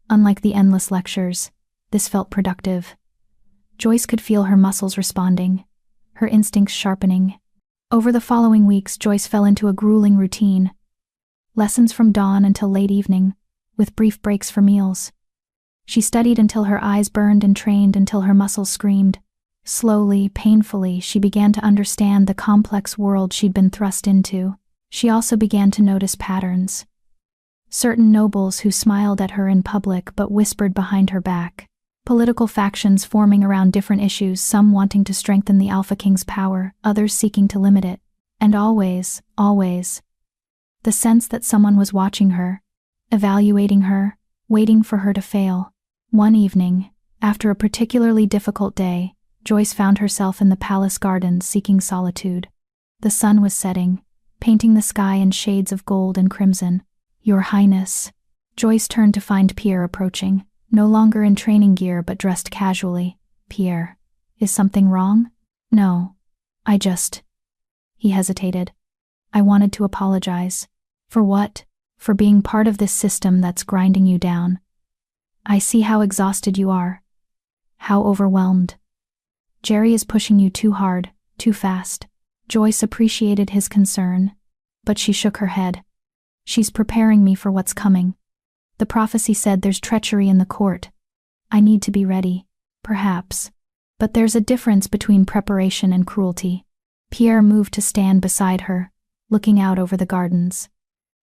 Unlike the endless lectures, this felt productive. Joyce could feel her muscles responding, her instincts sharpening. Over the following weeks, Joyce fell into a grueling routine. Lessons from dawn until late evening, with brief breaks for meals. She studied until her eyes burned and trained until her muscles screamed. Slowly, painfully, she began to understand the complex world she'd been thrust into. She also began to notice patterns. Certain nobles who smiled at her in public but whispered behind her back. Political factions forming around different issues, some wanting to strengthen the Alpha King's power, others seeking to limit it. And always, the sense that someone was watching her, evaluating her, waiting for her to fail. One evening, after a particularly difficult day, Joyce found herself in the palace gardens seeking solitude. The sun was setting, painting the sky in shades of gold and crimson. "Your Highness." Joyce turned to find Pierre approaching, no longer in training gear but dressed casually. "Pierre, is something wrong?" "No. He hesitated. "I wanted to apologize." "For what?" "For being part of this system that's grinding you down. I see how exhausted you are. How overwhelmed. Jerry is pushing you too hard, too fast." Joyce appreciated his concern, but she shook her head. "She's preparing me for what's coming. The prophecy said there's treachery in the court. I need to be ready, perhaps. But there's a difference between preparation and cruelty." Pierre moved to stand beside her, looking out over the gardens.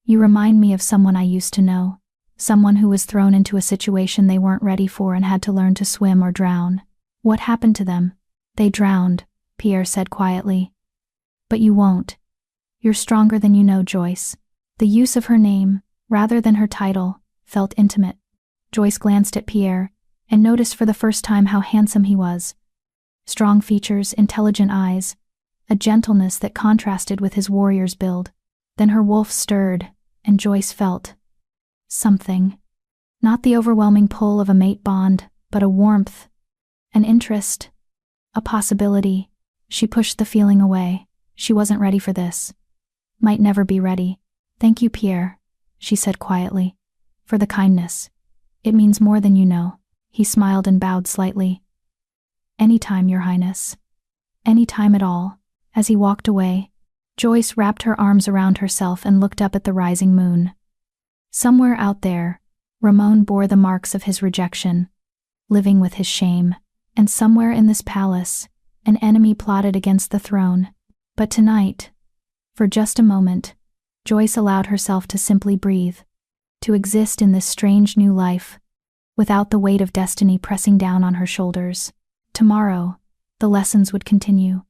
"You remind me of someone I used to know. Someone who was thrown into a situation they weren't ready for and had to learn to swim or drown." "What happened to them?" "They drowned," Pierre said quietly. "But you won't. You're stronger than you know, Joyce." The use of her name, rather than her title, felt intimate. Joyce glanced at Pierre, and noticed for the first time how handsome he was. Strong features, intelligent eyes, a gentleness that contrasted with his warrior's build. Then her wolf stirred, and Joyce felt something. Not the overwhelming pull of a mate bond, but a warmth, an interest, a possibility. She pushed the feeling away. She wasn't ready for this. Might never be ready. "Thank you, Pierre," she said quietly, "for the kindness. It means more than you know." He smiled and bowed slightly. "Anytime, Your Highness. Anytime at all." As he walked away, Joyce wrapped her arms around herself and looked up at the rising moon. Somewhere out there, Ramon bore the marks of his rejection, living with his shame. And somewhere in this palace, an enemy plotted against the throne. But tonight, for just a moment, Joyce allowed herself to simply breathe, to exist in this strange new life, without the weight of destiny pressing down on her shoulders. Tomorrow, the lessons would continue.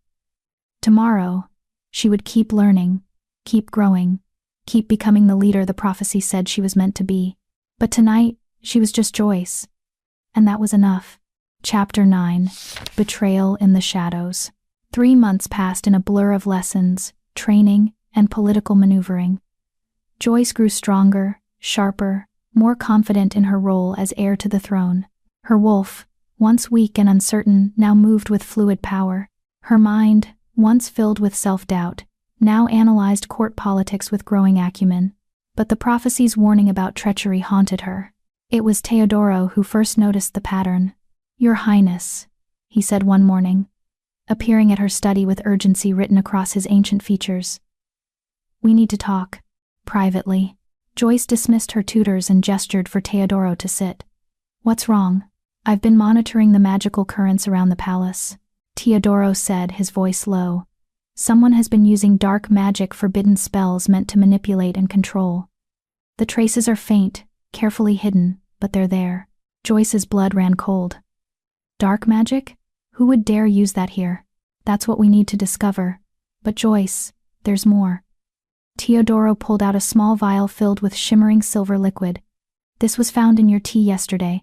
Tomorrow, she would keep learning, keep growing, keep becoming the leader the prophecy said she was meant to be. But tonight, she was just Joyce. And that was enough. Chapter 9. Betrayal in the Shadows. 3 months passed in a blur of lessons, training, and political maneuvering. Joyce grew stronger, sharper, more confident in her role as heir to the throne. Her wolf, once weak and uncertain, now moved with fluid power. Her mind, once filled with self-doubt, now analyzed court politics with growing acumen. But the prophecy's warning about treachery haunted her. It was Teodoro who first noticed the pattern. "Your Highness," he said one morning, appearing at her study with urgency written across his ancient features. "We need to talk, privately." Joyce dismissed her tutors and gestured for Teodoro to sit. "What's wrong?" I've been monitoring the magical currents around the palace, Teodoro said, his voice low. Someone has been using dark magic, forbidden spells meant to manipulate and control. The traces are faint, carefully hidden, but they're there. Joyce's blood ran cold. Dark magic? Who would dare use that here? That's what we need to discover. But Joyce, there's more. Teodoro pulled out a small vial filled with shimmering silver liquid. This was found in your tea yesterday.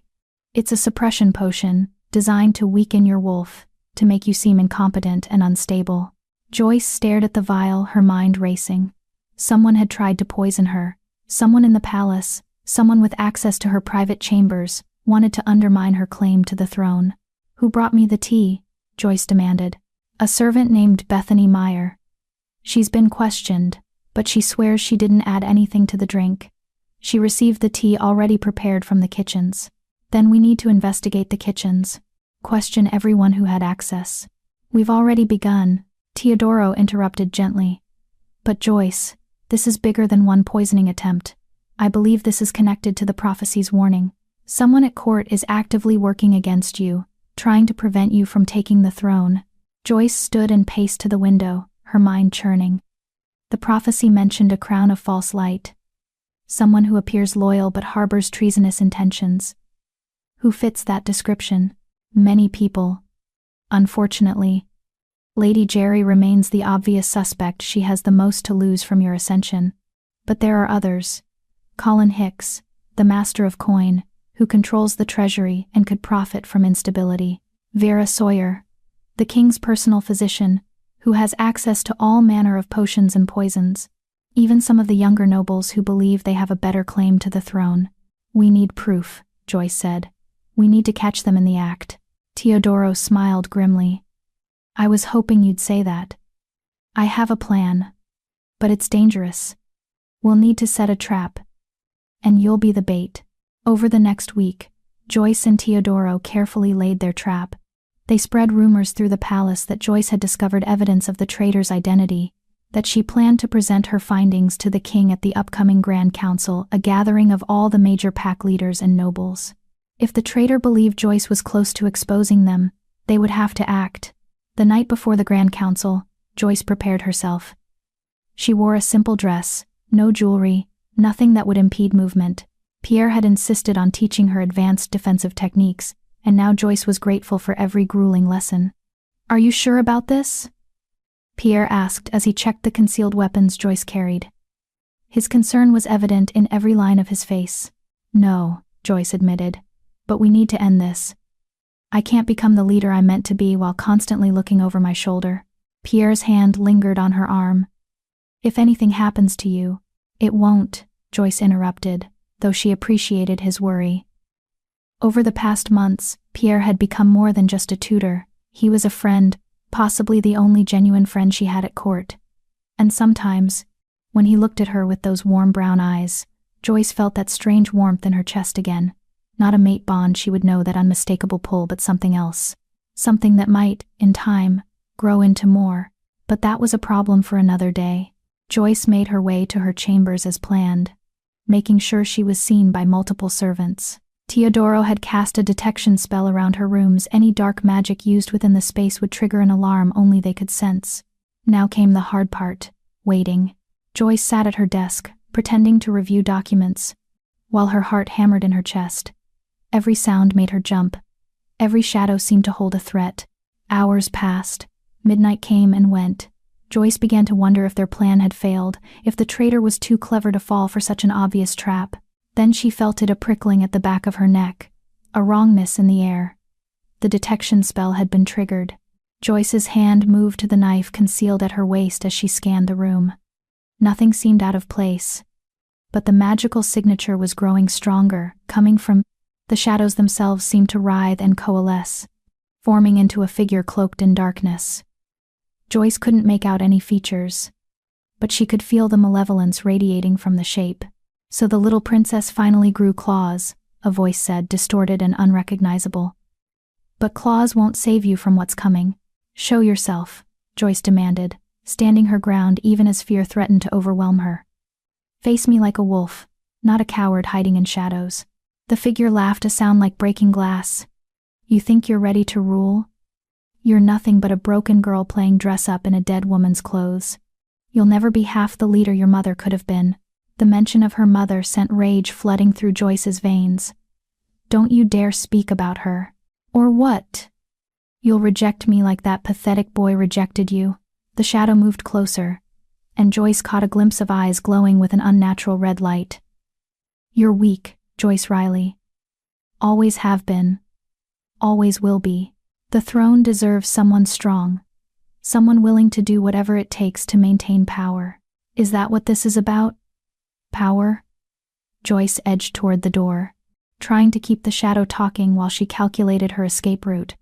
It's a suppression potion, designed to weaken your wolf, to make you seem incompetent and unstable. Joyce stared at the vial, her mind racing. Someone had tried to poison her. Someone in the palace, someone with access to her private chambers, wanted to undermine her claim to the throne. Who brought me the tea? Joyce demanded. A servant named Bethany Meyer. She's been questioned, but she swears she didn't add anything to the drink. She received the tea already prepared from the kitchens. Then we need to investigate the kitchens. Question everyone who had access. We've already begun, Teodoro interrupted gently. But Joyce, this is bigger than one poisoning attempt. I believe this is connected to the prophecy's warning. Someone at court is actively working against you, trying to prevent you from taking the throne. Joyce stood and paced to the window, her mind churning. The prophecy mentioned a crown of false light. Someone who appears loyal but harbors treasonous intentions. Who fits that description? Many people. Unfortunately, Lady Jerry remains the obvious suspect. She has the most to lose from your ascension. But there are others. Colin Hicks, the master of coin, who controls the treasury and could profit from instability. Vera Sawyer, the king's personal physician, who has access to all manner of potions and poisons. Even some of the younger nobles who believe they have a better claim to the throne. We need proof, Joyce said. We need to catch them in the act. Teodoro smiled grimly. I was hoping you'd say that. I have a plan. But it's dangerous. We'll need to set a trap. And you'll be the bait. Over the next week, Joyce and Teodoro carefully laid their trap. They spread rumors through the palace that Joyce had discovered evidence of the traitor's identity, that she planned to present her findings to the king at the upcoming Grand Council, a gathering of all the major pack leaders and nobles. If the traitor believed Joyce was close to exposing them, they would have to act. The night before the Grand Council, Joyce prepared herself. She wore a simple dress, no jewelry, nothing that would impede movement. Pierre had insisted on teaching her advanced defensive techniques, and now Joyce was grateful for every grueling lesson. Are you sure about this? Pierre asked as he checked the concealed weapons Joyce carried. His concern was evident in every line of his face. No, Joyce admitted. But we need to end this. I can't become the leader I'm meant to be while constantly looking over my shoulder. Pierre's hand lingered on her arm. If anything happens to you, it won't, Joyce interrupted, though she appreciated his worry. Over the past months, Pierre had become more than just a tutor. He was a friend, possibly the only genuine friend she had at court. And sometimes, when he looked at her with those warm brown eyes, Joyce felt that strange warmth in her chest again. Not a mate bond, she would know that unmistakable pull, but something else. Something that might, in time, grow into more. But that was a problem for another day. Joyce made her way to her chambers as planned, making sure she was seen by multiple servants. Teodoro had cast a detection spell around her rooms. Any dark magic used within the space would trigger an alarm only they could sense. Now came the hard part, waiting. Joyce sat at her desk, pretending to review documents, while her heart hammered in her chest. Every sound made her jump. Every shadow seemed to hold a threat. Hours passed. Midnight came and went. Joyce began to wonder if their plan had failed, if the traitor was too clever to fall for such an obvious trap. Then she felt it, a prickling at the back of her neck, a wrongness in the air. The detection spell had been triggered. Joyce's hand moved to the knife concealed at her waist as she scanned the room. Nothing seemed out of place. But the magical signature was growing stronger, coming from the shadows themselves seemed to writhe and coalesce, forming into a figure cloaked in darkness. Joyce couldn't make out any features, but she could feel the malevolence radiating from the shape. So the little princess finally grew claws, a voice said, distorted and unrecognizable. But claws won't save you from what's coming. Show yourself, Joyce demanded, standing her ground even as fear threatened to overwhelm her. Face me like a wolf, not a coward hiding in shadows. The figure laughed, a sound like breaking glass. You think you're ready to rule? You're nothing but a broken girl playing dress-up in a dead woman's clothes. You'll never be half the leader your mother could have been. The mention of her mother sent rage flooding through Joyce's veins. Don't you dare speak about her. Or what? You'll reject me like that pathetic boy rejected you. The shadow moved closer, and Joyce caught a glimpse of eyes glowing with an unnatural red light. You're weak, Joyce Riley. Always have been. Always will be. The throne deserves someone strong. Someone willing to do whatever it takes to maintain power. Is that what this is about? Power? Joyce edged toward the door, trying to keep the shadow talking while she calculated her escape route.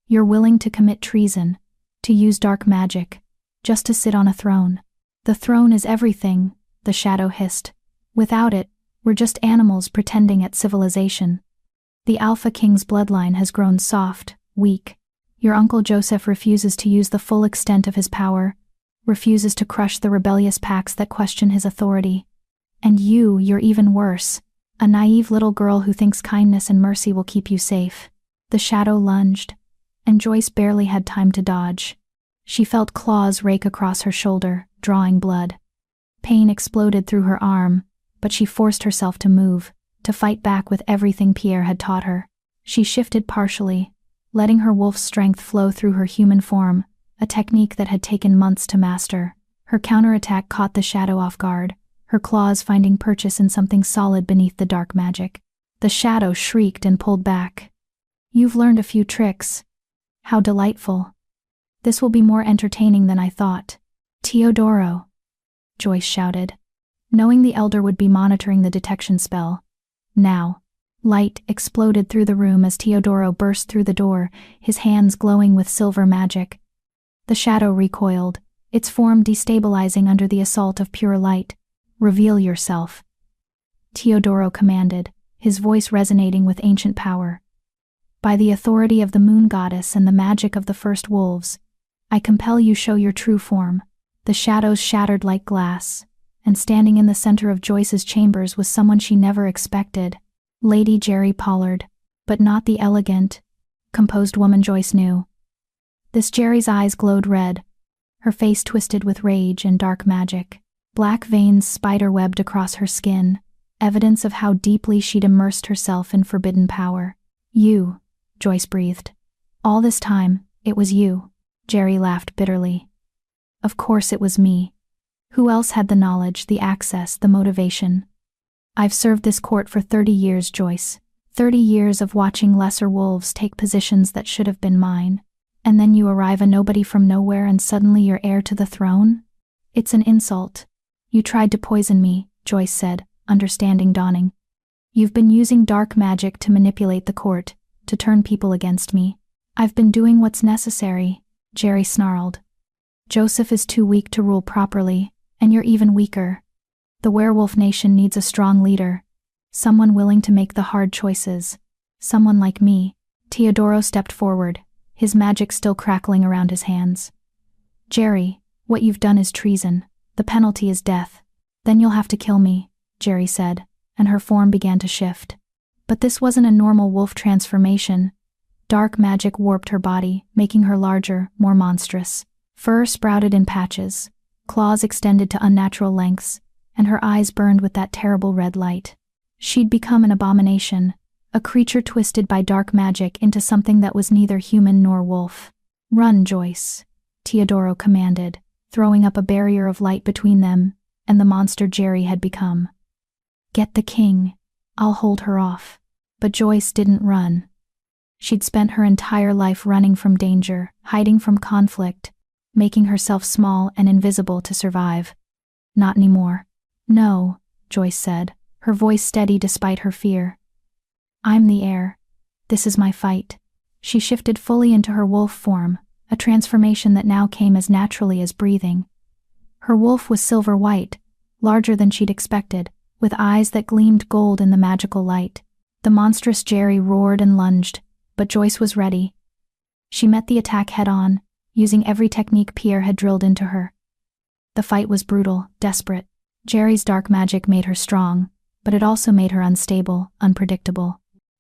You're willing to commit treason, to use dark magic, just to sit on a throne. The throne is everything, the shadow hissed. Without it, we're just animals pretending at civilization. The Alpha King's bloodline has grown soft, weak. Your Uncle Joseph refuses to use the full extent of his power, refuses to crush the rebellious packs that question his authority. And you're even worse, a naive little girl who thinks kindness and mercy will keep you safe. The shadow lunged, and Joyce barely had time to dodge. She felt claws rake across her shoulder, drawing blood. Pain exploded through her arm, but she forced herself to move, to fight back with everything Pierre had taught her. She shifted partially, letting her wolf's strength flow through her human form, a technique that had taken months to master. Her counterattack caught the shadow off guard, her claws finding purchase in something solid beneath the dark magic. The shadow shrieked and pulled back. You've learned a few tricks. How delightful. This will be more entertaining than I thought. Teodoro, Joyce shouted, knowing the elder would be monitoring the detection spell. Now. Light exploded through the room as Teodoro burst through the door, his hands glowing with silver magic. The shadow recoiled, its form destabilizing under the assault of pure light. Reveal yourself, Teodoro commanded, his voice resonating with ancient power. By the authority of the moon goddess and the magic of the first wolves, I compel you show your true form. The shadows shattered like glass, and standing in the center of Joyce's chambers was someone she never expected. Lady Jerry Pollard, but not the elegant, composed woman Joyce knew. This Jerry's eyes glowed red, her face twisted with rage and dark magic. Black veins spider-webbed across her skin, evidence of how deeply she'd immersed herself in forbidden power. You, Joyce breathed. All this time, it was you, Jerry laughed bitterly. Of course it was me. Who else had the knowledge, the access, the motivation? I've served this court for 30 years, Joyce. 30 years of watching lesser wolves take positions that should have been mine. And then you arrive a nobody from nowhere and suddenly you're heir to the throne? It's an insult. You tried to poison me, Joyce said, understanding dawning. You've been using dark magic to manipulate the court, to turn people against me. I've been doing what's necessary, Jerry snarled. Joseph is too weak to rule properly, and you're even weaker. The werewolf nation needs a strong leader, someone willing to make the hard choices. Someone like me. Teodoro stepped forward, his magic still crackling around his hands. Jerry, what you've done is treason. The penalty is death. Then you'll have to kill me, Jerry said, and her form began to shift. But this wasn't a normal wolf transformation. Dark magic warped her body, making her larger, more monstrous. Fur sprouted in patches, claws extended to unnatural lengths, and her eyes burned with that terrible red light. She'd become an abomination, a creature twisted by dark magic into something that was neither human nor wolf. Run, Joyce, Teodoro commanded, throwing up a barrier of light between them and the monster Jerry had become. Get the king, I'll hold her off. But Joyce didn't run. She'd spent her entire life running from danger, hiding from conflict, making herself small and invisible to survive. Not anymore. No, Joyce said, her voice steady despite her fear. I'm the heir. This is my fight. She shifted fully into her wolf form, a transformation that now came as naturally as breathing. Her wolf was silver white, larger than she'd expected, with eyes that gleamed gold in the magical light. The monstrous Jerry roared and lunged, but Joyce was ready. She met the attack head-on, using every technique Pierre had drilled into her. The fight was brutal, desperate. Jerry's dark magic made her strong, but it also made her unstable, unpredictable.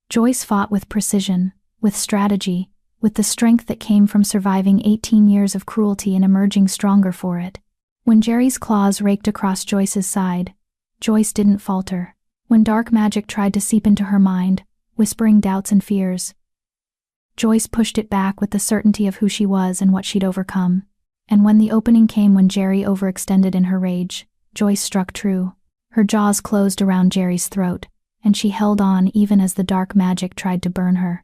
Joyce fought with precision, with strategy, with the strength that came from surviving 18 years of cruelty and emerging stronger for it. When Jerry's claws raked across Joyce's side, Joyce didn't falter. When dark magic tried to seep into her mind, whispering doubts and fears, Joyce pushed it back with the certainty of who she was and what she'd overcome. And when the opening came when Jerry overextended in her rage, Joyce struck true. Her jaws closed around Jerry's throat, and she held on even as the dark magic tried to burn her.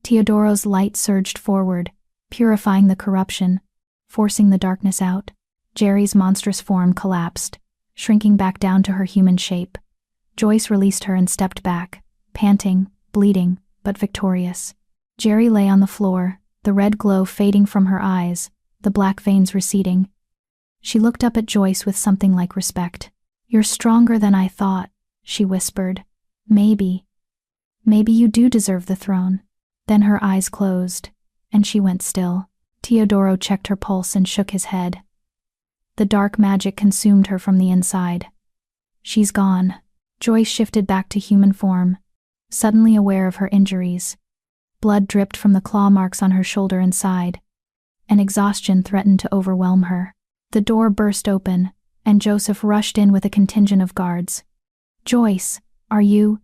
Teodoro's light surged forward, purifying the corruption, forcing the darkness out. Jerry's monstrous form collapsed, shrinking back down to her human shape. Joyce released her and stepped back, panting, bleeding, but victorious. Jerry lay on the floor, the red glow fading from her eyes, the black veins receding. She looked up at Joyce with something like respect. "You're stronger than I thought," she whispered. Maybe you do deserve the throne." Then her eyes closed, and she went still. Teodoro checked her pulse and shook his head. The dark magic consumed her from the inside. "She's gone." Joyce shifted back to human form, suddenly aware of her injuries. Blood dripped from the claw marks on her shoulder and side, and exhaustion threatened to overwhelm her. The door burst open, and Joseph rushed in with a contingent of guards. "Joyce, are you?"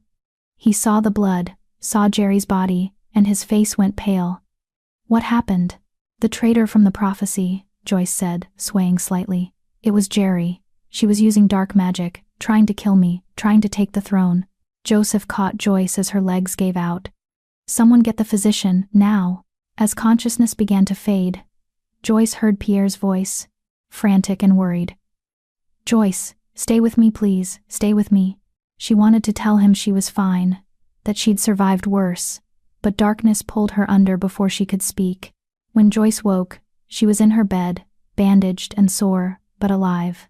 He saw the blood, saw Jerry's body, and his face went pale. "What happened?" "The traitor from the prophecy," Joyce said, swaying slightly. "It was Jerry. She was using dark magic, trying to kill me, trying to take the throne." Joseph caught Joyce as her legs gave out. "Someone get the physician, now." As consciousness began to fade, Joyce heard Pierre's voice, frantic and worried. "Joyce, stay with me please, stay with me." She wanted to tell him she was fine, that she'd survived worse, but darkness pulled her under before she could speak. When Joyce woke, she was in her bed, bandaged and sore, but alive.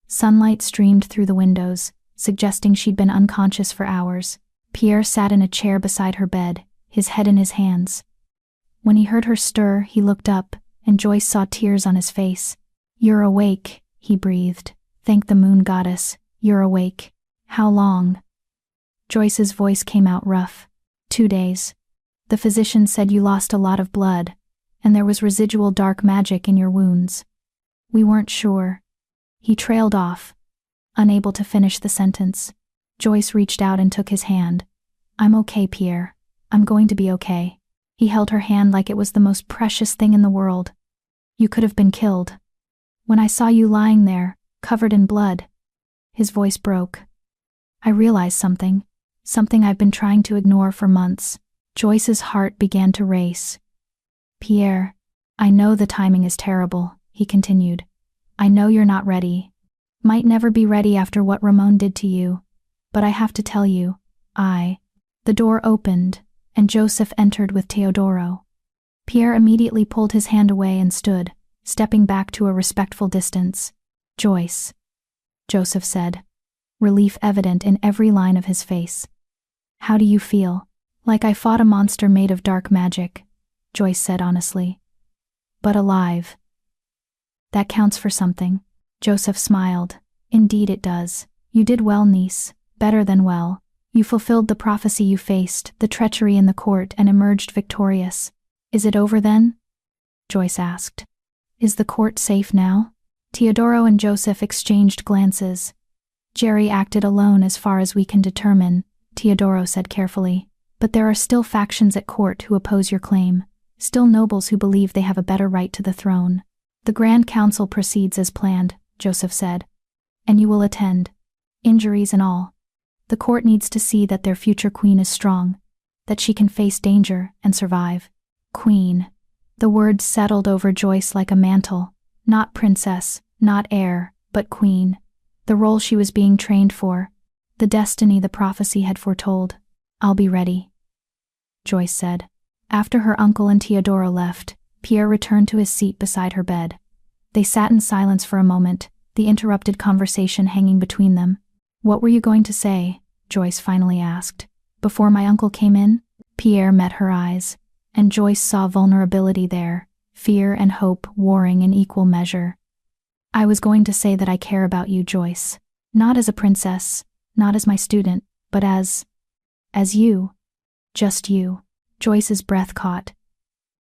Sunlight streamed through the windows, suggesting she'd been unconscious for hours. Pierre sat in a chair beside her bed, his head in his hands. When he heard her stir, he looked up, and Joyce saw tears on his face. "You're awake," he breathed. "Thank the moon goddess, you're awake. How long?" Joyce's voice came out rough. 2 days. The physician said you lost a lot of blood, and there was residual dark magic in your wounds. We weren't sure." He trailed off, unable to finish the sentence. Joyce reached out and took his hand. "I'm okay, Pierre. I'm going to be okay." He held her hand like it was the most precious thing in the world. "You could have been killed. When I saw you lying there, covered in blood." His voice broke. "I realized something I've been trying to ignore for months." Joyce's heart began to race. "Pierre, I know the timing is terrible," he continued. "I know you're not ready. Might never be ready after what Ramon did to you. But I have to tell you, The door opened, and Joseph entered with Teodoro. Pierre immediately pulled his hand away and stood, stepping back to a respectful distance. "Joyce," Joseph said, relief evident in every line of his face. "How do you feel?" "Like I fought a monster made of dark magic," Joyce said honestly. "But alive. That counts for something." Joseph smiled. "Indeed it does. You did well, niece, better than well. You fulfilled the prophecy you faced, the treachery in the court, and emerged victorious. Is it over then?" Joyce asked. "Is the court safe now?" Teodoro and Joseph exchanged glances. "Jerry acted alone as far as we can determine," Teodoro said carefully. "But there are still factions at court who oppose your claim, still nobles who believe they have a better right to the throne." "The Grand Council proceeds as planned," Joseph said. "And you will attend, injuries and all. The court needs to see that their future queen is strong, that she can face danger and survive." Queen. The word settled over Joyce like a mantle. Not princess, not heir, but queen. The role she was being trained for, the destiny the prophecy had foretold. "I'll be ready," Joyce said. After her uncle and Teodoro left, Pierre returned to his seat beside her bed. They sat in silence for a moment, the interrupted conversation hanging between them. "What were you going to say?" Joyce finally asked. "Before my uncle came in?" Pierre met her eyes, and Joyce saw vulnerability there, fear and hope warring in equal measure. "I was going to say that I care about you, Joyce. Not as a princess, not as my student, but as you. Just you." Joyce's breath caught.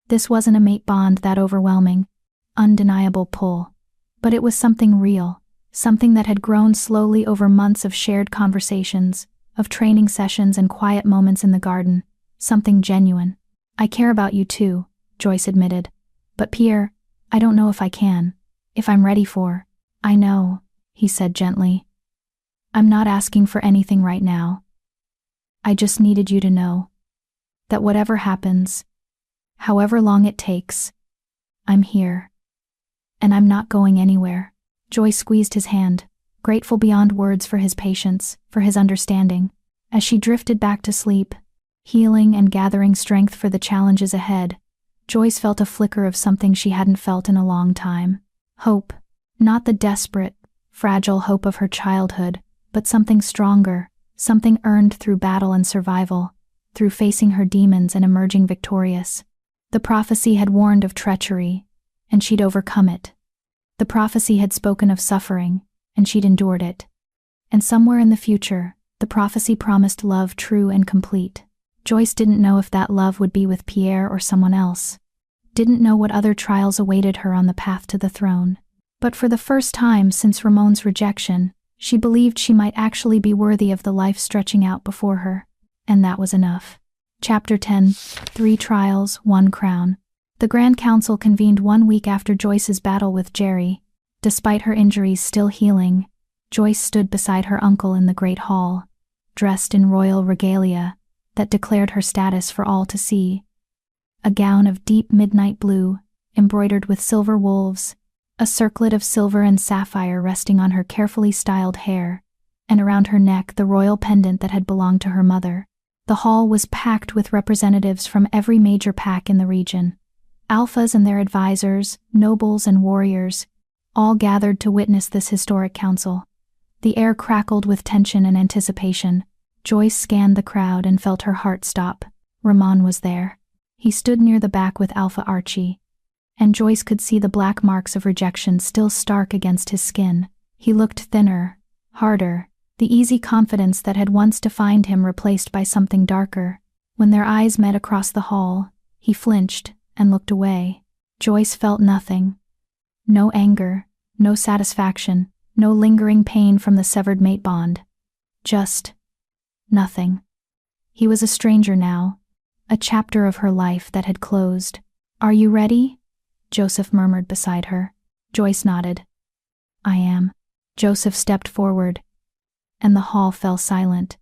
This wasn't a mate bond, that overwhelming, undeniable pull. But it was something real, something that had grown slowly over months of shared conversations, of training sessions and quiet moments in the garden, something genuine. I care about you too, Joyce admitted. But Pierre, I don't know if I can, if I'm ready for. I know, he said gently. I'm not asking for anything right now. I just needed you to know that whatever happens, however long it takes, I'm here. And I'm not going anywhere. Joyce squeezed his hand, grateful beyond words for his patience, for his understanding. As she drifted back to sleep, healing and gathering strength for the challenges ahead, Joyce felt a flicker of something she hadn't felt in a long time. Hope. Not the desperate, fragile hope of her childhood, but something stronger, something earned through battle and survival, through facing her demons and emerging victorious. The prophecy had warned of treachery, and she'd overcome it. The prophecy had spoken of suffering, and she'd endured it. And somewhere in the future, the prophecy promised love true and complete. Joyce didn't know if that love would be with Pierre or someone else. Didn't know what other trials awaited her on the path to the throne. But for the first time since Ramon's rejection, she believed she might actually be worthy of the life stretching out before her. And that was enough. Chapter 10. 3 Trials, 1 Crown. The Grand Council convened 1 week after Joyce's battle with Jerry. Despite her injuries still healing, Joyce stood beside her uncle in the Great Hall, dressed in royal regalia that declared her status for all to see. A gown of deep midnight blue, embroidered with silver wolves, a circlet of silver and sapphire resting on her carefully styled hair, and around her neck the royal pendant that had belonged to her mother. The hall was packed with representatives from every major pack in the region. Alphas and their advisors, nobles and warriors, all gathered to witness this historic council. The air crackled with tension and anticipation. Joyce scanned the crowd and felt her heart stop. Ramon was there. He stood near the back with Alpha Archie, and Joyce could see the black marks of rejection still stark against his skin. He looked thinner, harder, the easy confidence that had once defined him replaced by something darker. When their eyes met across the hall, he flinched and looked away. Joyce felt nothing. No anger, no satisfaction, no lingering pain from the severed mate bond. Just nothing. He was a stranger now, a chapter of her life that had closed. "Are you ready?" Joseph murmured beside her. Joyce nodded. "I am." Joseph stepped forward, and the hall fell silent.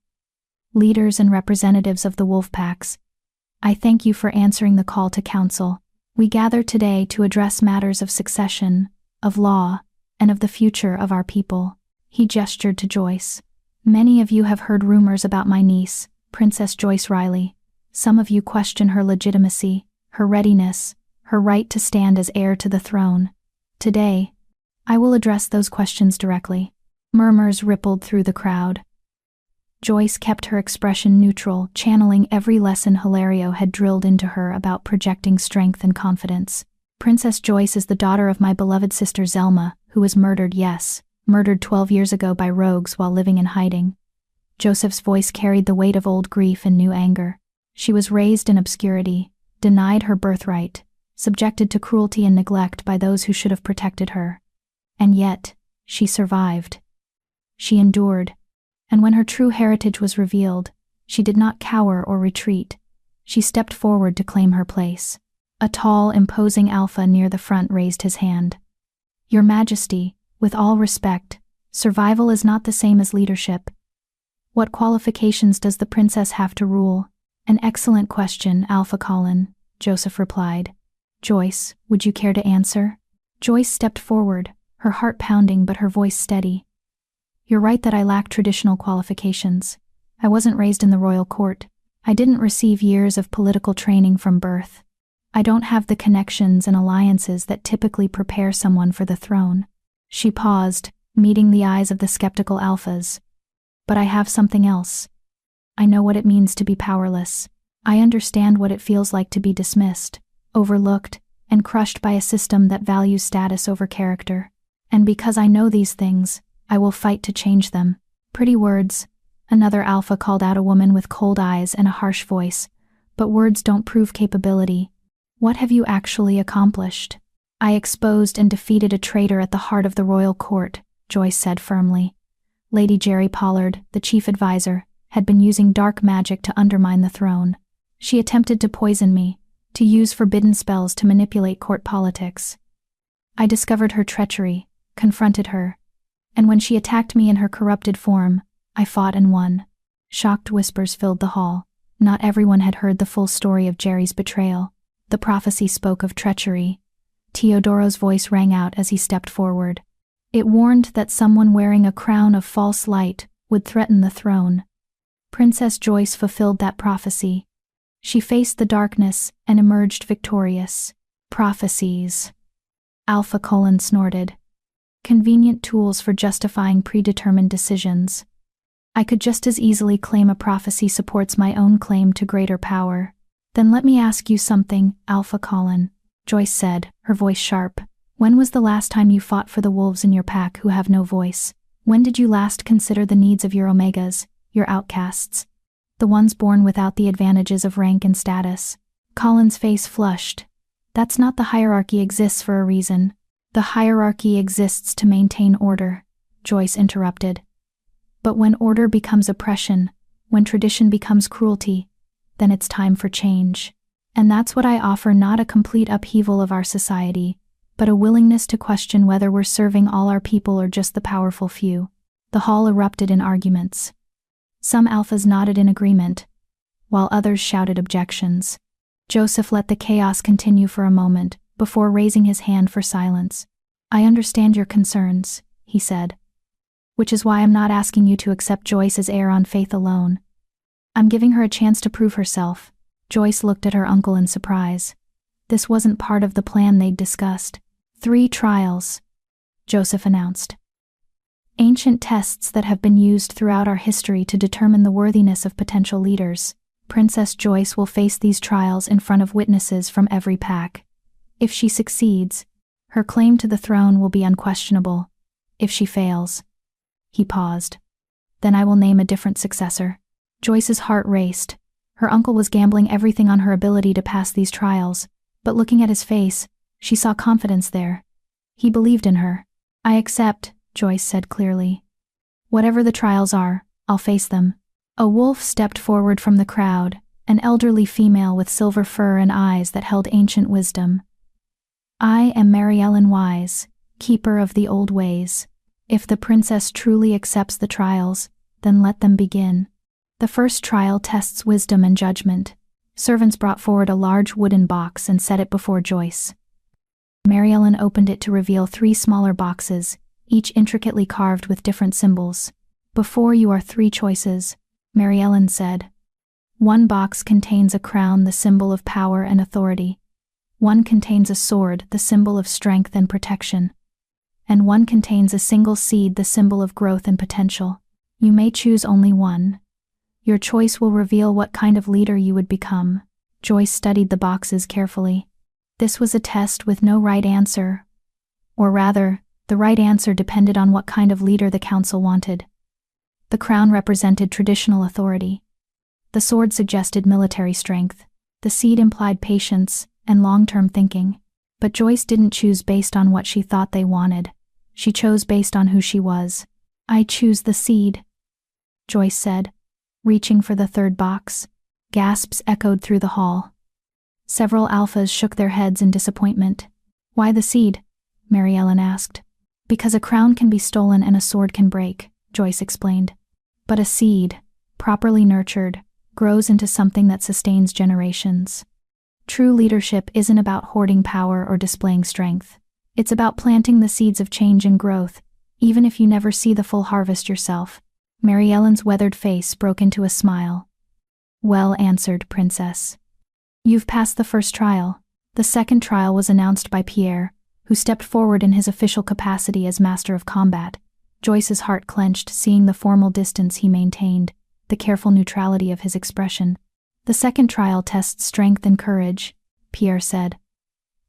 Leaders and representatives of the wolf packs, I thank you for answering the call to council. We gather today to address matters of succession, of law, and of the future of our people. He gestured to Joyce. Many of you have heard rumors about my niece, Princess Joyce Riley. Some of you question her legitimacy, her readiness, her right to stand as heir to the throne. Today, I will address those questions directly. Murmurs rippled through the crowd. Joyce kept her expression neutral, channeling every lesson Hilario had drilled into her about projecting strength and confidence. Princess Joyce is the daughter of my beloved sister Zelma, who was murdered, yes, murdered 12 years ago by rogues while living in hiding. Joseph's voice carried the weight of old grief and new anger. She was raised in obscurity, denied her birthright, subjected to cruelty and neglect by those who should have protected her. And yet, she survived. She endured. And when her true heritage was revealed, she did not cower or retreat. She stepped forward to claim her place. A tall, imposing alpha near the front raised his hand. Your Majesty, with all respect, survival is not the same as leadership. What qualifications does the princess have to rule? An excellent question, Alpha Colin, Joseph replied. Joyce, would you care to answer? Joyce stepped forward, her heart pounding but her voice steady. You're right that I lack traditional qualifications. I wasn't raised in the royal court. I didn't receive years of political training from birth. I don't have the connections and alliances that typically prepare someone for the throne. She paused, meeting the eyes of the skeptical alphas. But I have something else. I know what it means to be powerless. I understand what it feels like to be dismissed, overlooked, and crushed by a system that values status over character. And because I know these things, I will fight to change them. Pretty words, another alpha called out, a woman with cold eyes and a harsh voice, But words don't prove capability. What have you actually accomplished? I exposed and defeated a traitor at the heart of the royal court, Joyce said firmly. Lady Jerry Pollard, the chief advisor, had been using dark magic to undermine the throne. She attempted to poison me, to use forbidden spells to manipulate court politics. I discovered her treachery, confronted her, and when she attacked me in her corrupted form, I fought and won. Shocked whispers filled the hall. Not everyone had heard the full story of Jerry's betrayal. The prophecy spoke of treachery. Teodoro's voice rang out as he stepped forward. It warned that someone wearing a crown of false light would threaten the throne. Princess Joyce fulfilled that prophecy. She faced the darkness and emerged victorious. Prophecies. Alpha Colon snorted. Convenient tools for justifying predetermined decisions. I could just as easily claim a prophecy supports my own claim to greater power. Then let me ask you something, Alpha Colon, Joyce said, her voice sharp. When was the last time you fought for the wolves in your pack who have no voice? When did you last consider the needs of your omegas, your outcasts? The ones born without the advantages of rank and status. Colin's face flushed. That's not the hierarchy exists for a reason. The hierarchy exists to maintain order, Joyce interrupted. But when order becomes oppression, when tradition becomes cruelty, then it's time for change. And that's what I offer, not a complete upheaval of our society, but a willingness to question whether we're serving all our people or just the powerful few. The hall erupted in arguments. Some alphas nodded in agreement, while others shouted objections. Joseph let the chaos continue for a moment, before raising his hand for silence. I understand your concerns, he said. Which is why I'm not asking you to accept Joyce as heir on faith alone. I'm giving her a chance to prove herself. Joyce looked at her uncle in surprise. This wasn't part of the plan they'd discussed. 3 trials, Joseph announced. Ancient tests that have been used throughout our history to determine the worthiness of potential leaders. Princess Joyce will face these trials in front of witnesses from every pack. If she succeeds, her claim to the throne will be unquestionable. If she fails, he paused. Then I will name a different successor. Joyce's heart raced. Her uncle was gambling everything on her ability to pass these trials, but looking at his face, she saw confidence there. He believed in her. I accept, Joyce said clearly. Whatever the trials are, I'll face them. A wolf stepped forward from the crowd, an elderly female with silver fur and eyes that held ancient wisdom. I am Mary Ellen Wise, keeper of the old ways. If the princess truly accepts the trials, then let them begin. The first trial tests wisdom and judgment. Servants brought forward a large wooden box and set it before Joyce. Mary Ellen opened it to reveal 3 smaller boxes, each intricately carved with different symbols. Before you are 3 choices, Mary Ellen said. 1 box contains a crown, the symbol of power and authority. 1 contains a sword, the symbol of strength and protection. And 1 contains a single seed, the symbol of growth and potential. You may choose only one. Your choice will reveal what kind of leader you would become. Joyce studied the boxes carefully. This was a test with no right answer. Or rather, the right answer depended on what kind of leader the council wanted. The crown represented traditional authority. The sword suggested military strength. The seed implied patience and long-term thinking. But Joyce didn't choose based on what she thought they wanted. She chose based on who she was. I choose the seed, Joyce said, reaching for the 3rd box. Gasps echoed through the hall. Several alphas shook their heads in disappointment. Why the seed? Mary Ellen asked. Because a crown can be stolen and a sword can break, Joyce explained. But a seed, properly nurtured, grows into something that sustains generations. True leadership isn't about hoarding power or displaying strength. It's about planting the seeds of change and growth, even if you never see the full harvest yourself. Mary Ellen's weathered face broke into a smile. Well answered, Princess. You've passed the first trial. The second trial was announced by Pierre, who stepped forward in his official capacity as Master of Combat. Joyce's heart clenched, seeing the formal distance he maintained, the careful neutrality of his expression. The second trial tests strength and courage, Pierre said.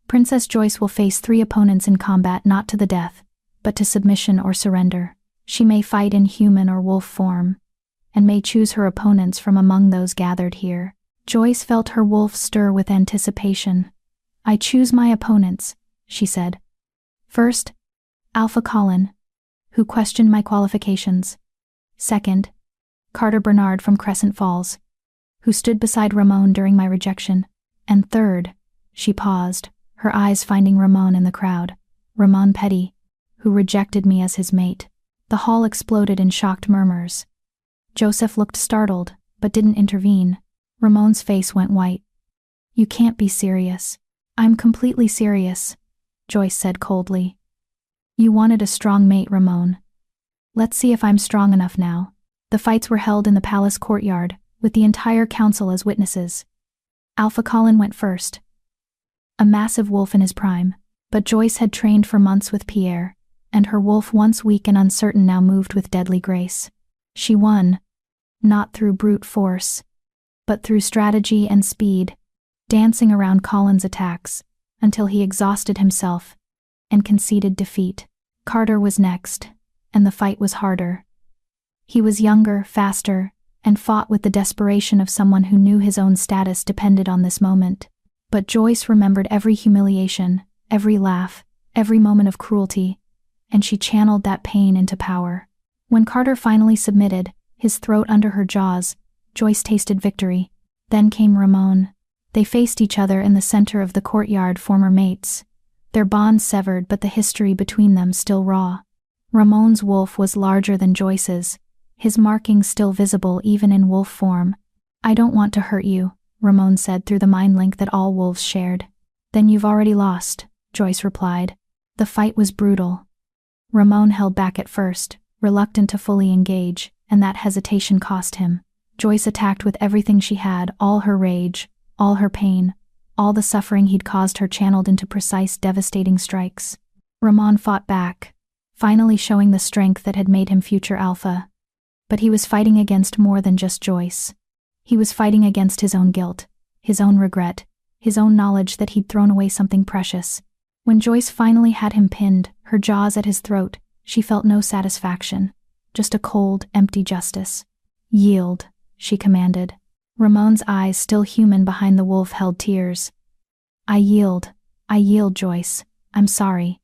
Princess Joyce will face 3 opponents in combat, not to the death, but to submission or surrender. She may fight in human or wolf form, and may choose her opponents from among those gathered here. Joyce felt her wolf stir with anticipation. "I choose my opponents," she said. "First, Alpha Colin, who questioned my qualifications. Second, Carter Bernard from Crescent Falls, who stood beside Ramon during my rejection. And third," she paused, her eyes finding Ramon in the crowd, "Ramon Petty, who rejected me as his mate." The hall exploded in shocked murmurs. Joseph looked startled, but didn't intervene. Ramon's face went white. "You can't be serious." "I'm completely serious," Joyce said coldly. "You wanted a strong mate, Ramon. Let's see if I'm strong enough now." The fights were held in the palace courtyard, with the entire council as witnesses. Alpha Colin went first, a massive wolf in his prime, but Joyce had trained for months with Pierre, and her wolf, once weak and uncertain, now moved with deadly grace. She won, not through brute force, but through strategy and speed, dancing around Colin's attacks until he exhausted himself and conceded defeat. Carter was next, and the fight was harder. He was younger, faster, and fought with the desperation of someone who knew his own status depended on this moment. But Joyce remembered every humiliation, every laugh, every moment of cruelty, and she channeled that pain into power. When Carter finally submitted, his throat under her jaws, Joyce tasted victory. Then came Ramon. They faced each other in the center of the courtyard, former mates, their bonds severed but the history between them still raw. Ramon's wolf was larger than Joyce's, his markings still visible even in wolf form. "I don't want to hurt you," Ramon said through the mind link that all wolves shared. "Then you've already lost," Joyce replied. The fight was brutal. Ramon held back at first, reluctant to fully engage, and that hesitation cost him. Joyce attacked with everything she had, all her rage, all her pain, all the suffering he'd caused her channeled into precise, devastating strikes. Ramon fought back, finally showing the strength that had made him future alpha. But he was fighting against more than just Joyce. He was fighting against his own guilt, his own regret, his own knowledge that he'd thrown away something precious. When Joyce finally had him pinned, her jaws at his throat, she felt no satisfaction, just a cold, empty justice. "Yield," she commanded. Ramon's eyes, still human behind the wolf, held tears. I yield, Joyce. I'm sorry.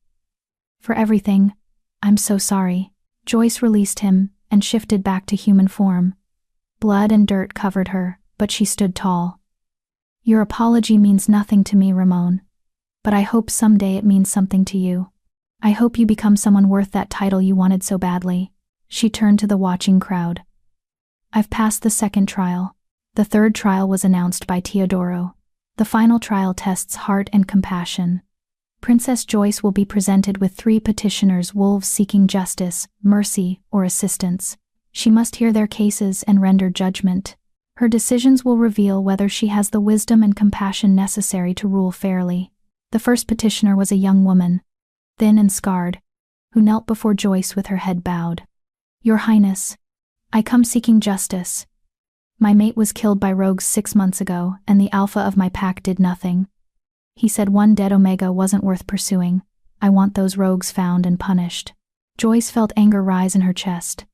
For everything, I'm so sorry." Joyce released him and shifted back to human form. Blood and dirt covered her, but she stood tall. "Your apology means nothing to me, Ramon. But I hope someday it means something to you. I hope you become someone worth that title you wanted so badly." She turned to the watching crowd. "I've passed the second trial." The third trial was announced by Teodoro. The final trial tests heart and compassion. Princess Joyce will be presented with 3 petitioners, wolves seeking justice, mercy, or assistance. She must hear their cases and render judgment. Her decisions will reveal whether she has the wisdom and compassion necessary to rule fairly. The first petitioner was a young woman, thin and scarred, who knelt before Joyce with her head bowed. "Your Highness, I come seeking justice. My mate was killed by rogues 6 months ago, and the alpha of my pack did nothing. He said one dead Omega wasn't worth pursuing. I want those rogues found and punished." Joyce felt anger rise in her chest.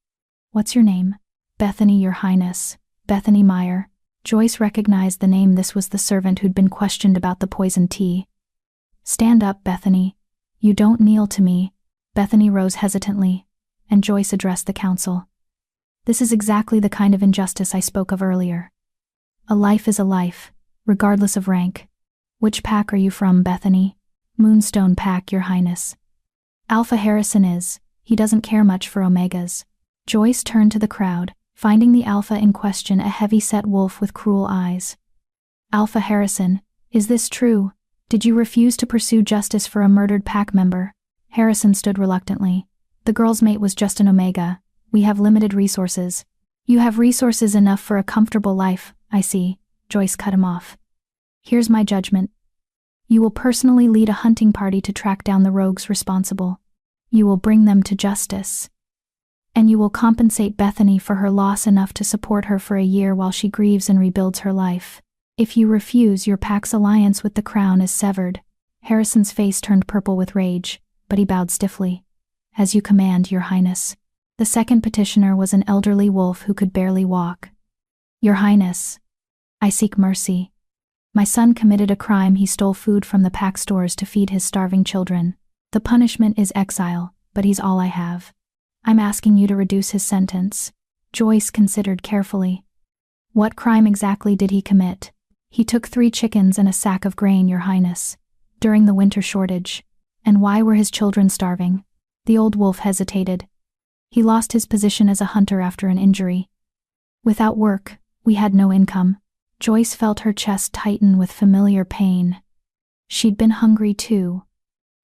"What's your name?" "Bethany, Your Highness. Bethany Meyer." Joyce recognized the name. This was the servant who'd been questioned about the poisoned tea. "Stand up, Bethany. You don't kneel to me." Bethany rose hesitantly, and Joyce addressed the council. "This is exactly the kind of injustice I spoke of earlier. A life is a life, regardless of rank. Which pack are you from, Bethany?" "Moonstone Pack, Your Highness." "Alpha Harrison is. He doesn't care much for Omegas." Joyce turned to the crowd, finding the alpha in question a heavy-set wolf with cruel eyes. "Alpha Harrison, is this true? Did you refuse to pursue justice for a murdered pack member?" Harrison stood reluctantly. "The girl's mate was just an Omega. We have limited resources." "You have resources enough for a comfortable life, I see," Joyce cut him off. "Here's my judgment. You will personally lead a hunting party to track down the rogues responsible. You will bring them to justice. And you will compensate Bethany for her loss enough to support her for a year while she grieves and rebuilds her life. If you refuse, your pack's alliance with the crown is severed." Harrison's face turned purple with rage, but he bowed stiffly. "As you command, Your Highness." The second petitioner was an elderly wolf who could barely walk. "Your Highness, I seek mercy. My son committed a crime. He stole food from the pack stores to feed his starving children. The punishment is exile, but he's all I have. I'm asking you to reduce his sentence." Joyce considered carefully. "What crime exactly did he commit?" "He took 3 chickens and a sack of grain, Your Highness, during the winter shortage." "And why were his children starving?" The old wolf hesitated. "He lost his position as a hunter after an injury. Without work, we had no income." Joyce felt her chest tighten with familiar pain. She'd been hungry too.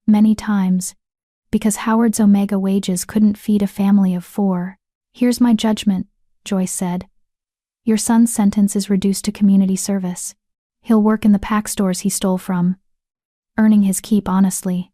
Many times. Because Howard's Omega wages couldn't feed a family of 4. "Here's my judgment," Joyce said. "Your son's sentence is reduced to community service. He'll work in the pack stores he stole from, earning his keep honestly.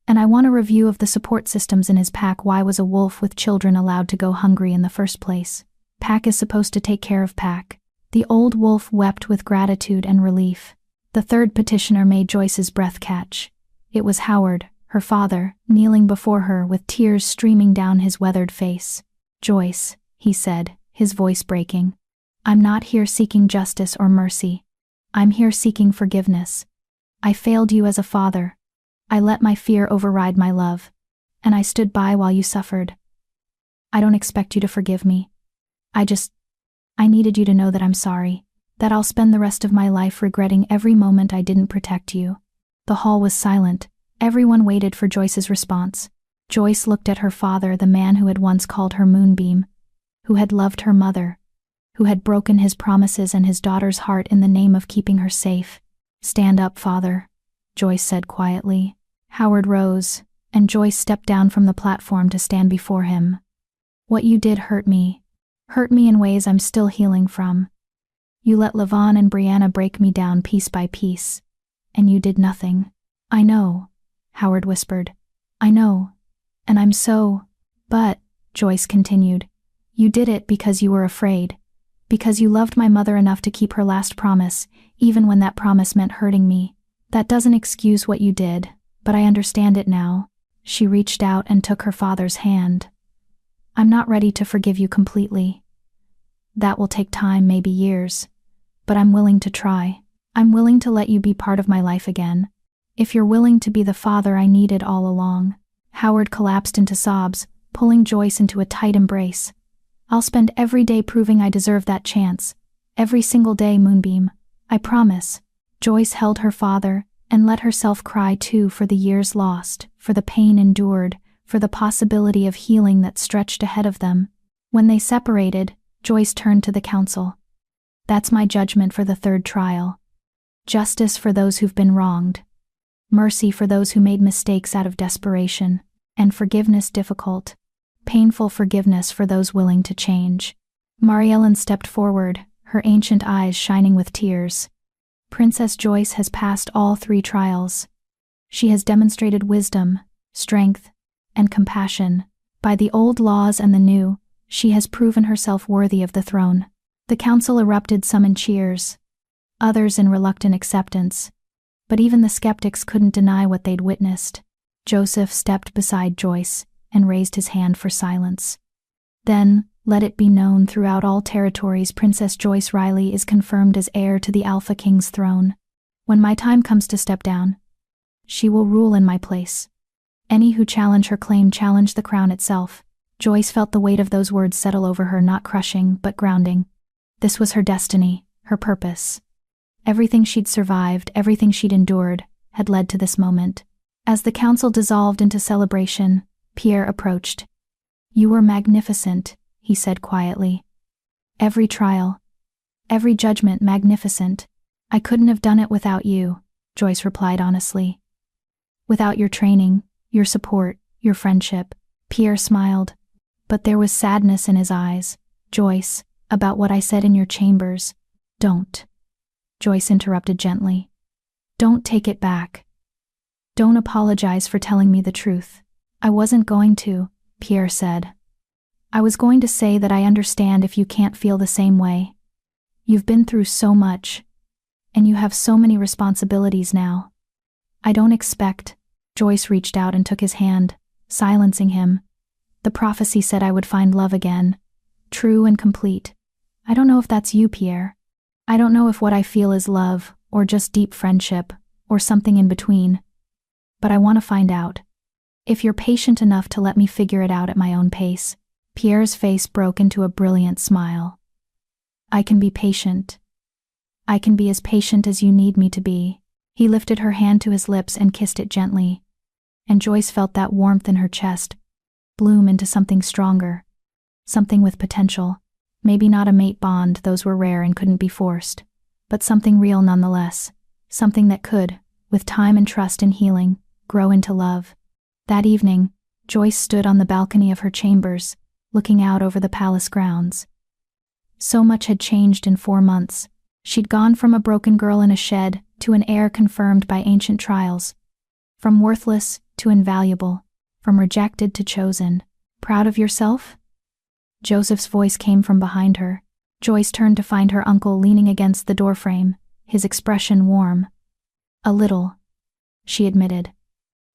And I want a review of the support systems in his pack. Why was a wolf with children allowed to go hungry in the first place? Pack is supposed to take care of pack." The old wolf wept with gratitude and relief. The third petitioner made Joyce's breath catch. It was Howard, her father, kneeling before her with tears streaming down his weathered face. "Joyce," he said, his voice breaking, "I'm not here seeking justice or mercy. I'm here seeking forgiveness. I failed you as a father. I let my fear override my love. And I stood by while you suffered. I don't expect you to forgive me. I needed you to know that I'm sorry, that I'll spend the rest of my life regretting every moment I didn't protect you." The hall was silent. Everyone waited for Joyce's response. Joyce looked at her father, the man who had once called her Moonbeam, who had loved her mother, who had broken his promises and his daughter's heart in the name of keeping her safe. "Stand up, father," Joyce said quietly. Howard rose, and Joyce stepped down from the platform to stand before him. "What you did hurt me in ways I'm still healing from. You let Levon and Brianna break me down piece by piece, and you did nothing." "I know," Howard whispered. "I know, and I'm so—" "But," Joyce continued, "you did it because you were afraid, because you loved my mother enough to keep her last promise, even when that promise meant hurting me. That doesn't excuse what you did, but I understand it now." She reached out and took her father's hand. "I'm not ready to forgive you completely. That will take time, maybe years. But I'm willing to try. I'm willing to let you be part of my life again. If you're willing to be the father I needed all along." Howard collapsed into sobs, pulling Joyce into a tight embrace. "I'll spend every day proving I deserve that chance. Every single day, Moonbeam. I promise." Joyce held her father and let herself cry too, for the years lost, for the pain endured, for the possibility of healing that stretched ahead of them. When they separated, Joyce turned to the council. "That's my judgment for the 3rd trial. Justice for those who've been wronged. Mercy for those who made mistakes out of desperation. And forgiveness, difficult, painful forgiveness for those willing to change." Mariellen stepped forward, her ancient eyes shining with tears. "Princess Joyce has passed all 3 trials. She has demonstrated wisdom, strength, and compassion. By the old laws and the new, she has proven herself worthy of the throne." The council erupted, some in cheers, others in reluctant acceptance. But even the skeptics couldn't deny what they'd witnessed. Joseph stepped beside Joyce and raised his hand for silence. "Then, let it be known throughout all territories, Princess Joyce Riley is confirmed as heir to the Alpha King's throne. When my time comes to step down, she will rule in my place. Any who challenge her claim challenge the crown itself." Joyce felt the weight of those words settle over her, not crushing, but grounding. This was her destiny, her purpose. Everything she'd survived, everything she'd endured, had led to this moment. As the council dissolved into celebration, Pierre approached. "You were magnificent," he said quietly. "Every trial, every judgment magnificent. I couldn't have done it without you," Joyce replied honestly. "Without your training, your support, your friendship." Pierre smiled, but there was sadness in his eyes. "Joyce, about what I said in your chambers, don't," Joyce interrupted gently. "Don't take it back. Don't apologize for telling me the truth." "I wasn't going to," Pierre said. "I was going to say that I understand if you can't feel the same way. You've been through so much, and you have so many responsibilities now. I don't expect—" Joyce reached out and took his hand, silencing him. "The prophecy said I would find love again, true and complete. I don't know if that's you, Pierre. I don't know if what I feel is love, or just deep friendship, or something in between. But I want to find out. If you're patient enough to let me figure it out at my own pace." Pierre's face broke into a brilliant smile. "I can be patient. I can be as patient as you need me to be." He lifted her hand to his lips and kissed it gently. And Joyce felt that warmth in her chest bloom into something stronger. Something with potential. Maybe not a mate bond, those were rare and couldn't be forced. But something real nonetheless. Something that could, with time and trust and healing, grow into love. That evening, Joyce stood on the balcony of her chambers, looking out over the palace grounds. So much had changed in 4 months. She'd gone from a broken girl in a shed to an heir confirmed by ancient trials. From worthless to invaluable. From rejected to chosen. "Proud of yourself?" Joseph's voice came from behind her. Joyce turned to find her uncle leaning against the doorframe, his expression warm. "A little," she admitted.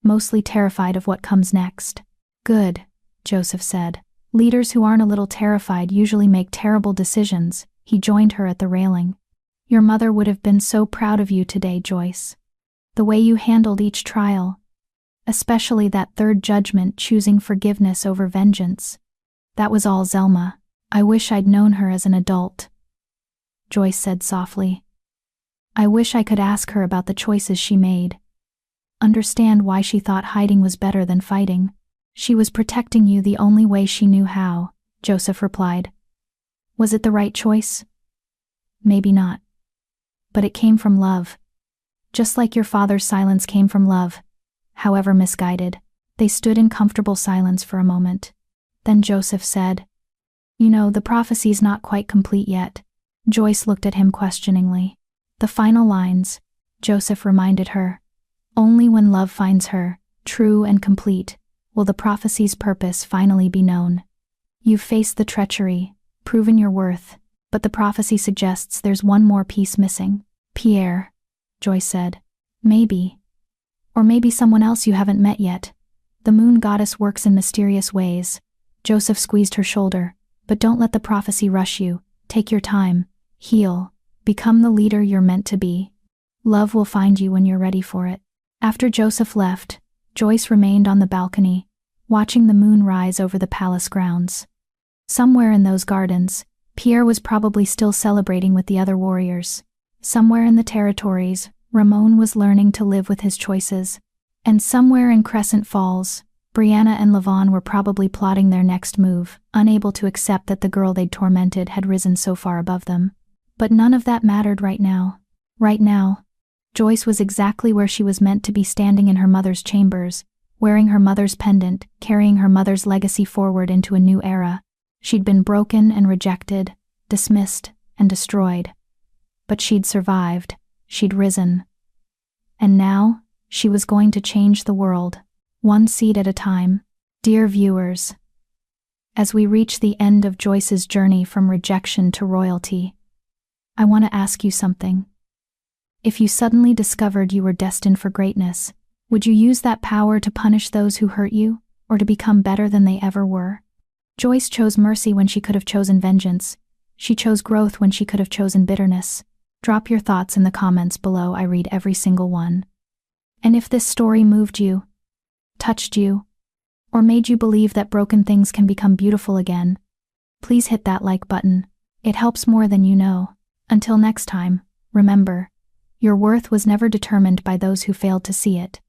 "Mostly terrified of what comes next." "Good," Joseph said. "Leaders who aren't a little terrified usually make terrible decisions." He joined her at the railing. "Your mother would have been so proud of you today, Joyce. The way you handled each trial. Especially that third judgment, choosing forgiveness over vengeance. That was all Zelma. I wish I'd known her as an adult," Joyce said softly. "I wish I could ask her about the choices she made. Understand why she thought hiding was better than fighting." "She was protecting you the only way she knew how," Joseph replied. "Was it the right choice? Maybe not. But it came from love. Just like your father's silence came from love, however misguided." They stood in comfortable silence for a moment. Then Joseph said, "You know, the prophecy's not quite complete yet." Joyce looked at him questioningly. "The final lines," Joseph reminded her. "Only when love finds her, true and complete, will the prophecy's purpose finally be known. You've faced the treachery, proven your worth, but the prophecy suggests there's one more piece missing." "Pierre," Joyce said. "Maybe. Or maybe someone else you haven't met yet. The moon goddess works in mysterious ways." Joseph squeezed her shoulder. "But don't let the prophecy rush you. Take your time. Heal. Become the leader you're meant to be. Love will find you when you're ready for it." After Joseph left, Joyce remained on the balcony, watching the moon rise over the palace grounds. Somewhere in those gardens, Pierre was probably still celebrating with the other warriors. Somewhere in the territories, Ramon was learning to live with his choices. And somewhere in Crescent Falls, Brianna and Levon were probably plotting their next move, unable to accept that the girl they'd tormented had risen so far above them. But none of that mattered right now. Right now, Joyce was exactly where she was meant to be, standing in her mother's chambers, wearing her mother's pendant, carrying her mother's legacy forward into a new era. She'd been broken and rejected, dismissed and destroyed. But she'd survived. She'd risen. And now, she was going to change the world, one seed at a time. Dear viewers, as we reach the end of Joyce's journey from rejection to royalty, I want to ask you something. If you suddenly discovered you were destined for greatness, would you use that power to punish those who hurt you, or to become better than they ever were? Joyce chose mercy when she could have chosen vengeance. She chose growth when she could have chosen bitterness. Drop your thoughts in the comments below. I read every single one. And if this story moved you, touched you, or made you believe that broken things can become beautiful again, please hit that like button. It helps more than you know. Until next time, remember, your worth was never determined by those who failed to see it.